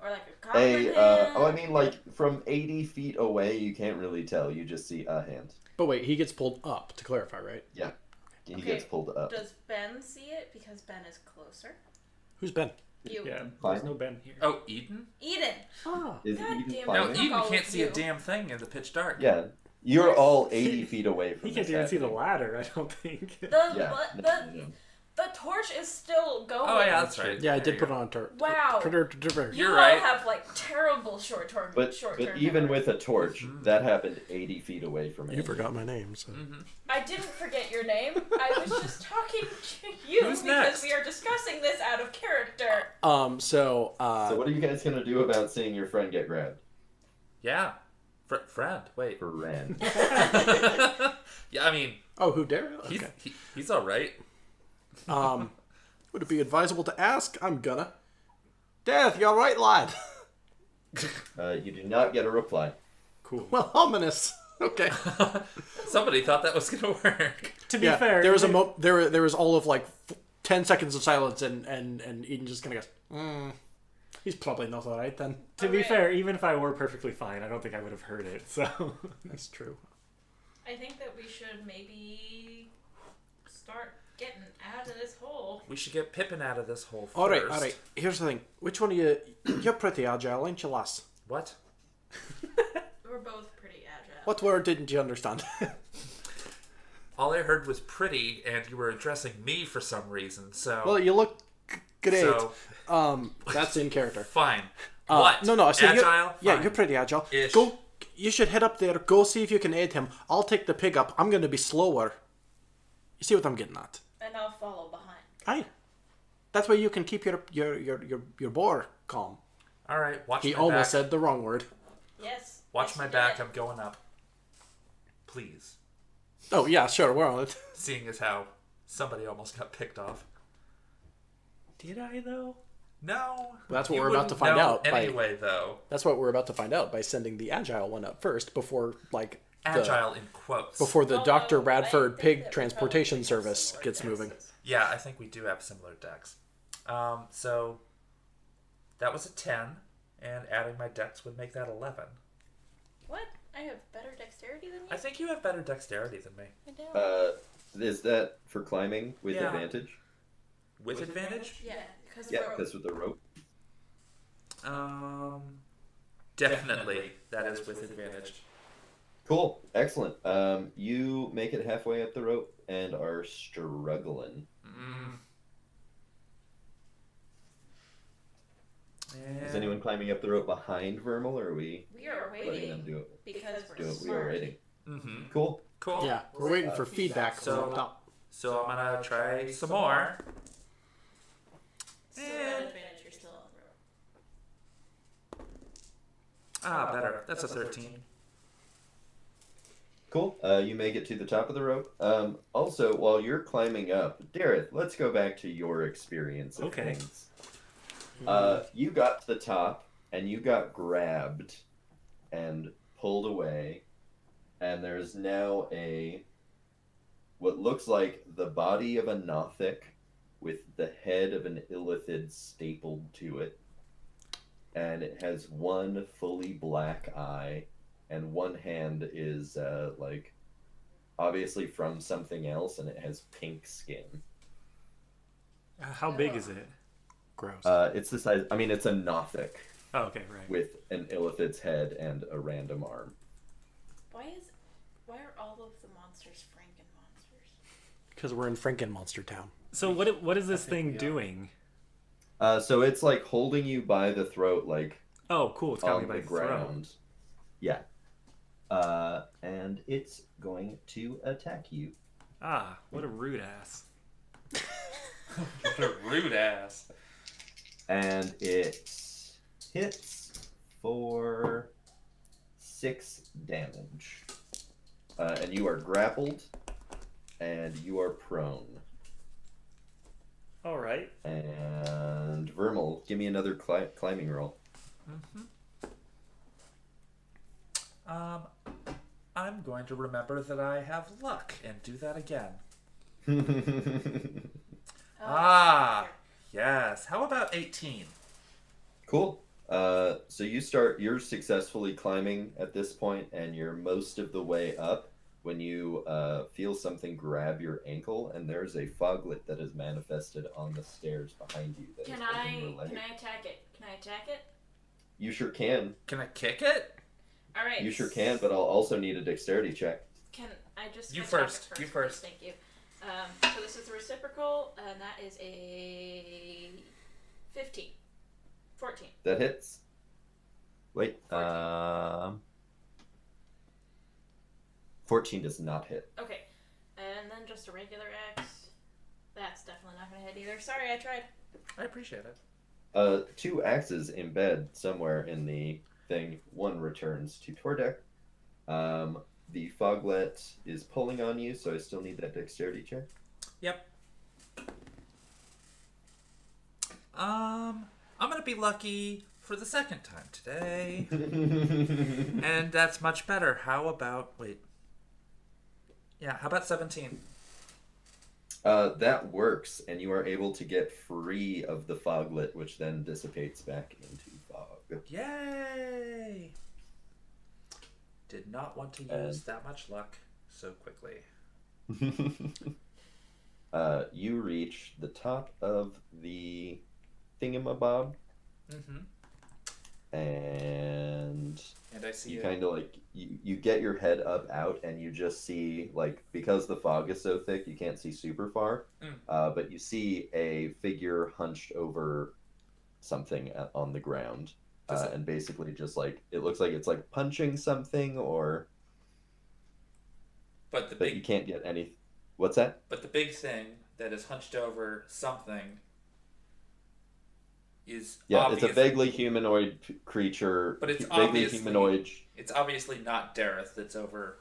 a goblin hand. I mean, like from 80 feet away, you can't really tell. You just see a hand. But wait, he gets pulled up, to clarify, right? Yeah, he Okay. gets pulled up. Does Ben see it because Ben is closer? Who's Ben? You. Yeah, Fine. there's no Ben here. Oh, Eden? Eden. Ah. Is God Eden damn it. fine? No, Fuck Eden all can't of see a you. damn thing in the pitch dark. Yeah, you're all 80 feet away from He can't this even see the happening. ladder, I don't think. The torch is still going. Oh, yeah, that's right. Yeah, I There did you put go. on turret. Wow. You're You You're all right. have like terrible short-term. But even with a torch, Mhm. that happened 80 feet away from You you. forgot my name, so. I didn't forget your name. I was just talking to you Who's because next? we are discussing this out of character. So So what are you guys gonna do about seeing your friend get grabbed? Yeah. Friend, wait. Friend. Yeah, I mean, oh, who dare? he's, Okay. he's all right. Would it be advisable to ask? I'm gonna. Death, you alright, lad? You do not get a reply. Cool. Well, ominous. Okay. Somebody thought that was going to work. To be Yeah, fair, there was there was all of like 10 seconds of silence, and Eden just kind of goes, he's probably not alright then. to be Okay. fair, even if I were perfectly fine, I don't think I would have heard it. So That's true. I think that we should maybe start getting out of this hole. We should get Pippin out of this hole first. Alright. Here's the thing. Which one of you... You're pretty agile, ain't you, lass? What? We're both pretty agile. What word didn't you understand? All I heard was pretty, and you were addressing me for some reason, so... Well, you look great. So, That's in character. fine. What? No, so Agile? Yeah, Fine. you're pretty agile. Ish. Go. You should head up there. Go see if you can aid him. I'll take the pig up. I'm going to be slower. You see what I'm getting at? And I'll follow behind. Aye. That's why you can keep your boar calm. All right, watch He my almost back. said the wrong word. Yes. Watch yes, my you back. did. I'm going up. Please. Oh yeah, sure. We're on it. Seeing as how somebody almost got picked off. did I though? No. That's what You we're about to wouldn't find know out by- Anyway, though. That's what we're about to find out by sending the agile one up first before Agile in quotes. before the Although, Dr. I Radford think pig that we transportation probably have service similar gets moving. taxes. Yeah, I think we do have similar decks. So that was a 10, and adding my dex would make that 11. What? I have better dexterity than you? I think you have better dexterity than me. I do. Is that for climbing with Yeah. advantage? With advantage? Yeah, because Yeah, because with the rope. Definitely. That is with advantage. Cool. Excellent. You make it halfway up the rope and are struggling. Is anyone climbing up the rope behind Vermal, or are we We are letting them waiting do it? because we're Do it. We smart. are waiting. Mm-hmm. Cool. Cool. Yeah, we're waiting for feedback from So- up top. So I'm gonna try some more. Still at advantage, you're still on the rope. Better. That's a 13. Cool. You make it to the top of the rope. Also, while you're climbing up, Dareth, let's go back to your experience of Okay. things. You got to the top, and you got grabbed and pulled away, and there's now what looks like the body of a Nothic with the head of an Illithid stapled to it, and it has one fully black eye, and one hand is obviously from something else, and it has pink skin. How big is it? Gross. It's the size. I mean, it's a Nothic Oh, okay, right. with an Illithid's head and a random arm. Why are all of the monsters Franken monsters? Because we're in Franken Monster Town. So what is this thing doing? So it's like holding you by the throat, like Oh, cool. It's got me on by the the throat. ground. Yeah. And it's going to attack you. Ah, what a rude ass. What a rude ass. And it hits for 6 damage. And you are grappled, and you are prone. All right. And Vermal, give me another climbing roll. I'm going to remember that I have luck and do that again. Yes. How about 18? Cool. So you're successfully climbing at this point, and you're most of the way up when you feel something grab your ankle, and there's a foglet that is manifested on the stairs behind you. That Can is holding your leg. I attack it? Can I attack it? You sure can. Can I kick it? All right. You sure can, but I'll also need a dexterity check. Can I just You attack it first. You first. Thank you. So this is the reciprocal, and that is a 15. 14. That hits. Wait. 14 does not hit. Okay. And then just a regular axe. That's definitely not going to hit either. Sorry, I tried. I appreciate it. 2 axes embed somewhere in the thing. One returns to Tordek. The foglet is pulling on you, so I still need that dexterity check. Yep. I'm gonna be lucky for the second time today. And that's much better. How about how about 17? That works, and you are able to get free of the foglet, which then dissipates back into fog. Yay! Did not want to use that much luck so quickly. You reach the top of the thingamabob, and I see you it. kind of you get your head up out, and you just see, because the fog is so thick, you can't see super far, but you see a figure hunched over something on the ground. And basically just it looks like it's punching something, But you can't get any. What's that? But the big thing that is hunched over something is it's a vaguely humanoid creature. But it's vaguely obviously humanoid. It's obviously not Dareth that's over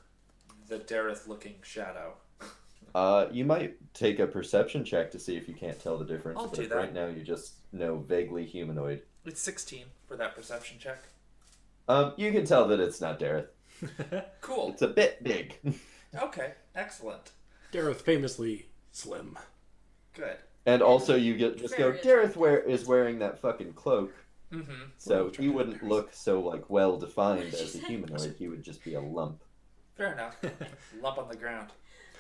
the Dareth-looking shadow. You might take a perception check to see if you can't tell the difference. I'll but do that. Right now, you just know vaguely humanoid. It's 16 for that perception check. You can tell that it's not Dareth. Cool. It's a bit big. Okay, excellent. Dareth famously slim. Good. And also, you just go, Very Dareth is wearing that fucking cloak. Mm-hmm. So he wouldn't look so well defined as a humanoid. He would just be a lump. Fair enough. Lump on the ground.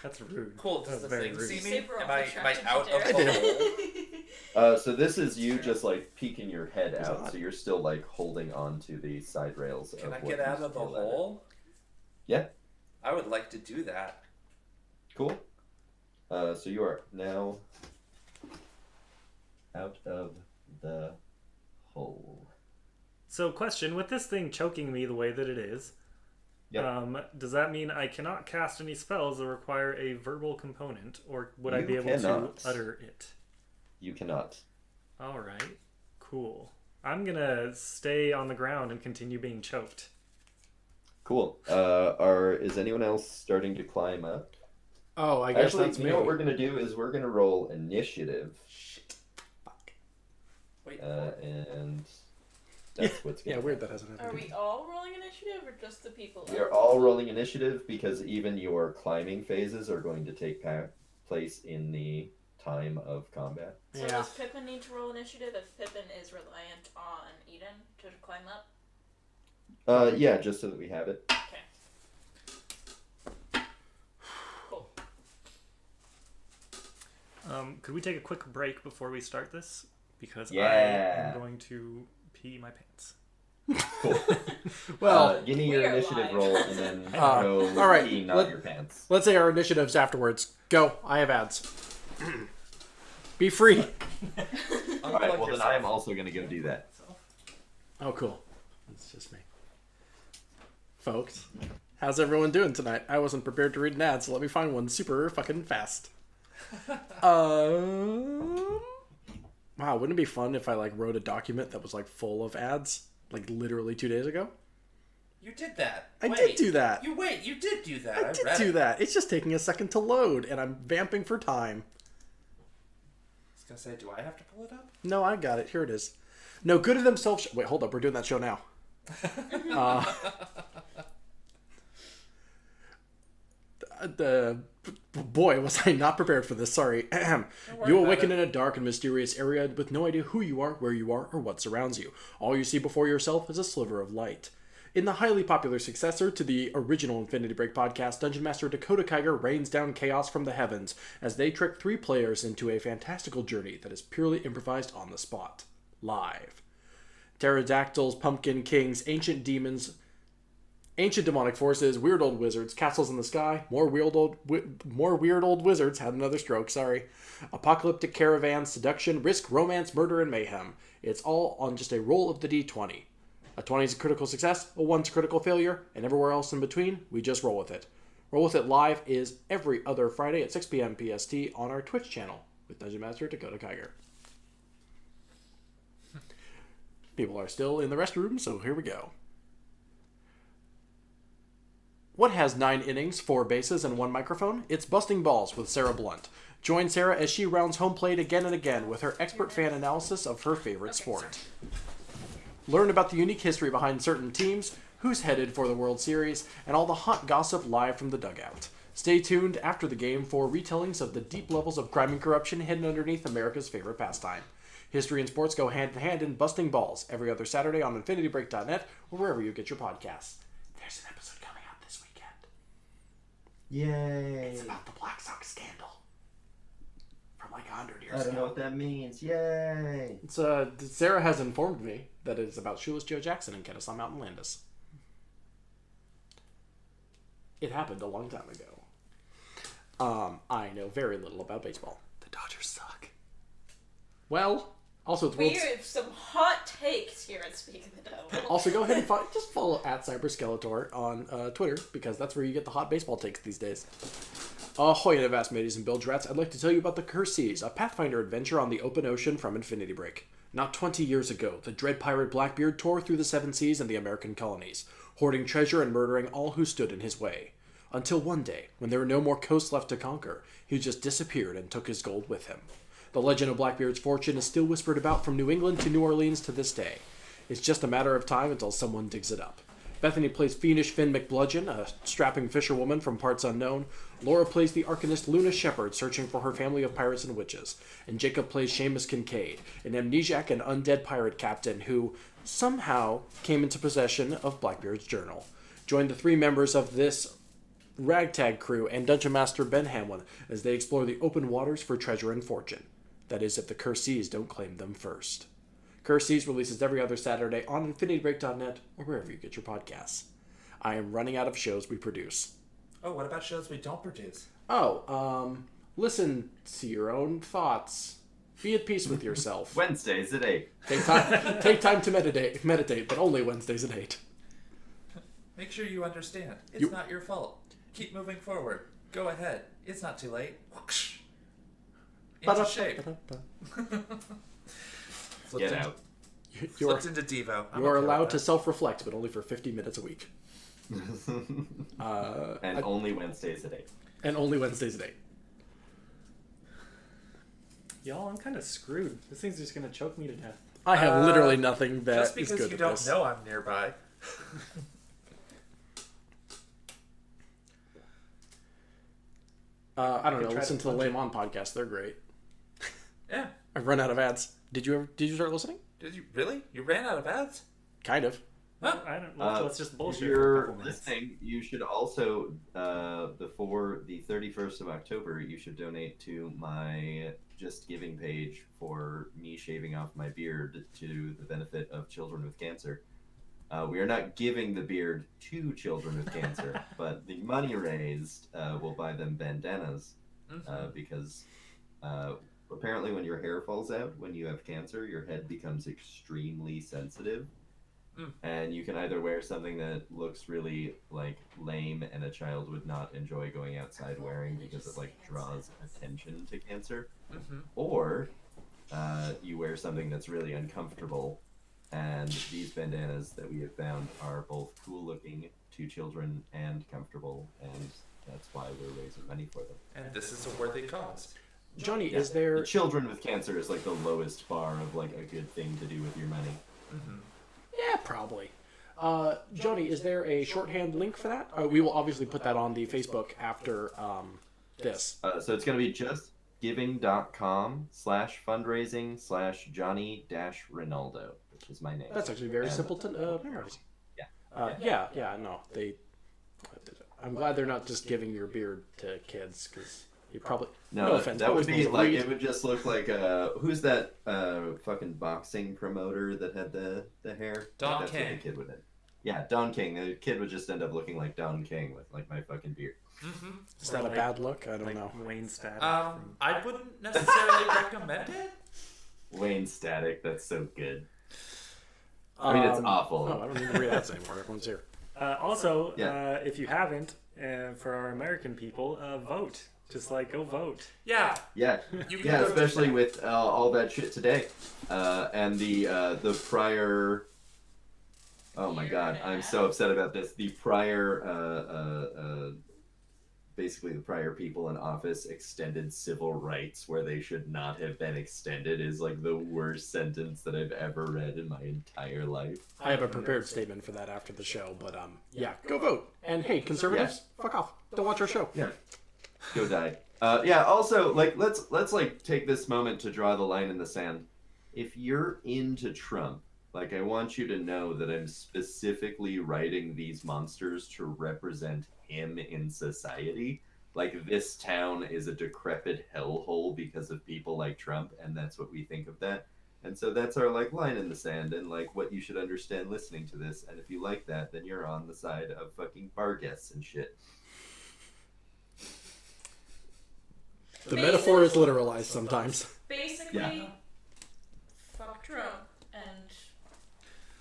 That's rude. Cool. Does That's the very thing rude. see me? Super Am I attracted out to of Dareth. the hole? So this is you just peeking your head out. So you're still holding on to the side rails. Can of I what get you out of the feel at it. hole? Yeah, I would like to do that. cool. So you are now out of the hole. So, question: with this thing choking me the way that it is, Yep. does that mean I cannot cast any spells that require a verbal component, or would I You be able cannot. to utter it? You cannot. All right, cool. I'm gonna stay on the ground and continue being choked. Cool. Is anyone else starting to climb up? Oh, I guess Actually, that's you me. know what we're gonna do is we're gonna roll initiative, Shit. Fuck. Wait, and that's what's gonna Yeah, weird that happen. hasn't Are happened. we all rolling initiative or just the people? We are all rolling initiative because even your climbing phases are going to take place in the time of combat. So Yeah. does Pippin need to roll initiative if Pippin is reliant on Eden to climb up? Yeah, just so that we have it. Okay. Cool. Could we take a quick break before we start this? Because I Yeah. am going to pee my pants. Cool. Well, give me We your are initiative live. roll and then go all right, pee, not let- your pants. let's say our initiatives afterwards. Go. I have ads. Be free. All right. Well, then I am also gonna go do that. Oh, cool. It's just me. Folks, how's everyone doing tonight? I wasn't prepared to read an ad, so let me find one super fucking fast. Wow, wouldn't it be fun if I wrote a document that was full of ads, literally 2 days ago? You did that. I did do that. You did do that. I did do that. It's just taking a second to load, and I'm vamping for time. I was gonna say, do I have to pull it up? No, I got it. Here it is. No good of themselves. Wait, hold up. We're doing that show now. Boy, was I not prepared for this. Sorry. You awaken in a dark and mysterious area with no idea who you are, where you are, or what surrounds you. All you see before yourself is a sliver of light. In the highly popular successor to the original Infinity Break podcast, Dungeon Master Dakota Kiger rains down chaos from the heavens as they trick 3 players into a fantastical journey that is purely improvised on the spot. Live. Pterodactyls, pumpkin kings, ancient demons, ancient demonic forces, weird old wizards, castles in the sky, more weird old wizards, had another stroke, sorry. Apocalyptic caravans, seduction, risk, romance, murder, and mayhem. It's all on just a roll of the d20. A 20 is a critical success, a 1 is a critical failure, and everywhere else in between, we just roll with it. Roll with It Live is every other Friday at 6 p.m. PST on our Twitch channel with Dungeon Master Dakota Kiger. People are still in the restroom, so here we go. What has 9 innings, 4 bases, and 1 microphone? It's Busting Balls with Sarah Blunt. Join Sarah as she rounds home plate again and again with her expert fan analysis of her favorite sport. Learn about the unique history behind certain teams, who's headed for the World Series, and all the hot gossip live from the dugout. Stay tuned after the game for retellings of the deep levels of crime and corruption hidden underneath America's favorite pastime. History and sports go hand in hand in Busting Balls every other Saturday on InfinityBreak.net or wherever you get your podcasts. There's an episode coming out this weekend. Yay! It's about the Black Sox scandal from 100 years I ago. don't know what that means. Yay! It's Sarah has informed me that it is about Shoeless Joe Jackson and Kennesaw Mountain Landis. It happened a long time ago. I know very little about baseball. The Dodgers suck. Well, also it's We World have some hot takes here at Speak of the Devil. Also, go ahead and just follow @CyberSkeletor on Twitter, because that's where you get the hot baseball takes these days. Ahoy, vast mateys and bilge rats. I'd like to tell you about the Curse Seas, a Pathfinder adventure on the open ocean from Infinity Break. Not 20 years ago, the dread pirate Blackbeard tore through the 7 seas and the American colonies, hoarding treasure and murdering all who stood in his way. Until one day, when there were no more coasts left to conquer, he just disappeared and took his gold with him. The legend of Blackbeard's fortune is still whispered about from New England to New Orleans to this day. It's just a matter of time until someone digs it up. Bethany plays fiendish Finn McBludgeon, a strapping fisherwoman from parts unknown. Laura plays the arcanist Luna Shepherd, searching for her family of pirates and witches. And Jacob plays Seamus Kincaid, an amnesiac and undead pirate captain who somehow came into possession of Blackbeard's journal. Join the 3 members of this ragtag crew and Dungeon Master Ben Hamlin as they explore the open waters for treasure and fortune. That is, if the Curse Seas don't claim them first. Curse Seas releases every other Saturday on InfinityBreak.net or wherever you get your podcasts. I am running out of shows we produce. Oh, what about shows we don't produce? Listen to your own thoughts. Be at peace with yourself. Wednesdays at 8. Take time to meditate, but only Wednesdays at 8. Make sure you understand. It's not your fault. Keep moving forward. Go ahead. It's not too late. Whoosh. Into shape. Get out. Flipped into Devo. You are allowed to self-reflect, but only for 50 minutes a week. And only Wednesdays at 8. And only Wednesdays at 8. Y'all, I'm kind of screwed. This thing's just gonna choke me to death. I have literally nothing that Just is because good you at don't this. know I'm nearby. I don't know. try Listen to to the punch Lame On podcast. They're great. Yeah. I've run out of ads. Did you start listening? Did you really? You ran out of ads? Kind of. Huh? I don't. Let's just If bullshit for a you're couple minutes. listening, you should also, before the 31st of October, you should donate to my Just Giving page for me shaving off my beard to the benefit of children with cancer. We are not giving the beard to children with cancer, but the money raised will buy them bandanas because apparently when your hair falls out when you have cancer, your head becomes extremely sensitive. And you can either wear something that looks really like lame and a child would not enjoy going outside wearing because it like draws attention to cancer, or you wear something that's really uncomfortable. And these bandanas that we have found are both cool looking to children and comfortable, and that's why we're raising money for them. And this is a worthy cause. Johnny, Yeah. is there... The children with cancer is like the lowest bar of like a good thing to do with your money. Yeah, probably. Johnny, is there a shorthand link for that? We will obviously put that on the Facebook after this. So it's going to be justgiving.com/fundraising/Johnny-Rinaldo, which is my name. That's actually very simple to memorize. Yeah. No. I'm glad they're not just giving your beard to kids, because you probably... No, offense, that but would those be ones like, read- it would just look like, who's that fucking boxing promoter that had the hair? Don That's what King. the kid would have. Yeah, Don King. The kid would just end up looking like Don King with like my fucking beard. Is that a bad look? I don't know. Wayne Static. I wouldn't necessarily recommend it. Wayne Static, that's so good. I mean, it's awful. Oh, I don't need to read ads anymore. Everyone's here. Also, Yeah. if you haven't, for our American people, vote. Just like go vote. Yeah. Yeah, You can yeah, go especially to- with all that shit today, and the prior. Oh my god, I'm so upset about this. The prior, basically the prior people in office extended civil rights where they should not have been extended is like the worst sentence that I've ever read in my entire life. I have a prepared statement for that after the show, but yeah, go vote. And hey, conservatives, fuck off. Don't watch our show. Yeah. Go die. Yeah, also, like, let's like take this moment to draw the line in the sand. If you're into Trump, like, I want you to know that I'm specifically writing these monsters to represent him in society. Like, this town is a decrepit hellhole because of people like Trump, and that's what we think of that. And so that's our, like, line in the sand and, like, what you should understand listening to this. And if you like that, then you're on the side of fucking Vargas and shit. The metaphor is literalized sometimes. Basically, Yeah. fuck Trump, and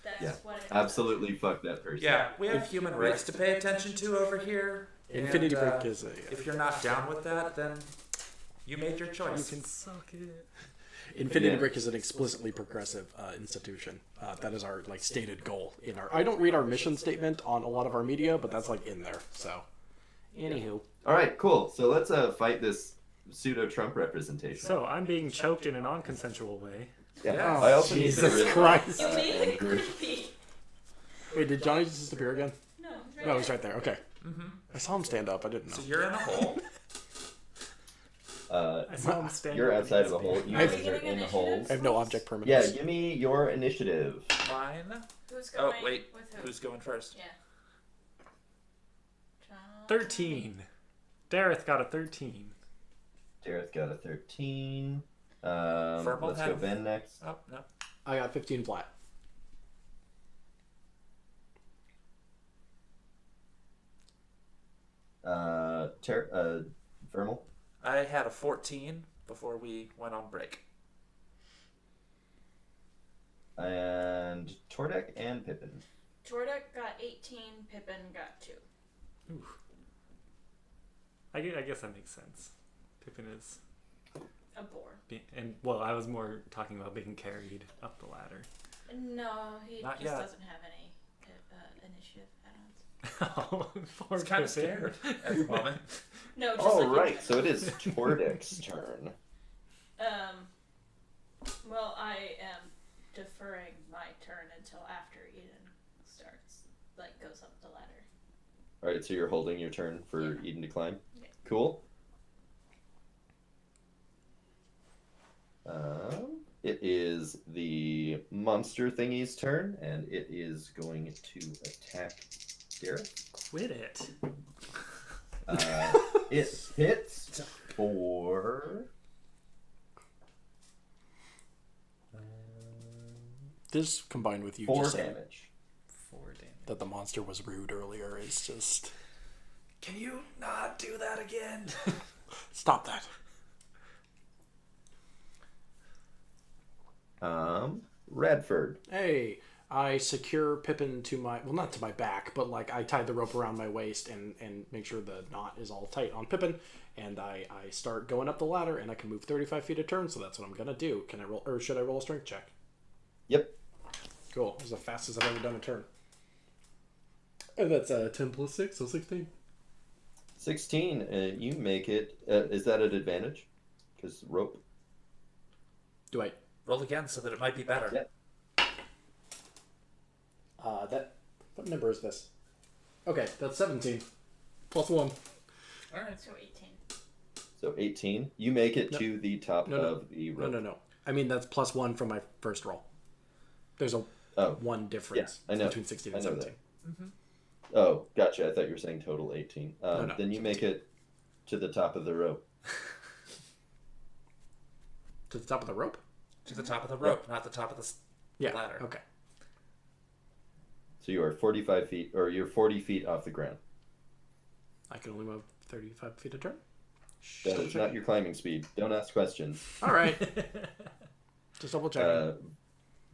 that's Yeah. what it is. Absolutely fuck that person. Yeah, we have human rights to pay attention to over here. Infinity and, Break is a... If you're not down with that, then you made your You choice. can suck it. Infinity Yeah. Brick is an explicitly progressive institution. That is our like stated goal in our. I don't read our mission statement on a lot of our media, but that's like in there. So, anywho, All right, cool. So let's fight this pseudo-Trump representation. So I'm being choked in a non-consensual way. Yeah. I also need to Jesus really- Christ! You made it Andrew. creepy. Wait, did Johnny just disappear again? No, it's right No, he's there. right there. Okay. I saw him stand up. I didn't know. So you're in a hole. I saw him standing. You're outside of a hole. You I- guys are in the holes. I have no object Yeah, permanence. give me your initiative. Mine. Who's Oh, going wait. with who? Who's going first? Yeah. John. 13. Dareth got a 13. Dareth got a 13. Verbal Let's go have- Ben next. Oh, no. I got 15 flat. Vermal? I had a 14 before we went on break. And Tordek and Pippin. Tordek got 18, Pippin got 2. Ooh. I guess that makes sense. Pippin is A bore. well, I was more talking about being carried up the ladder. No, he Not just yet. doesn't have any initiative add-ons. Oh, poor He's kind of Pippin. scared at the moment. No, just Oh, like right. So it is Tordek's turn. Well, I am deferring my turn until after Eden starts, goes up the ladder. All right, so you're holding your turn for Yeah. Eden to climb? Yeah. Cool. It is the monster thingy's turn, and it is going to attack Gareth. Quit it. It hits for... This combined with you 4 just saying damage. 4 damage. that the monster was rude earlier is just Can you not do that again? stop that. Radford. Hey, I secure Pippin to my not to my back, but I tie the rope around my waist and make sure the knot is all tight on Pippin, and I start going up the ladder, and I can move 35 feet a turn, so that's what I'm gonna do. Can I roll, or should I roll a strength check? Yep. Cool. This is the fastest I've ever done a turn. And that's 10 plus 6, so 16. 16. You make it. Is that an advantage? Because rope. Do I? Roll again so that it might be better. Yeah. What number is this? Okay, that's 17. Plus 1. All right. So 18. So 18. You make it No. to the top No. of the rope. No. I mean, that's plus 1 from my first roll. There's a Oh. 1 difference I know. between 16 I and know 17. Oh, gotcha. I thought you were saying total 18. No. Then you make it to the top of the rope. To the top of the rope? To the top of the rope, not the top of the Yeah. ladder. Okay. So you are 45 feet, or you're 40 feet off the ground. I can only move 35 feet a turn? That is not your climbing speed. Don't ask questions. All right. Just double checking.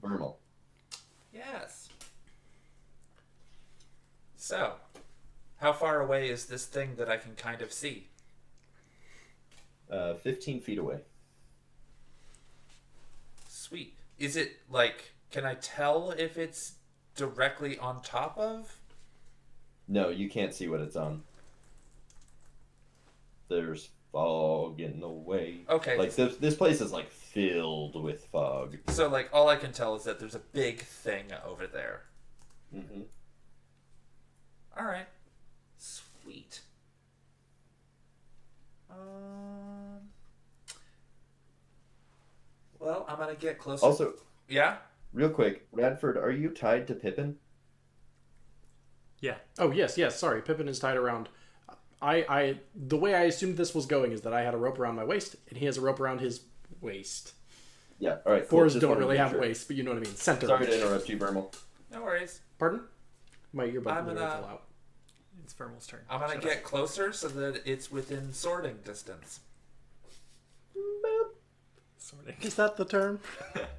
Vermal. Yes. So, how far away is this thing that I can kind of see? 15 feet away. Sweet. Is it can I tell if it's directly on top of? No, you can't see what it's on. There's fog in the way. Okay. This place is filled with fog. So all I can tell is that there's a big thing over there. Mm-hmm. All right. Sweet. Well, I'm gonna get closer. Also, Yeah. real quick, Radford, are you tied to Pippin? Yeah. Oh, yes. Sorry. Pippin is tied around. The way I assumed this was going is that I had a rope around my waist, and he has a rope around his waist. Yeah. All right. Cool. Fours Just don't wanted to really make have sure. waist, but you know what I mean. Center. Sorry to interrupt you, Vermal. No worries. Pardon? My earbud I'm literally gonna- fell out. It's Vermal's turn. I'm gonna Shut get closer so that it's within sorting distance. up. Sorting. Is that the term?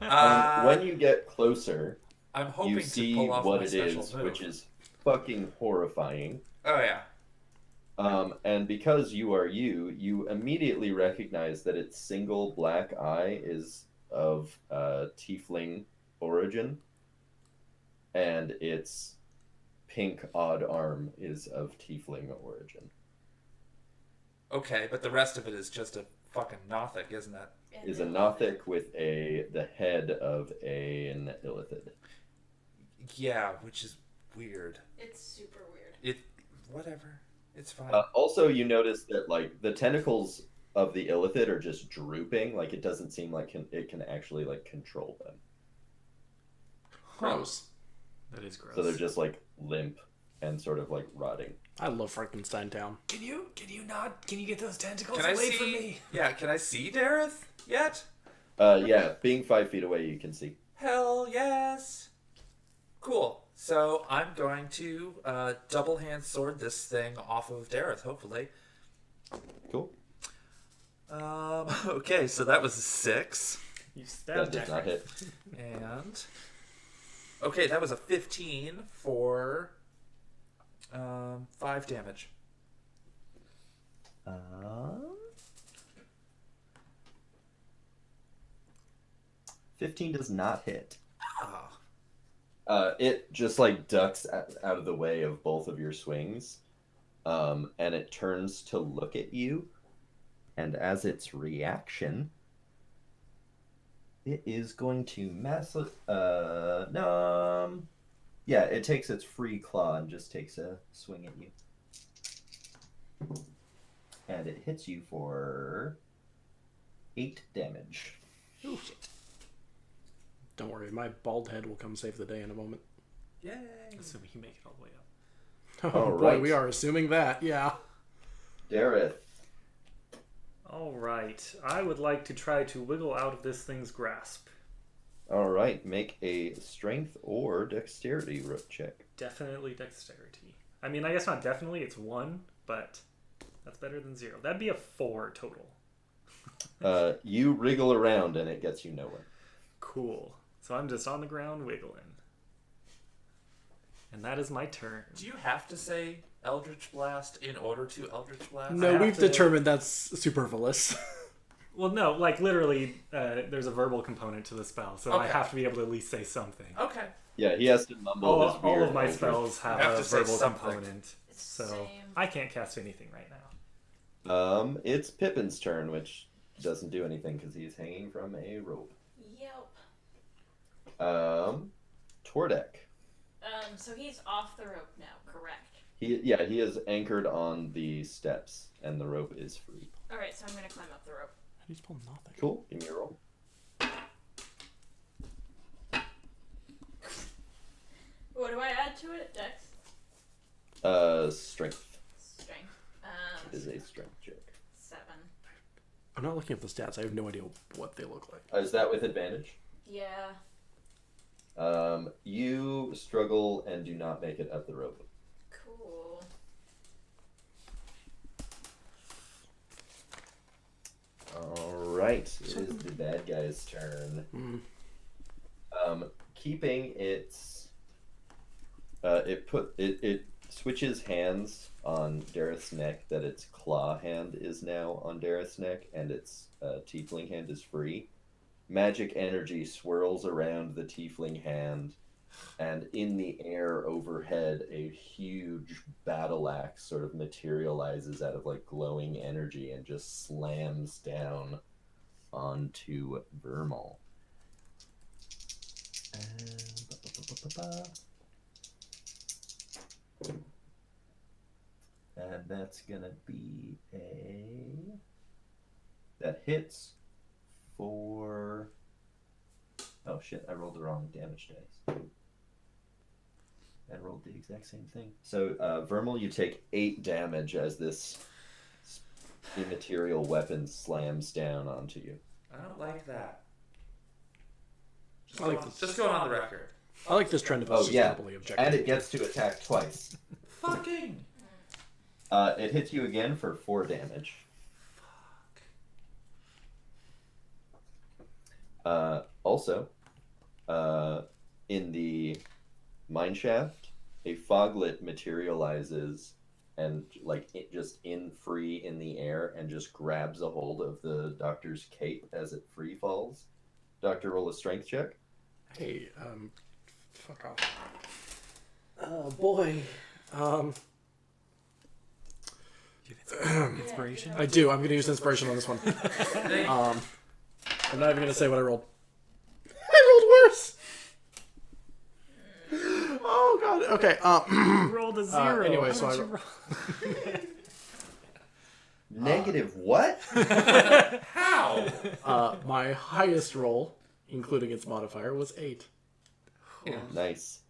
When you get closer, I'm hoping you to see pull off what my it special is, move. which is fucking horrifying. Oh yeah. And because you are you immediately recognize that its single black eye is of tiefling origin, and its pink odd arm is of tiefling origin. Okay, but the rest of it is just a fucking Nothic, isn't it? Is a Nothic with the head of an illithid. Yeah, which is weird. It's super weird. Whatever. It's fine. Also, you notice that the tentacles of the illithid are just drooping. It doesn't seem like it can actually control them. Gross. That is gross. So they're just limp and sort of rotting. I love Frankenstein Town. Can you get those tentacles Can I away see? from me? Yeah, can I see Dareth yet? Yeah, being 5 feet away, you can see. Hell yes. Cool. So I'm going to double hand sword this thing off of Dareth, hopefully. Cool. Okay, so that was a 6. You That stabbed does not hit. And okay, that was a 15 for 5 damage. 15 does not hit. Ah. It just like ducks out of the way of both of your swings, and it turns to look at you. And as its reaction, it is going to yeah, it takes its free claw and just takes a swing at you. And it hits you for 8 damage. Don't worry, my bald head will come save the day in a moment. Yay! Assuming you make it all the way up. Oh All boy, right. we are assuming that, yeah. Dareth. All right. I would like to try to wiggle out of this thing's grasp. All right, make a strength or dexterity check. Definitely dexterity. I mean, I guess not definitely. It's 1, but that's better than 0. That'd be a 4 total. You wriggle around and it gets you nowhere. Cool. So I'm just on the ground wiggling. And that is my turn. Do you have to say Eldritch Blast in order to Eldritch Blast? No, have we've to- determined that's superfluous. Well, no, like literally, there's a verbal component to the spell, so I Okay. have to be able to at least say something. Okay. Yeah, he has to mumble his All weird of my Eldritch. spells have You have a to say verbal something. component, so Same. I can't cast anything right now. It's Pippin's turn, which doesn't do anything because he's hanging from a rope. Yep. Tordek. So he's off the rope now, correct? He is anchored on the steps, and the rope is free. Alright, so I'm gonna climb up the rope. He's pulled nothing. Cool. Give me a roll. What do I add to it? Dex? Strength. Strength. It is a strength check. 7. I'm not looking at the stats. I have no idea what they look like. Is that with advantage? Yeah. You struggle and do not make it up the rope. Cool. All right, it is the bad guy's turn. Keeping its, it switches hands on Dareth's neck. That its claw hand is now on Dareth's neck, and its tiefling hand is free. Magic energy swirls around the tiefling hand, and in the air overhead, a huge battle axe sort of materializes out of like glowing energy and just slams down onto Vermal. And that's gonna be that hits for. Oh shit, I rolled the wrong damage dice. I rolled the exact same thing. So, Vermal, you take 8 damage as this immaterial weapon slams down onto you. I don't like that. I like this. Just going on the record. I like this trend of Oh us yeah, just objective. and it gets to attack twice. Fucking. It hits you again for 4 damage. Also, in the mine shaft, a foglet materializes and just free in the air and just grabs a hold of the doctor's cape as it free falls. Doctor, roll a strength check. Hey, fuck off. Oh boy. Inspiration? I do. I'm gonna use inspiration on this one. I'm not even gonna say what I rolled. I rolled worse. Oh god. Okay. You rolled a 0. Anyway, How so did I- you roll? Negative what? How? My highest roll, including its modifier, was 8. Nice.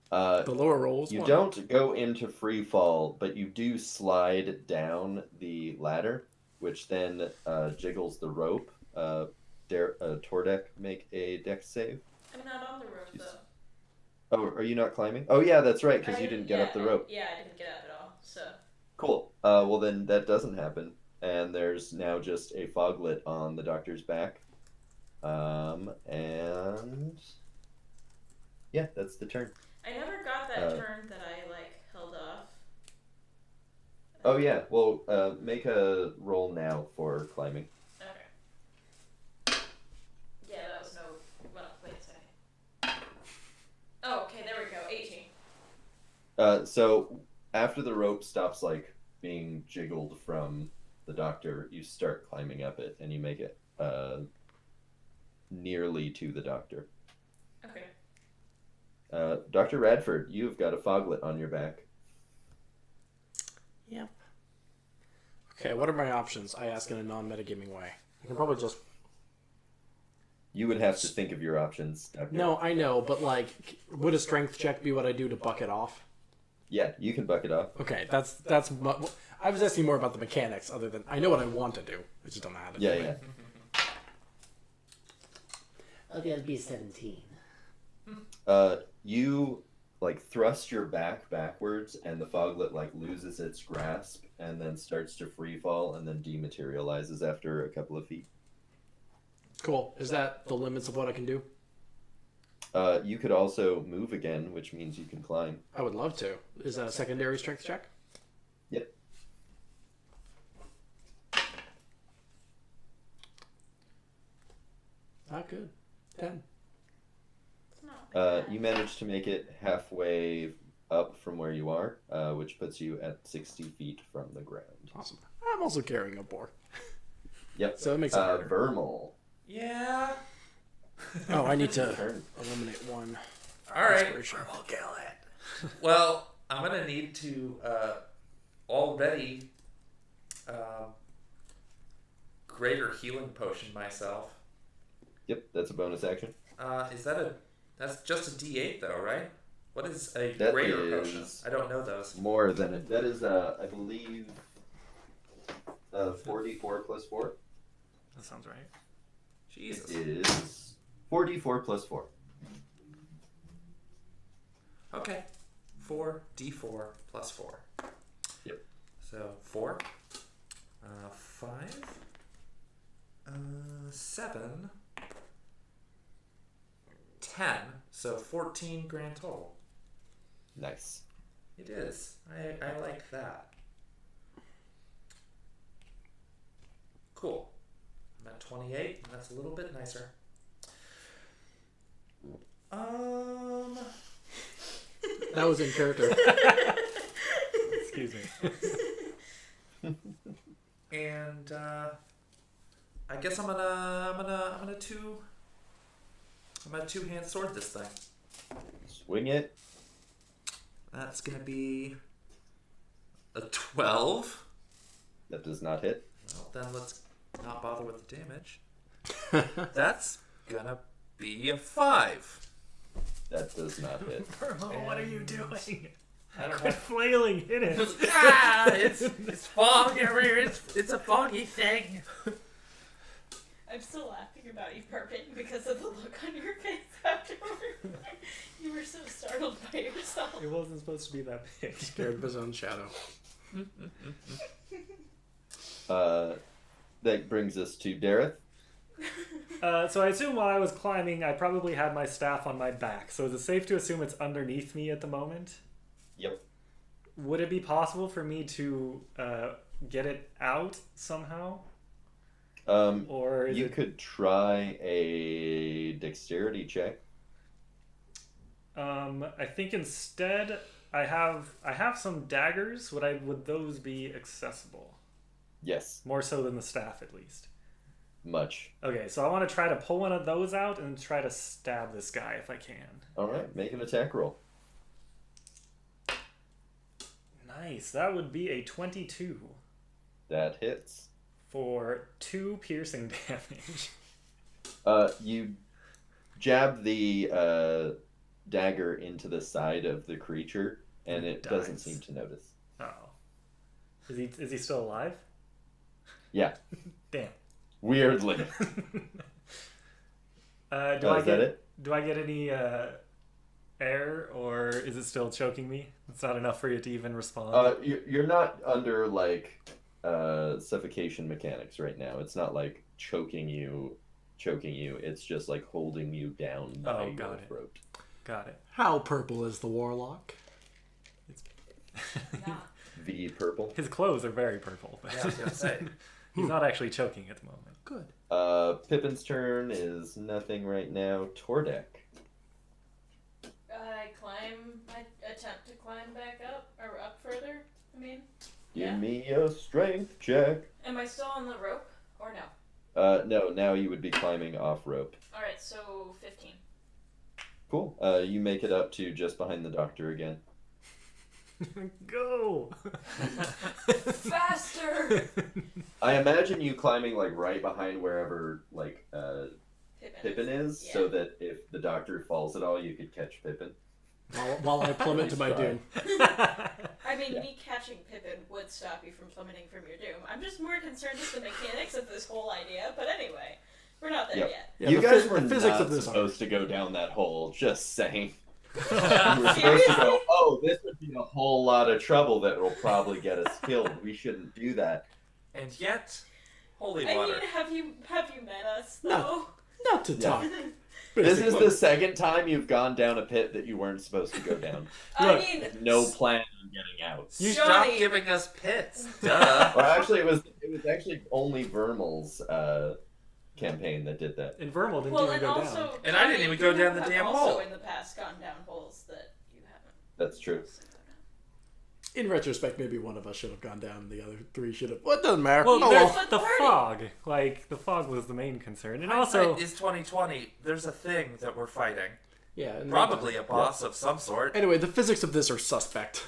The lower roll was You 1. don't go into free fall, but you do slide down the ladder, which then jiggles the rope. Tordek, make a dex save. I'm not on the rope Jeez. though. Oh, are you not climbing? Oh yeah, that's right, because you didn't get up the rope. Yeah, I didn't get up at all. So Cool. Well then that doesn't happen. and there's now just a foglet on the doctor's back. And yeah, that's the turn. I never got that turn that I held off. Oh yeah, well, make a roll now for climbing. Okay. Yeah, that was no. Well, wait a second. Oh, okay, there we go. 18. So after the rope stops being jiggled from the doctor, you start climbing up it, and you make it nearly to the doctor. Okay. Dr. Radford, you've got a foglet on your back. Yep. Okay, what are my options? I ask in a non-metagaming way. I can probably just... You would have to think of your options, Doctor. No, I know, but would a strength check be what I do to buck it off? Yeah, you can buck it off. Okay, that's I was asking more about the mechanics, other than I know what I want to do. I just don't know how to do it. Yeah. Okay, that'd be 17. You thrust your back backwards, and the foglet loses its grasp, and then starts to free fall, and then dematerializes after a couple of feet. Cool. Is that the limits of what I can do? You could also move again, which means you can climb. I would love to. Is that a secondary strength check? Yep. Not good. 10. It's not bad. You managed to make it halfway up from where you are, which puts you at 60 feet from the ground. Awesome. I'm also carrying a boar. Yep. So it makes it harder. Vermal. Yeah. Oh, I need to Turn. eliminate one. All right. Inspiration. We'll kill it. Well, I'm gonna need to already greater healing potion myself. Yep, that's a bonus action. That's just a D8 though, right? What is a That greater is potion? I don't know those. More than it. That is, I believe, 44 plus 4. That sounds right. Jesus. It is 44 plus 4. Okay. 4d4 plus 4. Yep. So 4, 5, 7, 10. So 14 grand total. Nice. It is. I like that. Cool. I'm at 28, and that's a little bit nicer. That was in character. Excuse me. And I guess I'm gonna two-hand sword this thing. Swing it. That's gonna be a 12. That does not hit. Well, then let's not bother with the damage. That's gonna be a 5. That does not hit. Vermo, what are you doing? I don't Quit flailing, hit it. it's fog everywhere. It's a foggy thing. I'm still laughing about you burping because of the look on your face afterward. You were so startled by yourself. It wasn't supposed to be that big. Scared of his own shadow. That brings us to Dareth. So I assume while I was climbing, I probably had my staff on my back. So is it safe to assume it's underneath me at the moment? Yep. Would it be possible for me to get it out somehow? Or is You could try a dexterity check. I think instead I have some daggers. Would those be accessible? Yes, More so than the staff, at least. much. Okay, so I want to try to pull one of those out and try to stab this guy if I can. All right, make an attack roll. Nice. That would be a 22 That hits. for 2 piercing damage. You jab the dagger into the side of the creature, and it doesn't dies. seem to notice. Oh. Is he still alive? Yeah, Damn. weirdly. Do Is I that get it? Do I get any air, or is it still choking me? It's not enough for you to even respond. You're not under suffocation mechanics right now. It's not like choking you. It's just like holding you down by your throat. Got it. How purple is the warlock? Not. The purple. His clothes are very purple. But Yeah, I was gonna say. he's not actually choking at the moment. Good. Pippin's turn is nothing right now. Tordek. I attempt to climb back up, or up further, I mean. Give me a strength check. Am I still on the rope, or no? No, now you would be climbing off rope. Alright, so 15. Cool. You make it up to just behind the doctor again. Go! Faster! I imagine you climbing like right behind wherever like Pippin is, Yeah. so that if the doctor falls at all, you could catch Pippin. While I plummet to my Nice try. doom. I mean, Yeah. me catching Pippin would stop you from plummeting from your doom. I'm just more concerned with the mechanics of this whole idea, but anyway, we're not there Yep. yet. Yeah, You the guys phys- were the physics not of this supposed to go down that hole. Just saying. You were Seriously? supposed to go, oh, this would be a whole lot of trouble that will probably get us killed. We shouldn't do that. And yet, holy I water. mean, have you met us, No. though? Not to talk. This is the second time you've gone down a pit that you weren't supposed to go down. I Look, mean, No plan on getting out. You Johnny. stopped giving us pits. Duh. Well, actually, it was actually only Vermal's campaign that did that. And Vermal didn't well, even and go also, down. And I didn't even go down the I've damn also hole. in the past gone down holes that you haven't. That's true. also gone down. In retrospect, maybe one of us should have gone down and the other three should have. Well, it doesn't matter. Well, Oh, there's well. the Party. fog. Like, the fog was the main concern. And also, Hindsight is 2020. There's a thing that we're fighting. Yeah. and- Probably a boss of some sort. Anyway, the physics of this are suspect.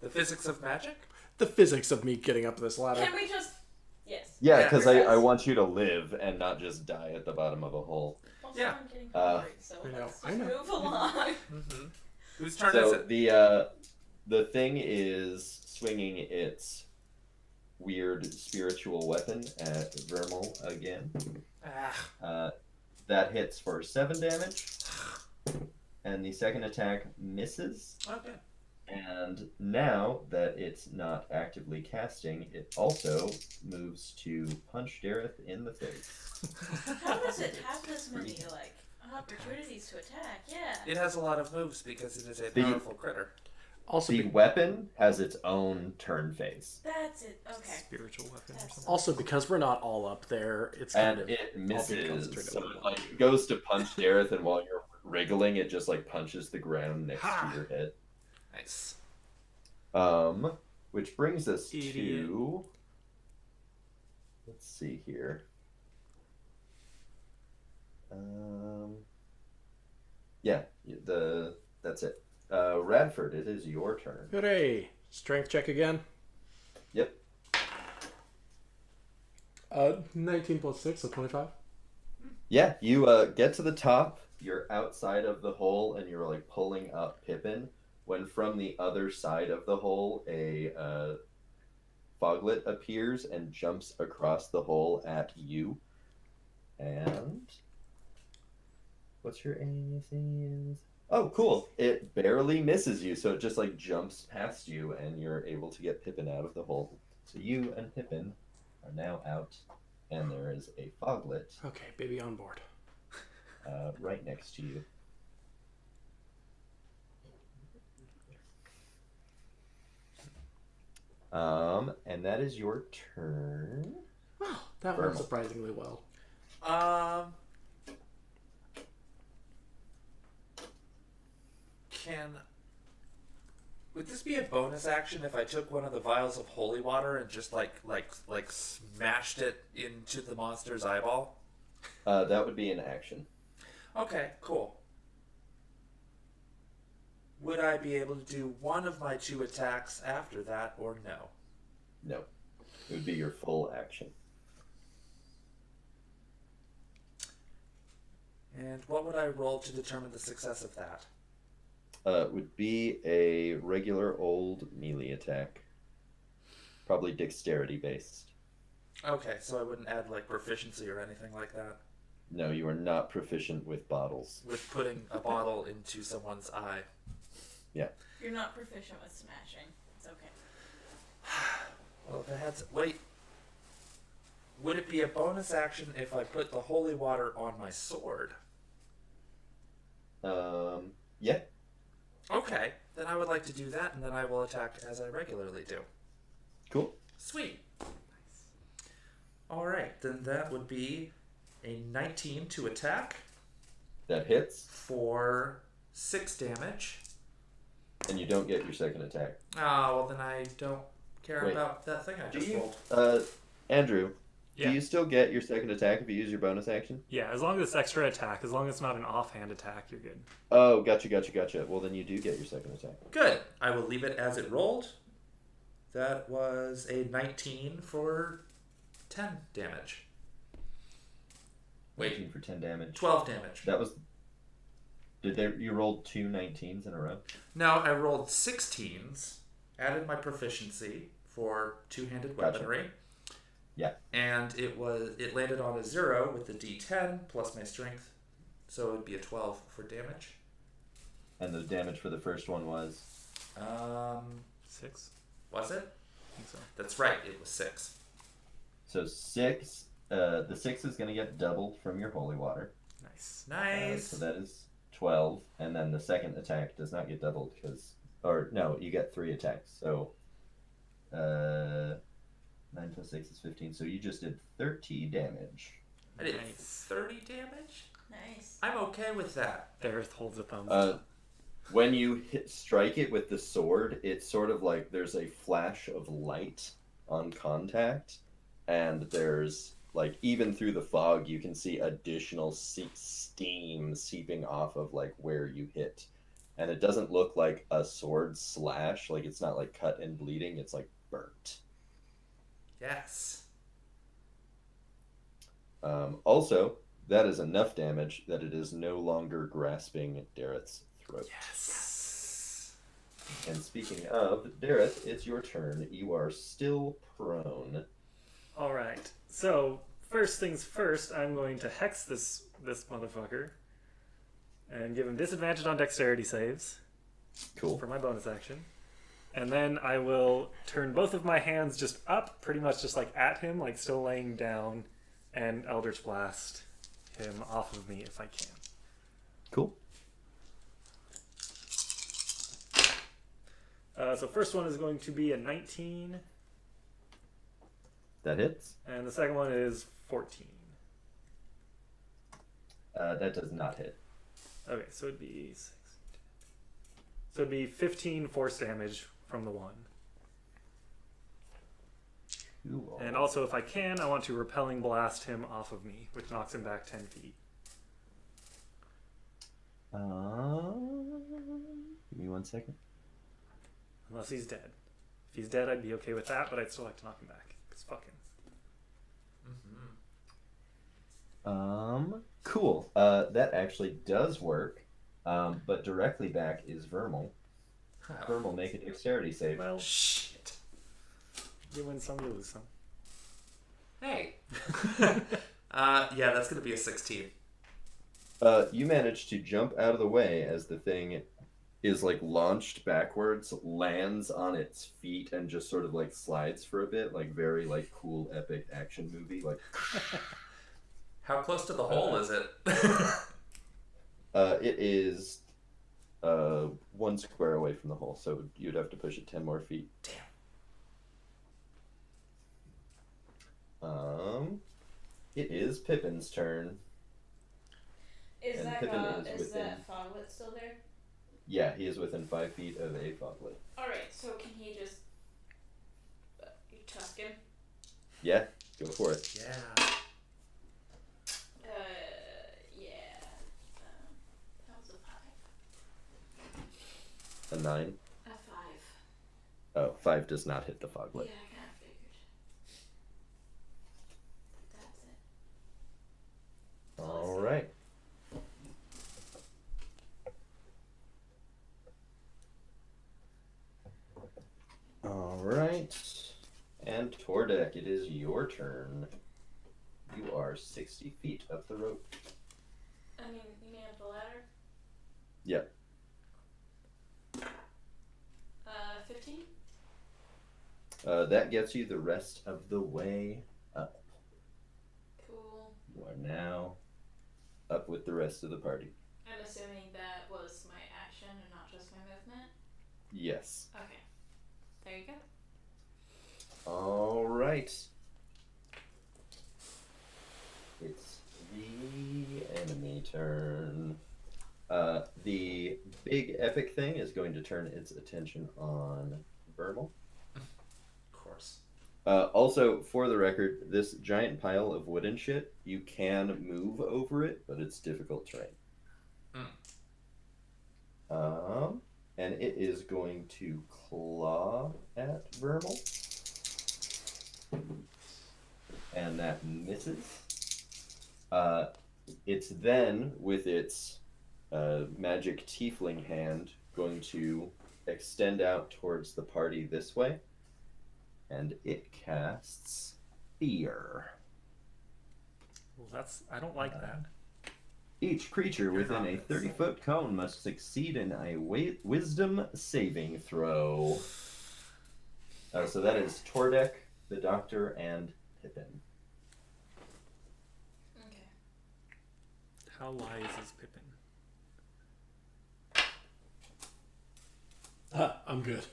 The physics of magic? The physics of me getting up this ladder. Can we just? Yes. Yeah, Yeah. because I want you to live and not just die at the bottom of a hole. Also, Yeah. I'm getting Uh, hungry, so I know, let's I just know. move along. Mm-hmm. Whose turn is So it? the thing is swinging its weird spiritual weapon at Vermal again. Ah, That hits for 7 damage, and the second attack misses. okay. And now that it's not actively casting, it also moves to punch Dareth in the face. How does it have this many like opportunities to attack? Yeah. It has a lot of moves because it is a The- powerful critter. Also, The weapon has its own turn phase, That's it. Okay. spiritual weapon or That's- something. also because we're not all up there, it's kind and of it being misses. concentrated So on it one. like goes to punch Dareth, and while you're wriggling, it just like punches the ground next Ha! to your head. Nice. Which brings us Idiot. to. Let's see here. Yeah, that's it. Radford, it is your turn. Hooray! Strength check again. Yep. 19 plus 6, so 25. Yeah, you get to the top. You're outside of the hole, and you're like pulling up Pippin. When from the other side of the hole, a foglet appears and jumps across the hole at you. And what's your AC? Oh, cool! It barely misses you, so it just like jumps past you, and you're able to get Pippin out of the hole. So you and Pippin are now out, and there is a foglet Okay, baby on board. right next to you. And that is your turn. Wow, that Vermal. went surprisingly well. Would this be a bonus action if I took one of the vials of holy water and just like smashed it into the monster's eyeball? That would be an action. Okay, cool. Would I be able to do one of my 2 attacks after that, or no? No, it would be your full action. And what would I roll to determine the success of that? It would be a regular old melee attack, probably dexterity based. Okay, so I wouldn't add like proficiency or anything like that. No, you are not proficient with bottles. With putting a bottle into someone's eye. Yeah. You're not proficient with smashing. It's okay. Well, that's... Wait. Would it be a bonus action if I put the holy water on my sword? Yeah. Okay, then I would like to do that, and then I will attack as I regularly do. Cool. Sweet. Alright, then that would be a 19 to attack That hits, for 6 damage. and you don't get your second attack. Oh, well then I don't care Wait. about that thing I Do just you, rolled. Andrew, Yeah. do you still get your second attack if you use your bonus action? Yeah, as long as it's extra attack, as long as it's not an offhand attack, you're good. Oh, gotcha. Well, then you do get your second attack. Good. I will leave it as it rolled. That was a 19 for 10 damage. Wait, 19 for 10 damage. 12 damage. That was... You rolled 2 19s in a row? No, I rolled 16s, added my proficiency for two-handed Gotcha. weaponry. Yeah. And it landed on a 0 with the D10 plus my strength, so it would be a 12 for damage. And the damage for the first one was... 6? Was it? I think so. That's right, it was 6. So 6... the 6 is going to get doubled from your holy water. Nice. Nice. So that is 12. And then the second attack does not get doubled because... Or, no, you get 3 attacks. So... 9 plus 6 is 15. So you just did 30 damage. I did Nice. 30 damage? Nice. I'm okay with that. Dareth holds a thumbs up. When you strike it with the sword, it's sort of like there's a flash of light on contact, and there's like even through the fog you can see additional steam seeping off of like where you hit, and it doesn't look like a sword slash, like it's not like cut and bleeding, it's like burnt. Yes. Also, that is enough damage that it is no longer grasping Dareth's throat. Yes. And speaking of, Dareth, it's your turn. You are still prone. All right. So first things first, I'm going to hex this motherfucker and give him disadvantage on dexterity saves Cool. for my bonus action. And then I will turn both of my hands just up, pretty much just like at him, like still laying down, and Eldritch Blast him off of me if I can. Cool. So first one is going to be a 19, That hits. and the second one is 14. That does not hit. Okay, so it'd be 6. So it'd be 15 force damage from the one. Cool. And also, if I can, I want to repelling blast him off of me, which knocks him back 10 feet. Give me 1 second. Unless he's dead. If he's dead, I'd be okay with that, but I'd still like to knock him back. Because fuck him. Cool. That actually does work. But directly back is Vermal. Vermal, make a dexterity save. Well, Shit. you win some, you lose some. Hey. Yeah, that's gonna be a 16. You manage to jump out of the way as the thing is like launched backwards, lands on its feet, and just sort of like slides for a bit, like very like cool epic action movie. Like How close to the hole is it? it is 1 square away from the hole, so you'd have to push it 10 more feet. Damn. It is Pippin's turn. Is And that Pippin is is within- that Foglet still there? Yeah, he is within 5 feet of a foglet. Alright, so can he just you tusk him? Yeah, go for it. Yeah. Yeah. That was a 5. A 9. A 5. Oh, 5 does not hit the foglet. Yeah, I kind of figured. That's it. All right. All right. And Tordek, it is your turn. You are 60 feet up the rope. I mean, you mean up the ladder? Yep. 15? That gets you the rest of the way up. Cool. You are now up with the rest of the party. I'm assuming that was my action and not just my movement? Yes. Okay. There you go. All right. It's the enemy turn. The big epic thing is going to turn its attention on Vermal. Of course. Also, for the record, this giant pile of wooden shit, you can move over it, but it's difficult terrain. And it is going to claw at Vermal. And that misses. It's then, with its magic tiefling hand, going to extend out towards the party this way. And it casts Fear. Well, I don't like that. Each creature within a 30-foot cone must succeed in a wisdom saving throw. So that is Tordek, the Doctor, and Pippin. Okay. How wise is Pippin? I'm good.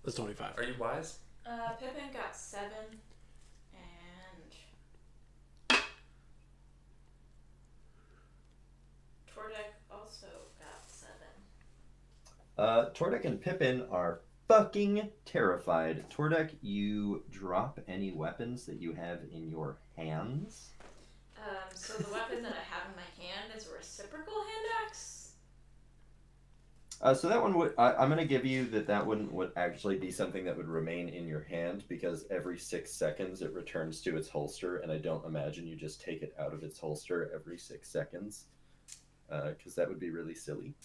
That's 25. Are you wise? Pippin got 7, and Tordek also got 7. Tordek and Pippin are fucking terrified. Tordek, you drop any weapons that you have in your hands. So the weapon that I have in my hand is a reciprocal hand axe? So that one would, I'm going to give you that one would actually be something that would remain in your hand because every 6 seconds it returns to its holster, and I don't imagine you just take it out of its holster every 6 seconds, because that would be really silly.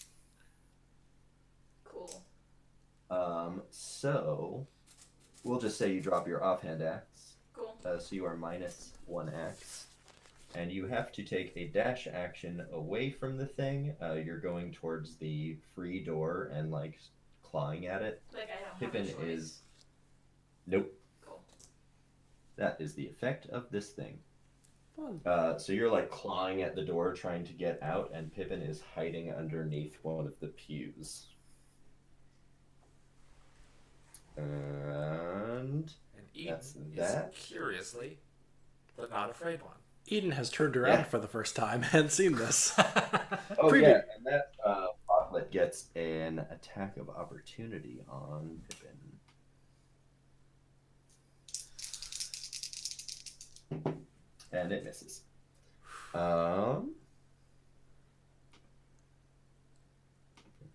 Cool. So we'll just say you drop your offhand axe. Cool. So you are minus 1 axe. And you have to take a dash action away from the thing. You're going towards the free door and, like, clawing at it. Like I don't Pippin have a choice. is... Nope. Cool. That is the effect of this thing. Fun. So you're, like, clawing at the door trying to get out, and Pippin is hiding underneath one of the pews. And Eden that's is that. curiously, but not afraid one. Eden has turned around for the first time and seen this. Oh, Preview. yeah, and that Botlet gets an attack of opportunity on Pippin. And it misses. Get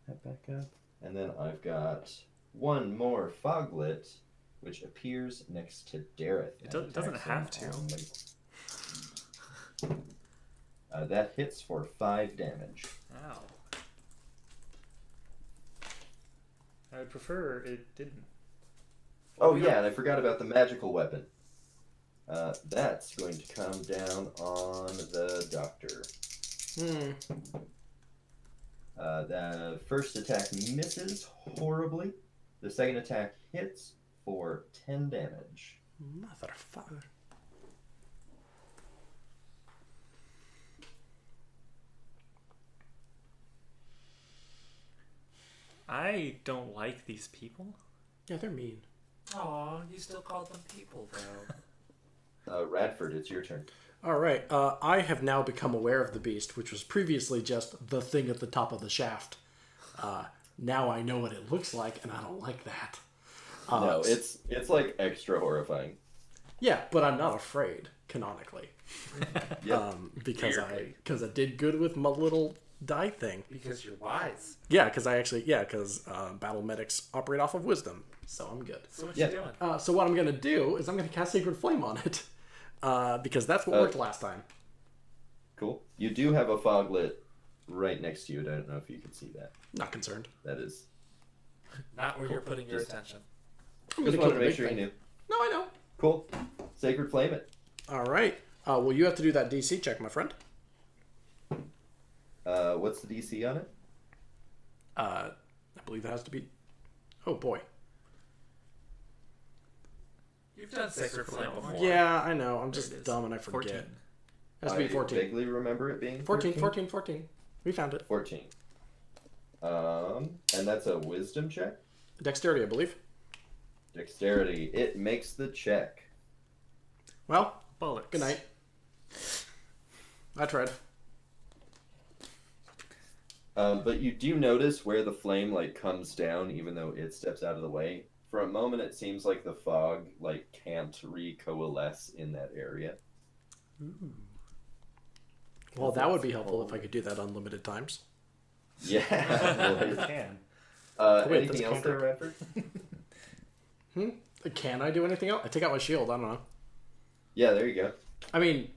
that back up. And then I've got one more Foglet, which appears next to Dareth. It doesn't have to. That hits for 5 damage. Ow. I would prefer it didn't. Oh yeah, and I forgot about the magical weapon. That's going to come down on the Doctor. The first attack misses horribly. The second attack hits for 10 damage. Motherfucker. I don't like these people. Yeah, they're mean. Aw, you still call them people, though. Radford, it's your turn. All right. I have now become aware of the beast, which was previously just the thing at the top of the shaft. Now I know what it looks like, and I don't like that. No, it's like extra horrifying. Yeah, but I'm not afraid canonically. Yep. Because I did good with my little die thing. Because you're wise. Yeah, because battle medics operate off of wisdom, so I'm good. So what Yeah. you doing? So what I'm gonna do is I'm gonna cast Sacred Flame on it, because that's what worked last time. Cool. You do have a Foglet right next to you. I don't know if you can see that. Not concerned. That is. Not where you're putting your Just- attention. I'm Just gonna wanted kill to the make big sure you thing. knew. No, I know. Cool. Sacred Flame it. All right. Well, you have to do that DC check, my friend. What's the DC on it? I believe it has to be. Oh boy. You've done Sacred Flame before. Yeah, I know. I'm There just it is. dumb and I forget. 14. Has to be I 14. vaguely remember it being 14, 14. We found it. 14. And that's a wisdom check? Dexterity, I believe. Dexterity. It makes the check. Well, Bullets. good night. I tried. But you do notice where the flame like comes down, even though it steps out of the way. For a moment, it seems like the fog like can't recoalesce in that area. Ooh. Well, that would be helpful if I could do that unlimited times. Yeah. You can. Wait, Anything that's else there, counter. Radford? Can I do anything else? I take out my shield. I don't know. Yeah, there you go. I mean,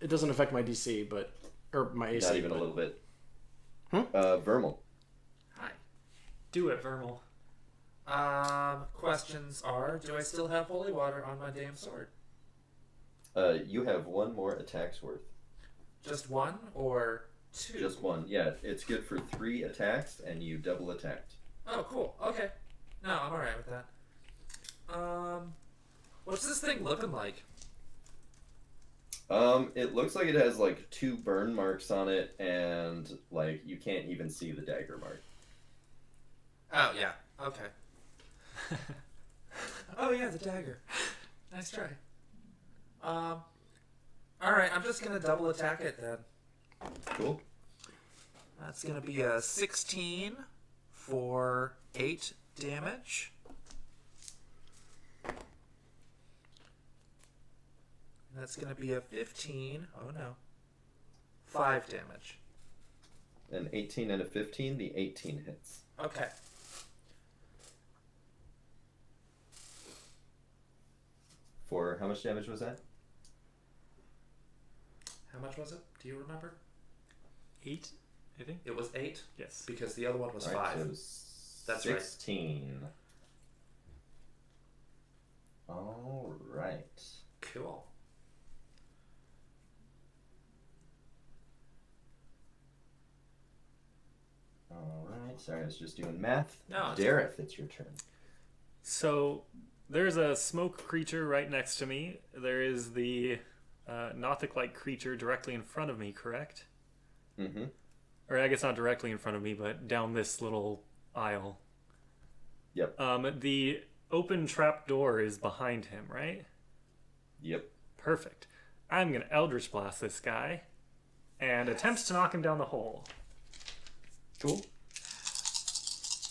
it doesn't affect my DC, but or my AC. Not even but... a little bit. Hmm? Vermal. Hi. Do it, Vermal. Questions are: do I still have holy water on my damn sword? You have one more attack's worth. Just one or two? Just one. Yeah, it's good for 3 attacks, and you double attacked. Oh, cool. Okay. No, I'm alright with that. What's this thing looking like? It looks like it has like 2 burn marks on it, and like you can't even see the dagger mark. Oh, yeah. Okay. Oh, yeah, the dagger. Nice try. Alright, I'm just gonna double attack it then. Cool. That's gonna be a 16 for 8 damage. That's gonna be a 15. Oh no. 5 damage. An 18 and a 15, the 18 hits. Okay. For how much damage was that? How much was it? Do you remember? 8, I think. It was 8 Yes. because the other one was Alright, 5. so it was That's right. 16. Alright. Cool. Alright, sorry, I was just doing math. No, it's Dareth, it's your turn. So there's a smoke creature right next to me. There is the Nothic-like creature directly in front of me, correct? Mm-hmm. Or I guess not directly in front of me, but down this little aisle. Yep. The open trap door is behind him, right? Yep. Perfect. I'm going to Eldritch Blast this guy and attempt to knock him down the hole. Cool.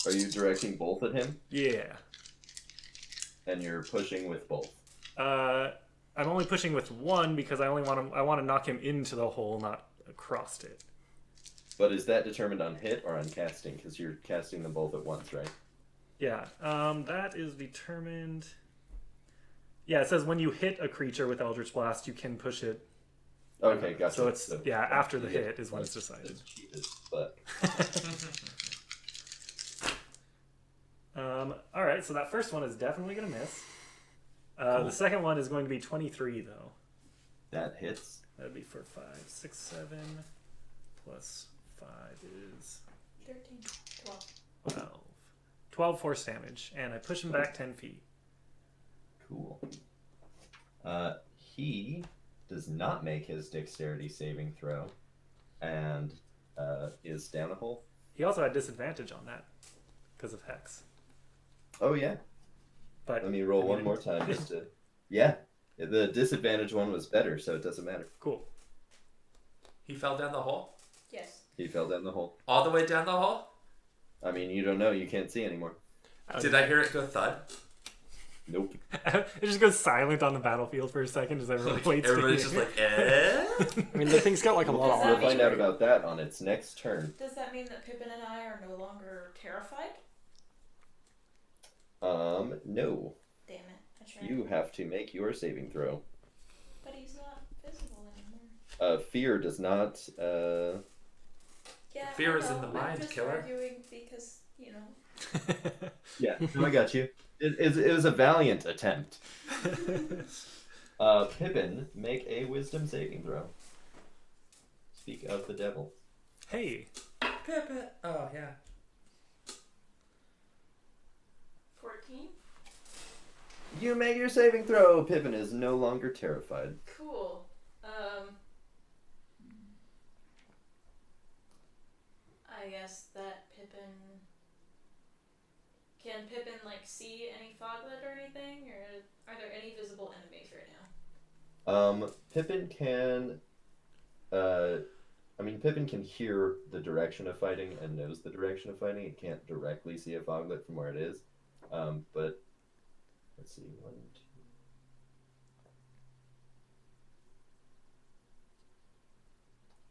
Are you directing both at him? Yeah. And you're pushing with both? I'm only pushing with one because I want to knock him into the hole, not across it. But is that determined on hit or on casting? Because you're casting them both at once, right? Yeah, that is determined. Yeah, it says when you hit a creature with Eldritch Blast, you can push it. Okay, gotcha. So it's after the you hit get is when it's as decided. cheapest, but All right, so that first one is definitely gonna miss. The second one is going to be 23 though. that hits. That'd be for 5, 6, 7 plus 5 is 13, 12. 12. 12 force damage, and I push him back 10 feet. Cool. He does not make his dexterity saving throw, and is down a hole. He also had disadvantage on that because of Hex. Oh yeah. But Let me roll one more time just to. Yeah, the disadvantage one was better, so it doesn't matter. Cool. He fell down the hole? Yes. He fell down the hole. All the way down the hole? I mean, you don't know. You can't see anymore. Did I hear it go thud? Nope. It just goes silent on the battlefield for a second as everyone waits. Everybody's to just hear. like, eh? I mean, the thing's got like a lot of Does that We'll armor. find out about that on its next turn. Does that mean that Pippin and I are no longer terrified? No. Damn it. I tried. You have to make your saving throw. But he's not visible anymore. Fear does not. Yeah, Fear I is in know. the mind, I'm just killer. arguing because, you know. Yeah, no, I got you. It was a valiant attempt. Pippin, make a wisdom saving throw. Speak of the devil. Hey, Pippin. Oh, yeah. 14? You make your saving throw. Pippin is no longer terrified. Cool. I guess that Pippin... Can Pippin, like, see any foglet or anything? Or are there any visible enemies right now? Pippin can... Pippin can hear the direction of fighting and knows the direction of fighting. It can't directly see a foglet from where it is. But... Let's see, 1,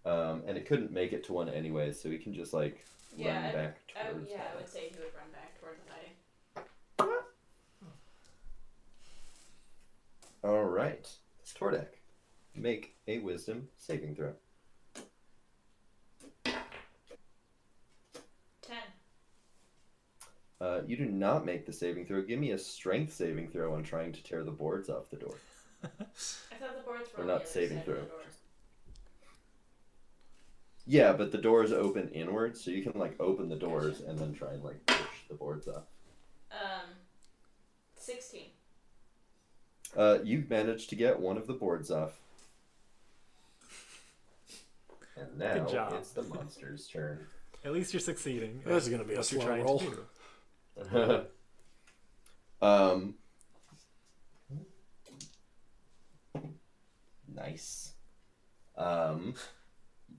2... and it couldn't make it to one anyway, so he can just, like, run back towards I would say he would run back toward the fighting. Alright. Tordek. Make a wisdom saving throw. 10. You do not make the saving throw. Give me a strength saving throw on trying to tear the boards off the door. I thought the boards were Or on not the other saving side throw. of the door. Yeah, but the doors open inwards, so you can, like, open the doors and then try and, like, push the boards off. 16. You've managed to get one of the boards off. And now Good job. it's the monster's turn. At least you're succeeding. This is gonna be a What you're slow trying roll. to do. Nice.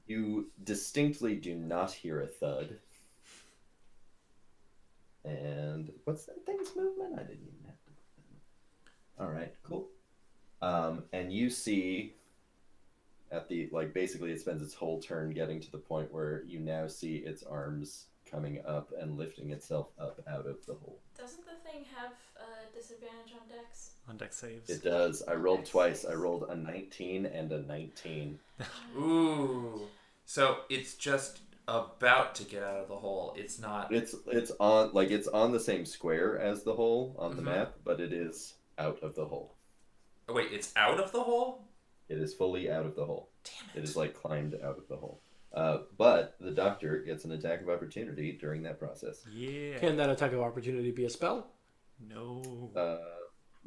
You distinctly do not hear a thud. And what's that thing's movement? I didn't even have to. Alright, cool. And you see at the, like, basically it spends its whole turn getting to the point where you now see its arms coming up and lifting itself up out of the hole. Doesn't the thing have disadvantage on dex? On deck saves. It does. I rolled twice. I rolled a 19 and a 19. Ooh. So it's just about to get out of the hole. It's not. It's on the same square as the hole on the Mhm. map, but it is out of the hole. Oh, wait, it's out of the hole? It is fully out of the hole. Damn It is, like, climbed out of the hole. But the doctor gets an attack of opportunity during that process. Yeah. Can that attack of opportunity be a spell? No.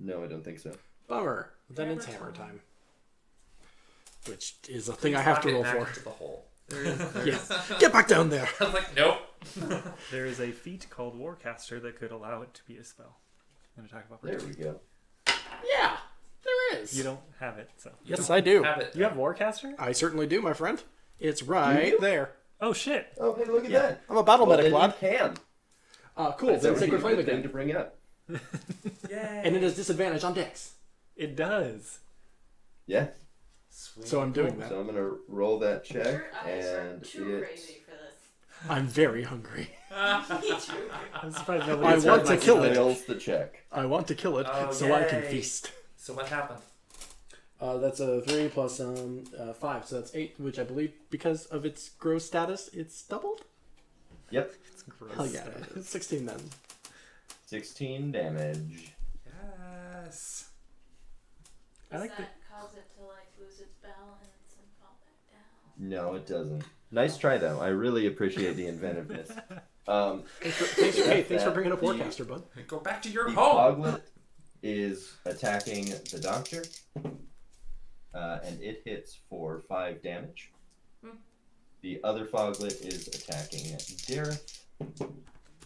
No, I don't think so. Bummer. Then it's Hammer hammer time. time. Which is a thing I have to roll Back for. into the hole. Yeah. Get back down there. I was like, nope. There is a feat called Warcaster that could allow it to be a spell. An attack of There opportunity. we go. Yeah, there is. You don't have it, so. Yes, I do. Have it. You have Warcaster? I certainly do, my friend. It's right you? there. Oh shit! Oh, hey, look at that. I'm a battle Well, medic, then lad. you can. Cool. That's Then a Sacred Flame good thing again. to bring up. Yay. And it has disadvantage on dex. It does. Yeah. Sweet. So I'm doing that. So I'm going to roll that check, Your eyes are and too it... crazy for this. I'm very hungry. Me too. I'm surprised nobody. I want to kill it. fails the check. I want to kill it Oh, so I can yay. feast. So what happened? That's a 3 plus 5, so that's 8, which I believe, because of its gross status, it's doubled? Yep. It's gross. Hell yeah. It's 16 then. 16 damage. Yes. I Does like that cause it to like lose its balance and fall back down? No, it doesn't. Nice try, though. I really appreciate the inventiveness. Thanks for bringing up Warcaster, bud. Go back to your The home. Foglet is attacking the doctor, and it hits for 5 damage. The other Foglet is attacking Gareth,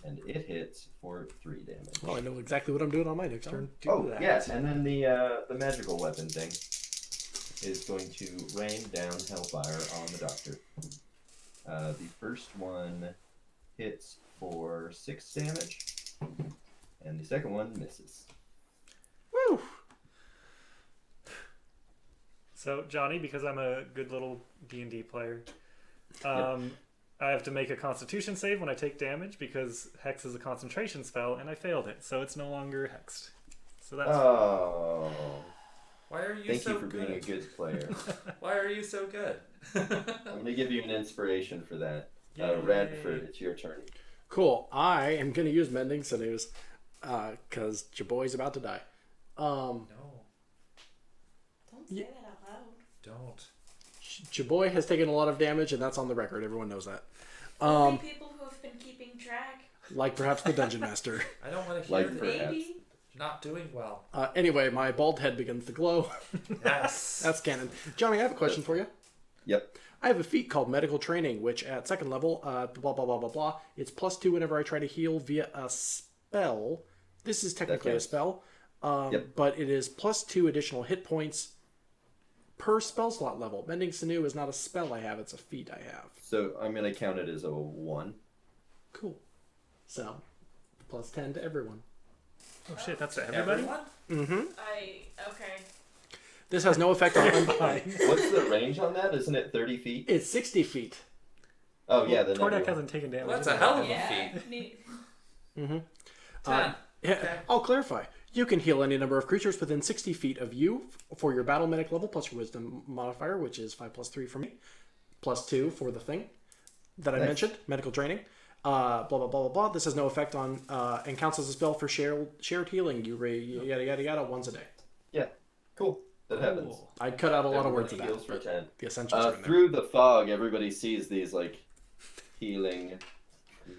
and it hits for 3 damage. Well, I know exactly what I'm doing on my next turn. Oh, yes, and then the magical weapon thing is going to rain down hellfire on the doctor. The first one hits for 6 damage, and the second one misses. Woo! So Johnny, because I'm a good little D&D player, I have to make a Constitution save when I take damage because Hex is a concentration spell, and I failed it, so it's no longer hexed. So that's Oh, Why are you thank so you for good? being a good player. Why are you so good? I'm going to give you an inspiration for that. Yay. Radford, it's your turn. Cool. I am going to use Mending Sinews because your boy's about to die. No, Don't say that out loud. don't. Chaboy has taken a lot of damage, and that's on the record. Everyone knows that. Only people who have been keeping track. Like perhaps the Dungeon Master. I don't want to hear Like that. perhaps. Maybe. Not doing well. Anyway, my bald head begins to glow. Yes. That's canon. Johnny, I have a question for you. Yep. I have a feat called Medical Training, which at second level, blah, blah, blah, blah, blah, it's +2 whenever I try to heal via a spell. This is technically a spell, but it is +2 additional hit points per spell slot level. Mending Sinew is not a spell I have, it's a feat I have. So I'm going to count it as a 1. Cool. So, +10 to everyone. Oh shit, that's for everybody? Everyone? Okay. This has no effect on unbind. What's the range on that? Isn't it 30 feet? It's 60 feet. Oh, yeah. Then Tordek everyone. hasn't taken damage. Well, that's a hell of a Yeah. feat. Neat. 10. Yeah, Okay. I'll clarify. You can heal any number of creatures within 60 feet of you for your battle medic level plus your wisdom modifier, which is 5 + 3 for me, +2 for the thing that I mentioned, medical training. Blah, blah, blah, blah, blah. This has no effect on, and counts as a spell for shared healing. Yada, yada, yada, once a day. Yeah. Cool. That happens. I'd cut out a lot of words Everybody of heals that. for 10. The essentials are in there. Through the fog, everybody sees these, like, healing,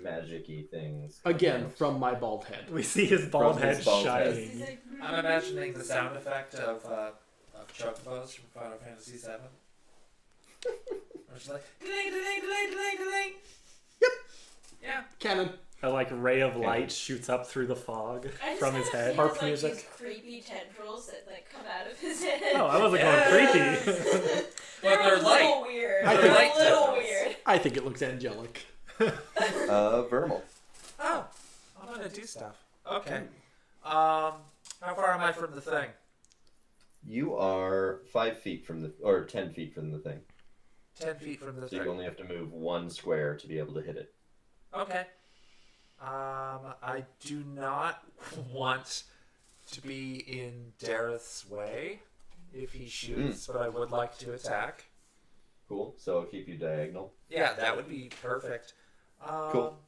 magic-y things. Again, from my bald head. We see his bald From his head bald head. shining. I'm imagining the sound effect of chocobos from Final Fantasy VII. Or just like, ding, ding, ding, ding, ding. Yep. Yeah. Canon. A like ray of light shoots up through the fog from his head. Harp Like music. these creepy tendrils that like come out of his head. Oh, I wasn't Yes. going creepy. But they're a little light. weird. I They're think- a little Light weird. I think it looks angelic. Vermal. Oh, I'm gonna do stuff. Okay. How far am I from the thing? You are 5 feet from the, or 10 feet from the thing. 10 feet from the So you thing. only have to move 1 square to be able to hit it. Okay. I do not want to be in Dareth's way if he shoots, but I would like to attack. Cool. So I'll keep you diagonal. Yeah, that would be perfect. Cool.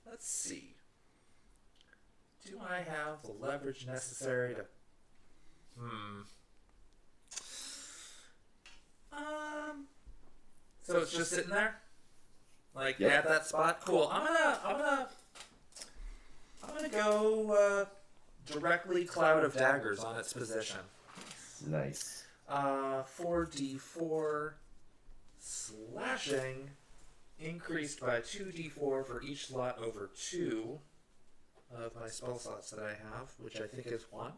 Let's see. Do I have the leverage necessary to... So it's just sitting there? Like, Yep. at that spot? Cool. I'm gonna go directly Cloud of Daggers on its position. Nice. 4d4 slashing increased by 2d4 for each slot over 2 of my spell slots that I have, which I think is 1.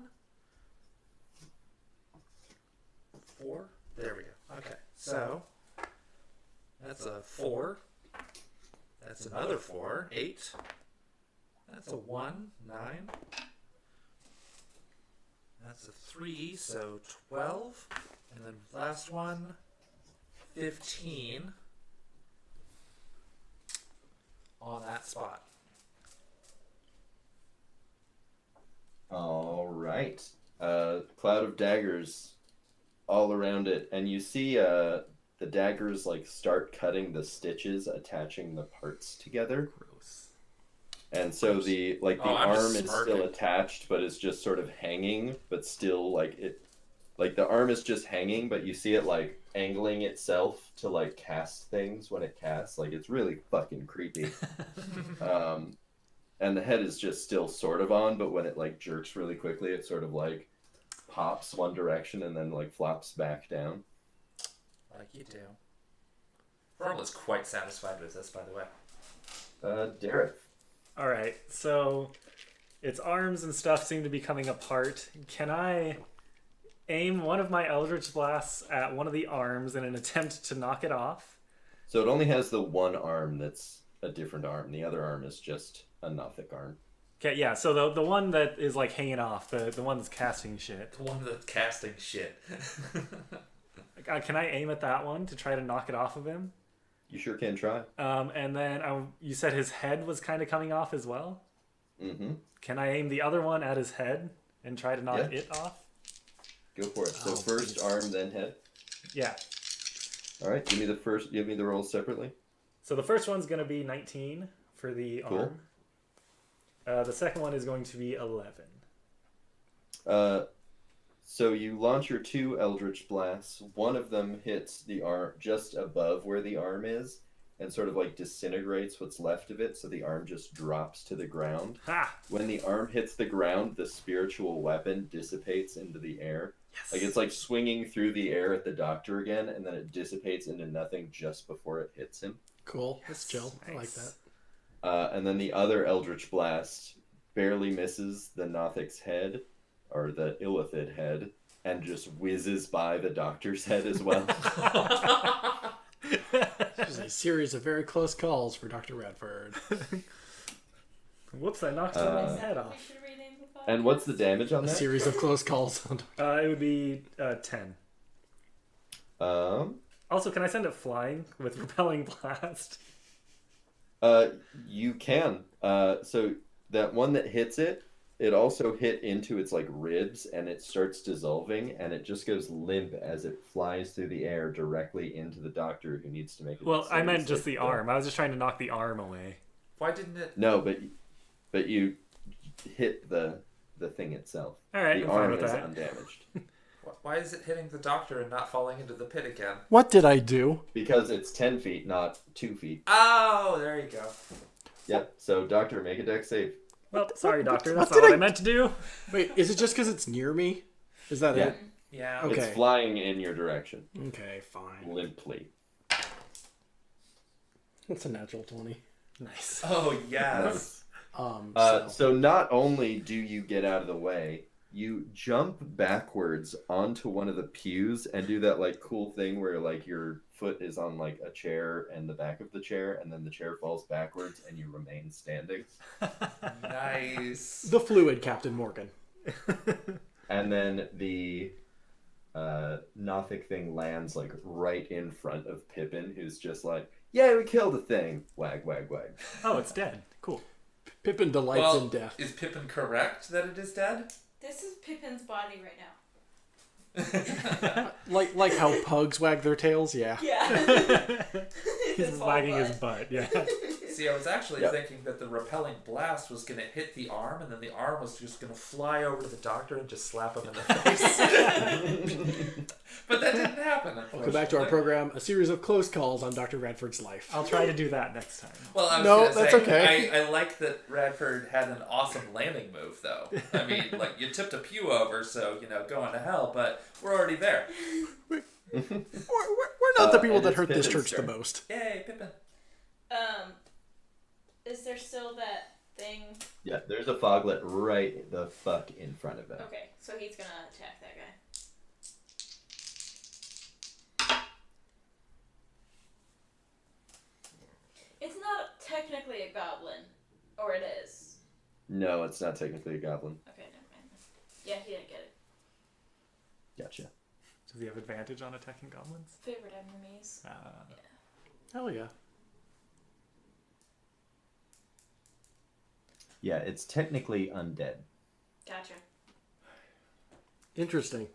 4. There we go. Okay, so that's a 4. That's another 4. 8. That's a 1. 9. That's a 3, so 12. And then last one, 15 on that spot. All right. Cloud of daggers all around it, and you see the daggers like start cutting the stitches attaching the parts together. Gross. And so the I'm just arm is smirking. still attached, but it's just sort of hanging, but still like the arm is just hanging, but you see it like angling itself to like cast things when it casts. Like it's really fucking creepy. And the head is just still sort of on, but when it like jerks really quickly, it sort of like pops one direction and then like flops back down. Like you do. Verl is quite satisfied with this, by the way. Derek. All right, so its arms and stuff seem to be coming apart. Can I aim one of my Eldritch Blasts at one of the arms in an attempt to knock it off? So it only has the one arm that's a different arm. The other arm is just a Nothic arm. Okay, yeah, so the one that is like hanging off, the one that's casting shit. The one that's casting shit. Can I aim at that one to try to knock it off of him? You sure can try. And then you said his head was kind of coming off as well? Mm-hmm. Can I aim the other one at his head and try to knock it off? Go for it. So Oh, first please. arm, then head. Yeah. All right. Give me the rolls separately. So the first one's going to be 19 for the Cool. arm. The second one is going to be 11. So you launch your 2 Eldritch Blasts. One of them hits the arm just above where the arm is, and sort of like disintegrates what's left of it, so the arm just drops to the ground. Ha! When the arm hits the ground, the spiritual weapon dissipates into the air. Yes. Like it's like swinging through the air at the doctor again, and then it dissipates into nothing just before it hits him. Cool. That's chill. I like Nice. that. And then the other Eldritch Blast barely misses the Nothic's head, or the Illithid head, and just whizzes by the doctor's head as well. This is a series of very close calls for Dr. Radford. Whoops, I knocked someone's head We off. should rename the podcast. And what's the damage on A that? series of close calls on It would be 10. Um, Also, can I send it flying with repelling blast? you can. So that one that hits it, it also hit into its like ribs, and it starts dissolving, and it just goes limp as it flies through the air directly into the doctor, who needs to make it. Well, I meant just the arm. I was just trying to knock the arm away. Why didn't it? No, but you hit the thing itself. All right, The I'm fine arm with is that. undamaged Why is it hitting the doctor and not falling into the pit again? What did I do? because it's 10 feet, not 2 feet. Oh, there you go. Yep. So, doctor, make a dex save. Well, sorry, doctor. what That's not did what I- I meant to do. Wait, is it just because it's near me? Is that Yeah. it? Yeah. Okay. It's flying in your direction, Okay, fine. limply. It's a natural 20. Nice. Oh yes. So not only do you get out of the way, you jump backwards onto one of the pews and do that like cool thing where like your foot is on like a chair and the back of the chair, and then the chair falls backwards and you remain standing. Nice. The fluid, Captain Morgan. And then the Nothic thing lands like right in front of Pippin, who's just like, "Yay, we killed a thing!" Wag, wag, wag. Oh, it's dead. Cool. Pippin delights Well, in death. is Pippin correct that it is dead? This is Pippin's body right now. Like how pugs wag their tails, yeah. Yeah. He's His whole wagging his butt. butt. Yeah. See, I was actually Yep. thinking that the repelling blast was going to hit the arm, and then the arm was just going to fly over to the doctor and just slap him in the face. But that didn't happen. Welcome back to our unfortunately. program, a series of close calls on Dr. Radford's life. I'll try to do that next time. Well, I was No, gonna that's say, okay. I like that Radford had an awesome landing move, though. I mean, like, you tipped a pew over, so, going to hell, but we're already there. We're not the people and that it's hurt this Pippin's church turn. the most. Yay, Pippin. Is there still that thing? Yeah, there's a foglet right the fuck in front of it. Okay, so he's gonna attack that guy. It's not technically a goblin, or it is. No, it's not technically a goblin. Okay, never mind. Yeah, he didn't get it. Gotcha. Does he have advantage on attacking goblins? Favorite enemies. Hell yeah. Yeah, it's technically undead. Gotcha. Interesting.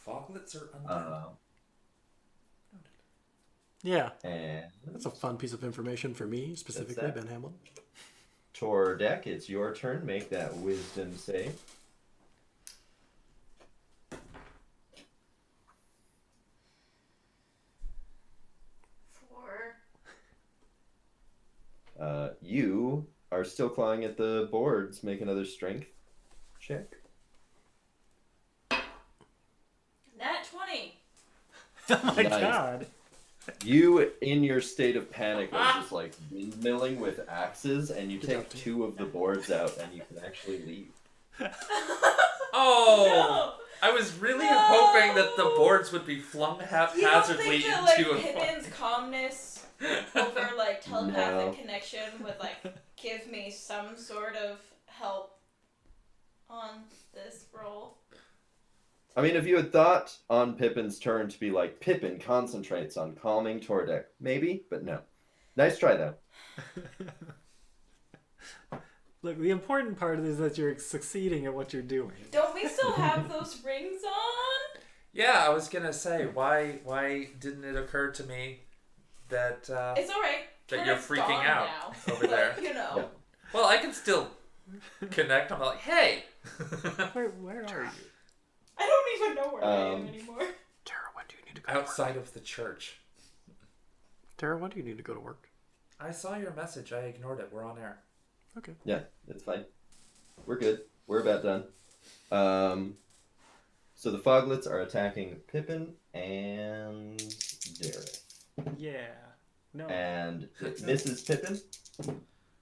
Foglets are undead. Yeah. And That's a fun piece of information for me, specifically, that. Ben Hamlin. Tordek, it's your turn. Make that wisdom save. Four. You are still clawing at the boards. Make another strength check. Nat 20. Oh my Nice. god. You, in your state of panic, are just like windmilling with axes, and you Good take job, team. 2 of the boards out, and you can actually leave. Oh! I was really No! hoping that the boards would be flung You don't haphazardly think that, into like, a Pippin's calmness over, like, telepathic No. connection would, like, give me some sort of help on this roll? I mean, if you had thought on Pippin's turn to be like, Pippin concentrates on calming Tordek, maybe, but no. Nice try, though. Look, the important part is that you're succeeding at what you're doing. Don't we still have those rings on? Yeah, I was gonna say, why didn't it occur to me that It's alright. That you're freaking gone out now. over there. But, you know. Yeah. well, I can still connect. I'm like, hey. Where are you? I don't even know where I am anymore. Terra, when do you need to go to work? Outside of the church. Terra, when do you need to go to work? I saw your message. I ignored it. We're on air. Okay. Yeah, it's fine. We're good. We're about done. So the Foglets are attacking Pippin and Dareth. Yeah. No. And it misses Pippin.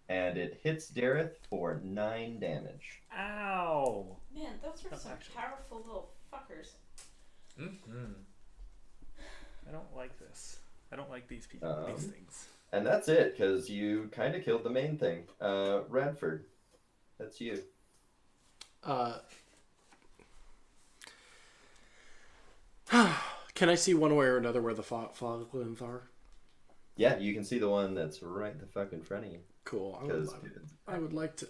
And it hits Dareth for 9 damage. Ow. Man, those are That's some actually- powerful little fuckers. Mm-hmm. I don't like this. I don't like these people. These things. And that's it, because you kind of killed the main thing. Radford, that's you. Can I see one way or another where the Foglins are? Yeah, you can see the one that's right in the fucking front of you. Cool. Because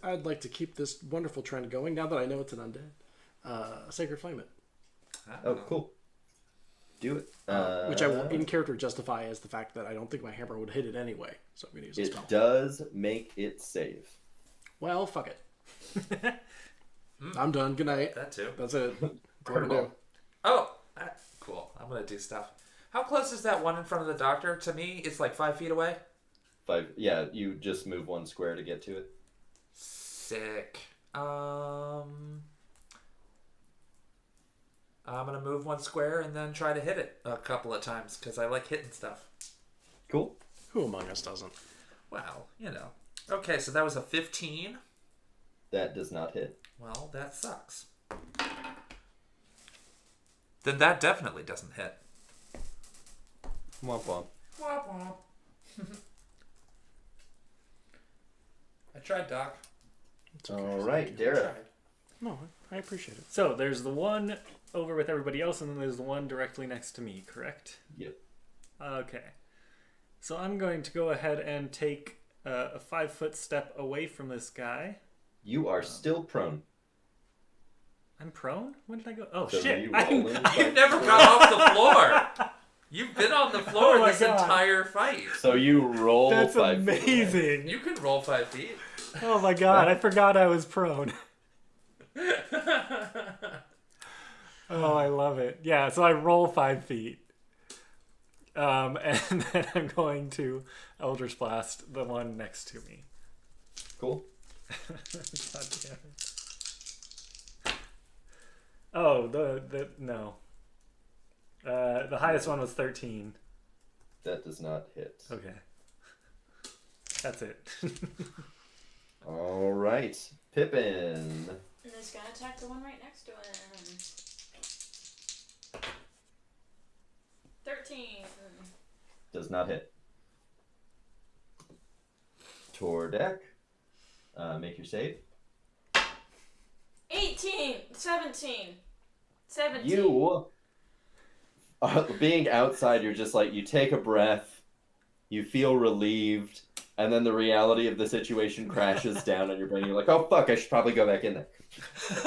I'd like to keep this wonderful trend going now that I know it's an undead. Sacred Flame it. Oh, cool. Do it. Which I will in character justify as the fact that I don't think my hammer would hit it anyway. So I'm going to use a spell. It does make it save. Well, fuck it. I'm done. Good night. That too. That's it. That's what I'm gonna do. Oh, cool. I'm gonna do stuff. How close is that one in front of the doctor? To me, it's like 5 feet away. 5. Yeah, you just move 1 square to get to it. Sick. I'm gonna move 1 square and then try to hit it a couple of times because I like hitting stuff. Cool. Who among us doesn't? Well, you know. Okay, so that was a 15. That does not hit. Well, that sucks. Then that definitely doesn't hit. Womp womp. Womp womp. I tried, Doc. All right, Dareth. No, I appreciate it. So there's the one over with everybody else, and then there's the one directly next to me, correct? Yep. Okay. So I'm going to go ahead and take a 5-foot step away from this guy. You are still prone. I'm prone? When did I go? Oh, So shit. you I'm- roll in You've never got off the floor. You've been on the floor Oh my this God. entire fight. So you roll That's 5 feet away. amazing. You can roll 5 feet. Oh my god, I forgot I was prone. Oh, I love it. Yeah, so I roll 5 feet. And then I'm going to Eldritch Blast the one next to me. Cool. God damn it. Oh, no. The highest one was 13. That does not hit. Okay. That's it. All right, Pippin. And it's gonna attack the one right next to him. 13. Does not hit. Tordek. Make your save. 18. 17. 17. You, being outside, you're just like, you take a breath, you feel relieved, and then the reality of the situation crashes down on your brain. You're like, oh fuck, I should probably go back in there. Yeah,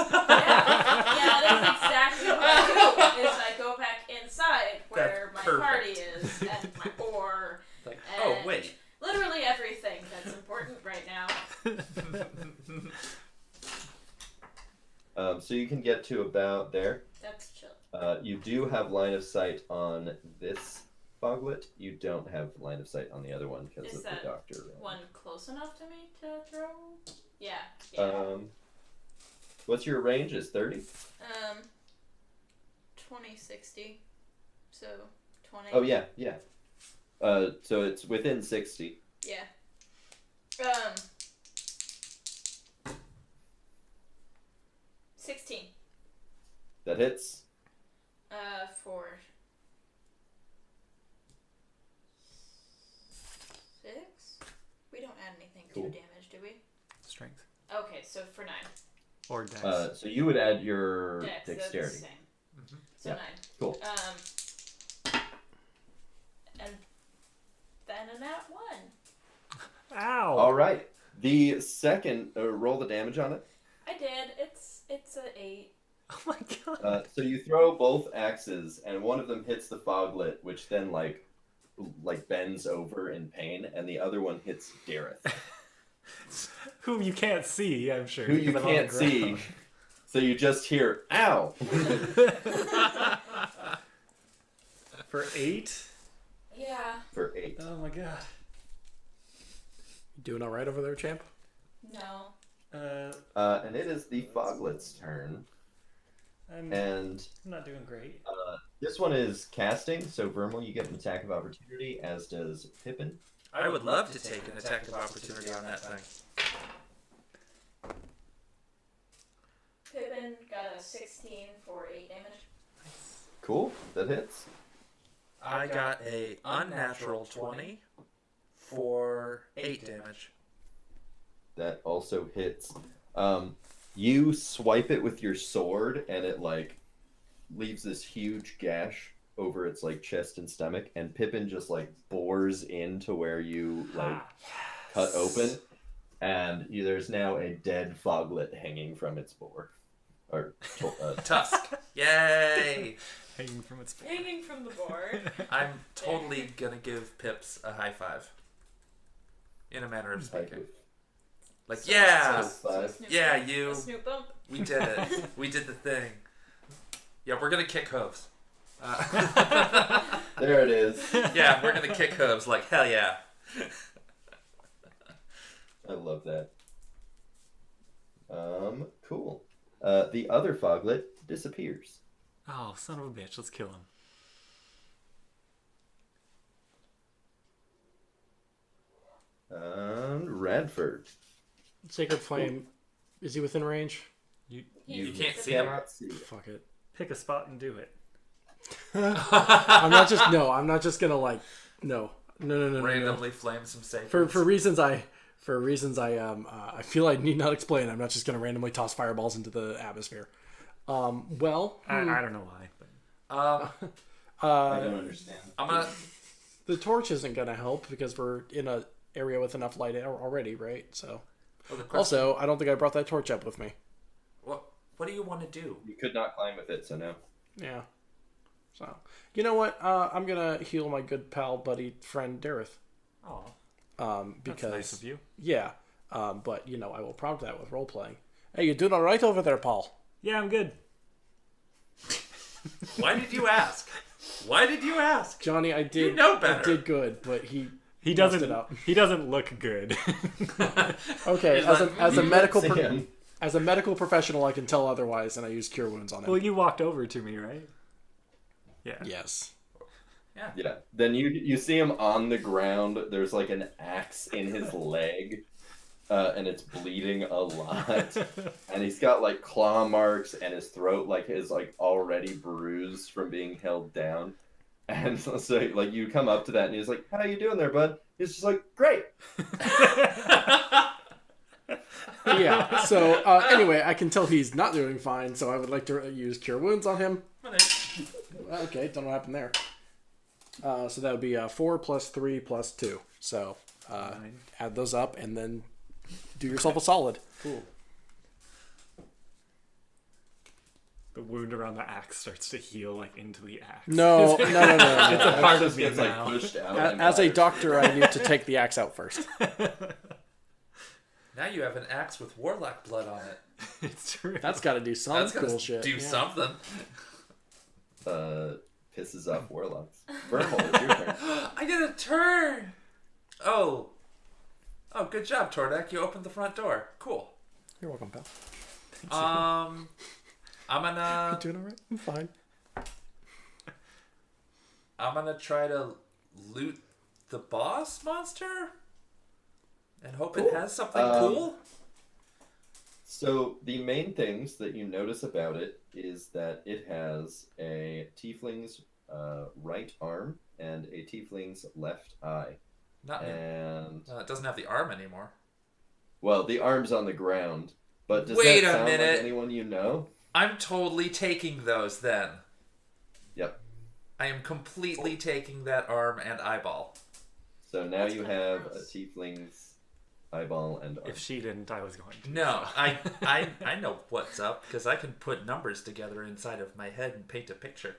that's exactly what I do. Is I go back inside where That's my perfect. party is and my ore. Like, And oh, wait. Literally everything that's important right now. So you can get to about there. That's chill. You do have line of sight on this foglet. You don't have line of sight on the other one because Is of the that doctor. One close enough to me to throw? Yeah. What's your range? Is 30? 20, 60. So 20. Oh yeah. So it's within 60. Yeah. 16. That hits. For 6? We don't add anything Cool. to damage, do we? Strength. Okay, so for 9. Or dex. So you would add your Dex, that's dexterity. the same. Mhm. So Yeah. 9. Cool. And then a nat 1. Ow! All right. The second, roll the damage on it. I did. It's a 8. Oh my god. So you throw both axes, and one of them hits the foglet, which then like bends over in pain, and the other one hits Dareth, Whom you can't see, I'm sure. who you because I'm on the can't see. ground. So you just hear "ow." For 8? Yeah. For 8. Oh my god. Doing all right over there, champ? No. And it is the Foglet's turn. I'm not doing great. This one is casting, so Vermal, you get an attack of opportunity, as does Pippin. I would love to take an attack of opportunity on that thing. Pippin got a 16 for 8 damage. Cool, that hits. I got a unnatural 20 for 8 damage. That also hits. You swipe it with your sword, and it like leaves this huge gash over its like chest and stomach, and Pippin just like bores into where you like cut open, and there's now a dead Foglet hanging from its bore. Or Tusk. Yay! Hanging from its Hanging from the board. I'm totally gonna give Pips a high five. In a manner of speaking. Like, yeah! Yeah, you. A snoop bump. We did it. We did the thing. Yeah, we're gonna kick hooves. There it is. Yeah, we're gonna kick hooves. Like, hell yeah. I love that. Cool. The other Foglet disappears. Oh, son of a bitch! Let's kill him. Radford. Sacred Flame, is he within range? You can't see him. cannot see it. Fuck it. Pick a spot and do it. I'm not just gonna like, no. Randomly flame some safe. For reasons I feel I need not explain. I'm not just gonna randomly toss fireballs into the atmosphere. I don't know why. But... I don't understand. I'm gonna. The torch isn't gonna help because we're in a area with enough light already, right? So. Also, I don't think I brought that torch up with me. What do you want to do? You could not climb with it, so no. Yeah. So, you know what? I'm gonna heal my good pal, buddy, friend Dareth. Oh. Because That's nice of you. Yeah. But you know, I will prompt that with role playing. Hey, you doing all right over there, Paul? Yeah, I'm good. Why did you ask? Why did you ask? Johnny, I did. You know better. I did good, but he doesn't. messed it up. He doesn't look good. Okay, He's as a medical See him. as a medical professional, I can tell otherwise, and I use cure wounds on him. Well, you walked over to me, right? Yeah. Yes. Yeah. Then you see him on the ground. There's like an axe in his leg, and it's bleeding a lot. And he's got like claw marks, and his throat like is like already bruised from being held down. And so like you come up to that, and he's like, "How you doing there, bud?" He's just like, "Great." Yeah. So anyway, I can tell he's not doing fine. So I would like to use cure wounds on him. Okay, don't know what happened there. So that would be 4 + 3 + 2. So add those up and then do yourself a solid. Cool. The wound around the axe starts to heal like into the axe. No. It's a part of me Gets now. like pushed out. and As a fires. doctor, I need to take the axe out first. Now you have an axe with warlock blood on it. It's true. That's got to do some That's gonna cool shit. do Yeah. something. Pisses off warlocks. Vermal, it's your turn. I get a turn. Oh, good job, Tordek. You opened the front door. Cool. You're welcome, pal. I'm You gonna doing all right? I'm fine. try to loot the boss monster and hope Cool. it has something cool. So the main things that you notice about it is that it has a tiefling's right arm and a tiefling's left eye. Not And it doesn't have the arm anymore. well, the arm's on the ground. But does Wait that a sound minute. like anyone you know? I'm totally taking those then. Yep. I am completely taking that arm and eyeball. So now That's you kinda have gross. a tiefling's eyeball and arm. If she didn't, I was going to. No, I know what's up because I can put numbers together inside of my head and paint a picture.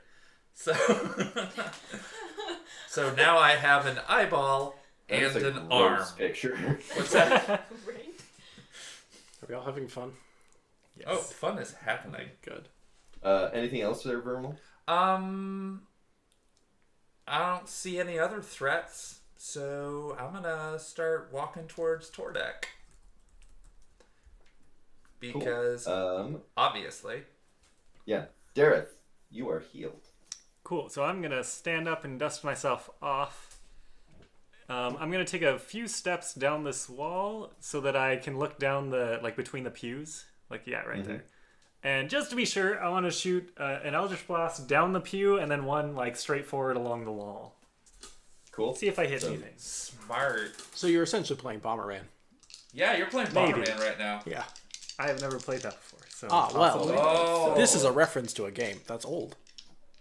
So so now I have an eyeball That and is a an arm. gross picture. What's that? Right? Are we all having fun? Yes. Oh, fun is happening. Good. Anything else there, Vermal? I don't see any other threats, So I'm gonna start walking towards Tordek. Because obviously. Yeah. Dareth, you are healed. Cool. So I'm gonna stand up and dust myself off. I'm gonna take a few steps down this wall so that I can look down between the pews. Right there. And just to be sure, I want to shoot an Eldritch Blast down the pew and then one straight forward along the wall. Cool. See if I hit anything. Smart. So you're essentially playing Bomberman. Yeah, you're playing Bomberman right now. Yeah. I have never played that before. So well. Oh. This is a reference to a game. That's old.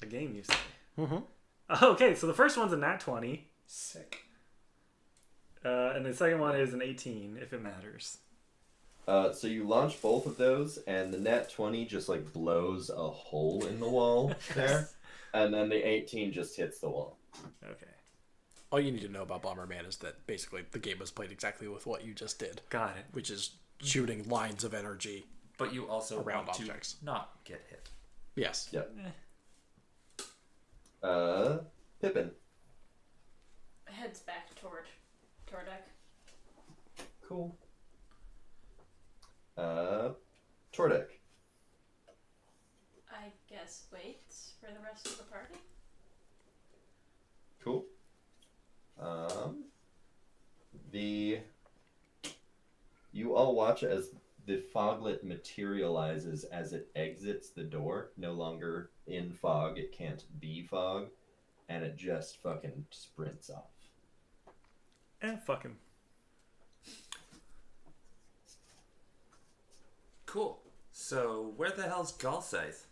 a game, you say? Mm-hmm. Okay, so the first one's a nat 20. Sick. And the second one is an 18, if it matters. So you launch both of those, and the nat 20 just blows a hole in the wall there, and then the 18 just hits the wall. Okay. All you need to know about Bomberman is that basically the game was played exactly with what you just did. Got it. Which is shooting lines of energy. But you also around want objects. to not get hit. Yes. Yep. Pippin. Heads back toward Tordek. Cool. Tordek. I guess waits for the rest of the party. Cool. You all watch as the foglet materializes as it exits the door. No longer in fog, it can't be fog, and it just fucking sprints off. Fuck him. Cool. So where the hell's Galsaith?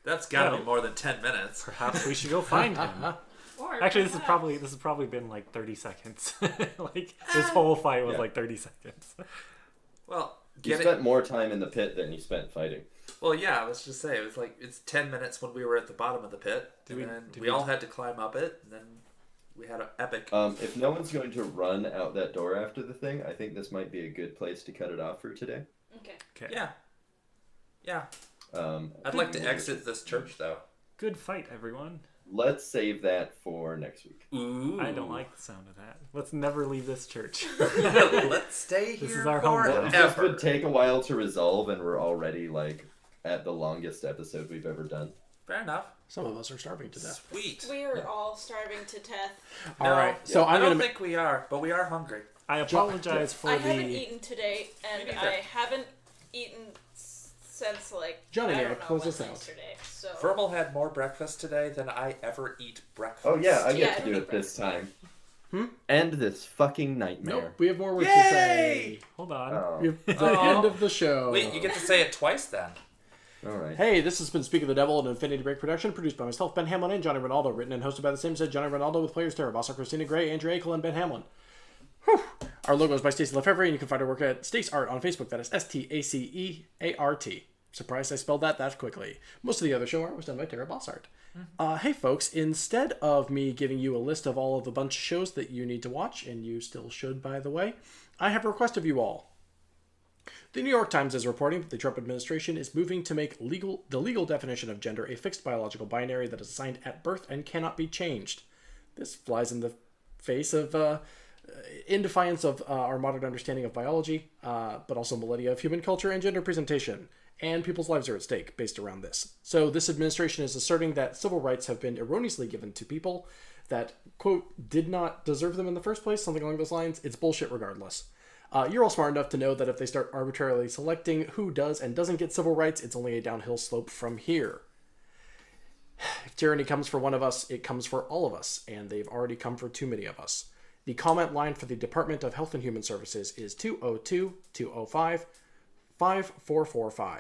That's gotta be more than 10 minutes. Perhaps we should go find him. Or Actually, this perhaps- has probably been 30 seconds. This whole fight was 30 seconds. Well, You spent more time in the pit than you spent fighting. Well, yeah, let's just say it was it's 10 minutes when we were at the bottom of the pit, we all had to climb up it, and then we had an epic. If no one's going to run out that door after the thing, I think this might be a good place to cut it off for today. Okay. Yeah. I'd like to exit this church though. Good fight, everyone. Let's save that for next week. Ooh. I don't like the sound of that. Let's never leave this church. Let's stay here This is our home now. This forever. would take a while to resolve, and we're already at the longest episode we've ever done. Fair enough. Some of us are starving to death. Sweet. We are all starving to death. All right. So I I'm don't gonna think we are, but we are hungry. I apologize for I the... haven't eaten today, and Me neither. I haven't eaten since Johnny, I yeah, don't know close when us out. yesterday. So Verbal had more breakfast today than I ever eat breakfast. Oh yeah, I get Yeah, to I do don't it this time. Hmm? End this fucking nightmare. Nope. We have more words to Yay! say. Hold on. Oh, We have the end of the show. Wait, you get to say it twice then. all right. Hey, this has been Speak of the Devil, an Infinity Break production, produced by myself, Ben Hamlin, and Johnny Rinaldo, written and hosted by the same said Johnny Rinaldo, with players Terra, Bosart, Christina, Gray, Andrew Eakle, and Ben Hamlin. Whew. Our logo is by Stacy LeFevre, and you can find her work at Stace Art on Facebook. That is STACEART. Surprised I spelled that quickly. Most of the other show art was done by Terra Bosart. Hey folks, instead of me giving you a list of all of the bunch of shows that you need to watch, and you still should by the way, I have a request of you all. The New York Times is reporting that the Trump administration is moving to make the legal definition of gender a fixed biological binary that is assigned at birth and cannot be changed. This flies in the face of, in defiance of our modern understanding of biology, but also millennia of human culture and gender presentation. And people's lives are at stake based around this. So this administration is asserting that civil rights have been erroneously given to people that, quote, did not deserve them in the first place, something along those lines. It's bullshit regardless. You're all smart enough to know that if they start arbitrarily selecting who does and doesn't get civil rights, it's only a downhill slope from here. If tyranny comes for one of us, it comes for all of us, and they've already come for too many of us. The comment line for the Department of Health and Human Services is 202-205-5445.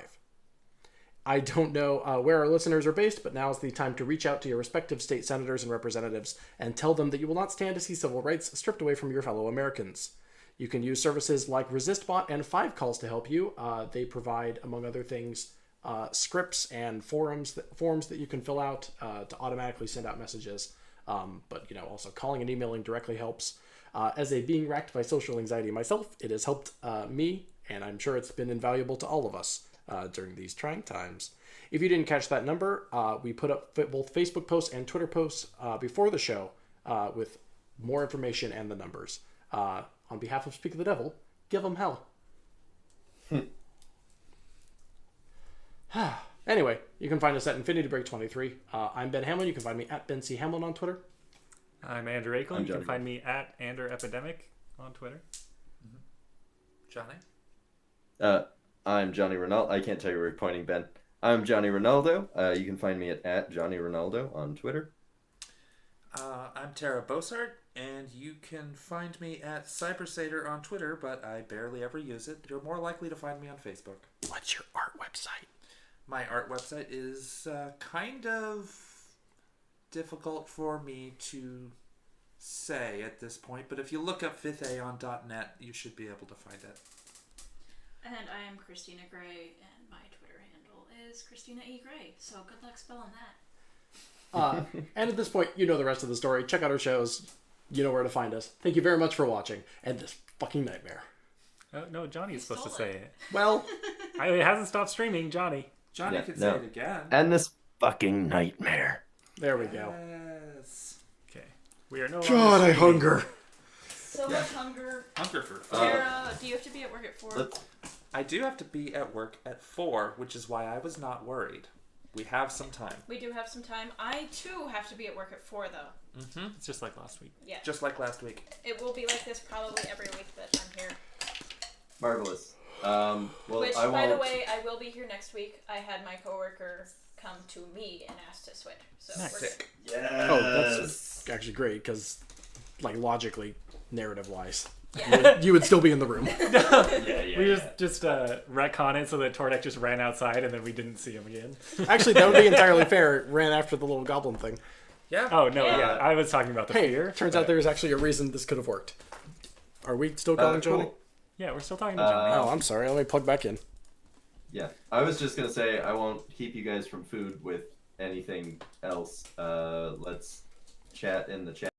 I don't know where our listeners are based, but now is the time to reach out to your respective state senators and representatives and tell them that you will not stand to see civil rights stripped away from your fellow Americans. You can use services like ResistBot and 5 Calls to help you. They provide, among other things, scripts and forms that you can fill out to automatically send out messages. But also calling and emailing directly helps. As a being racked by social anxiety myself, it has helped me, and I'm sure it's been invaluable to all of us during these trying times. If you didn't catch that number, we put up both Facebook posts and Twitter posts before the show with more information and the numbers. On behalf of Speak of the Devil, give them hell. Anyway, you can find us at Infinity Break 23. I'm Ben Hamlin. You can find me at Ben C. Hamlin on Twitter. I'm Andrew Eakle. I'm You can Johnny. find me at Ander Epidemic on Twitter. Johnny? I'm Johnny Rinaldo. I can't tell you where you're pointing, Ben. I'm Johnny Rinaldo. You can find me at Johnny Rinaldo on Twitter. I'm Terra Bosart, and you can find me at Cybersatyr on Twitter, but I barely ever use it. You're more likely to find me on Facebook. What's your art website? My art website is kind of difficult for me to say at this point, but if you look up 5thAeon.net, you should be able to find it. And I am Christina Gray, and my Twitter handle is Christina E. Gray. So good luck spelling that. And at this point, you know the rest of the story. Check out our shows. You know where to find us. Thank you very much for watching. And this fucking nightmare. Oh, no, Johnny's supposed to stole say it. it. Well, It hasn't stopped streaming, Johnny. Johnny Yeah, can no. say it again. And this fucking nightmare. there we go. Yes. Okay. We are no God, longer I streaming. hunger. So much hunger. Hunger for Terra, do you have to be at work at 4? Let's- I do have to be at work at 4, which is why I was not worried. We have some time. We do have some time. I, too, have to be at work at 4, though. It's just like last week. Yeah. Just like last week. It will be like this probably every week that I'm here. Marvelous. Well, Which, I by the won't. way, I will be here next week. I had my coworker come to me and ask to switch. So Nice. we're Sick. Yes. Oh, that's actually great because, like, logically, narrative-wise, Yeah. you would still be in the room. We just retcon it so that Tordek just ran outside and then we didn't see him again. Actually, that would be entirely fair. It ran after the little goblin thing. Yeah. Oh, no, Yeah. yeah. I was talking about the Hey, fear. turns out there's actually a reason this could have worked. Are we still calling Johnny? Cool. Yeah, we're still talking to Johnny. Oh, I'm sorry. Let me plug back in. Yeah, I was just gonna say I won't keep you guys from food with anything else. Let's chat in the chat.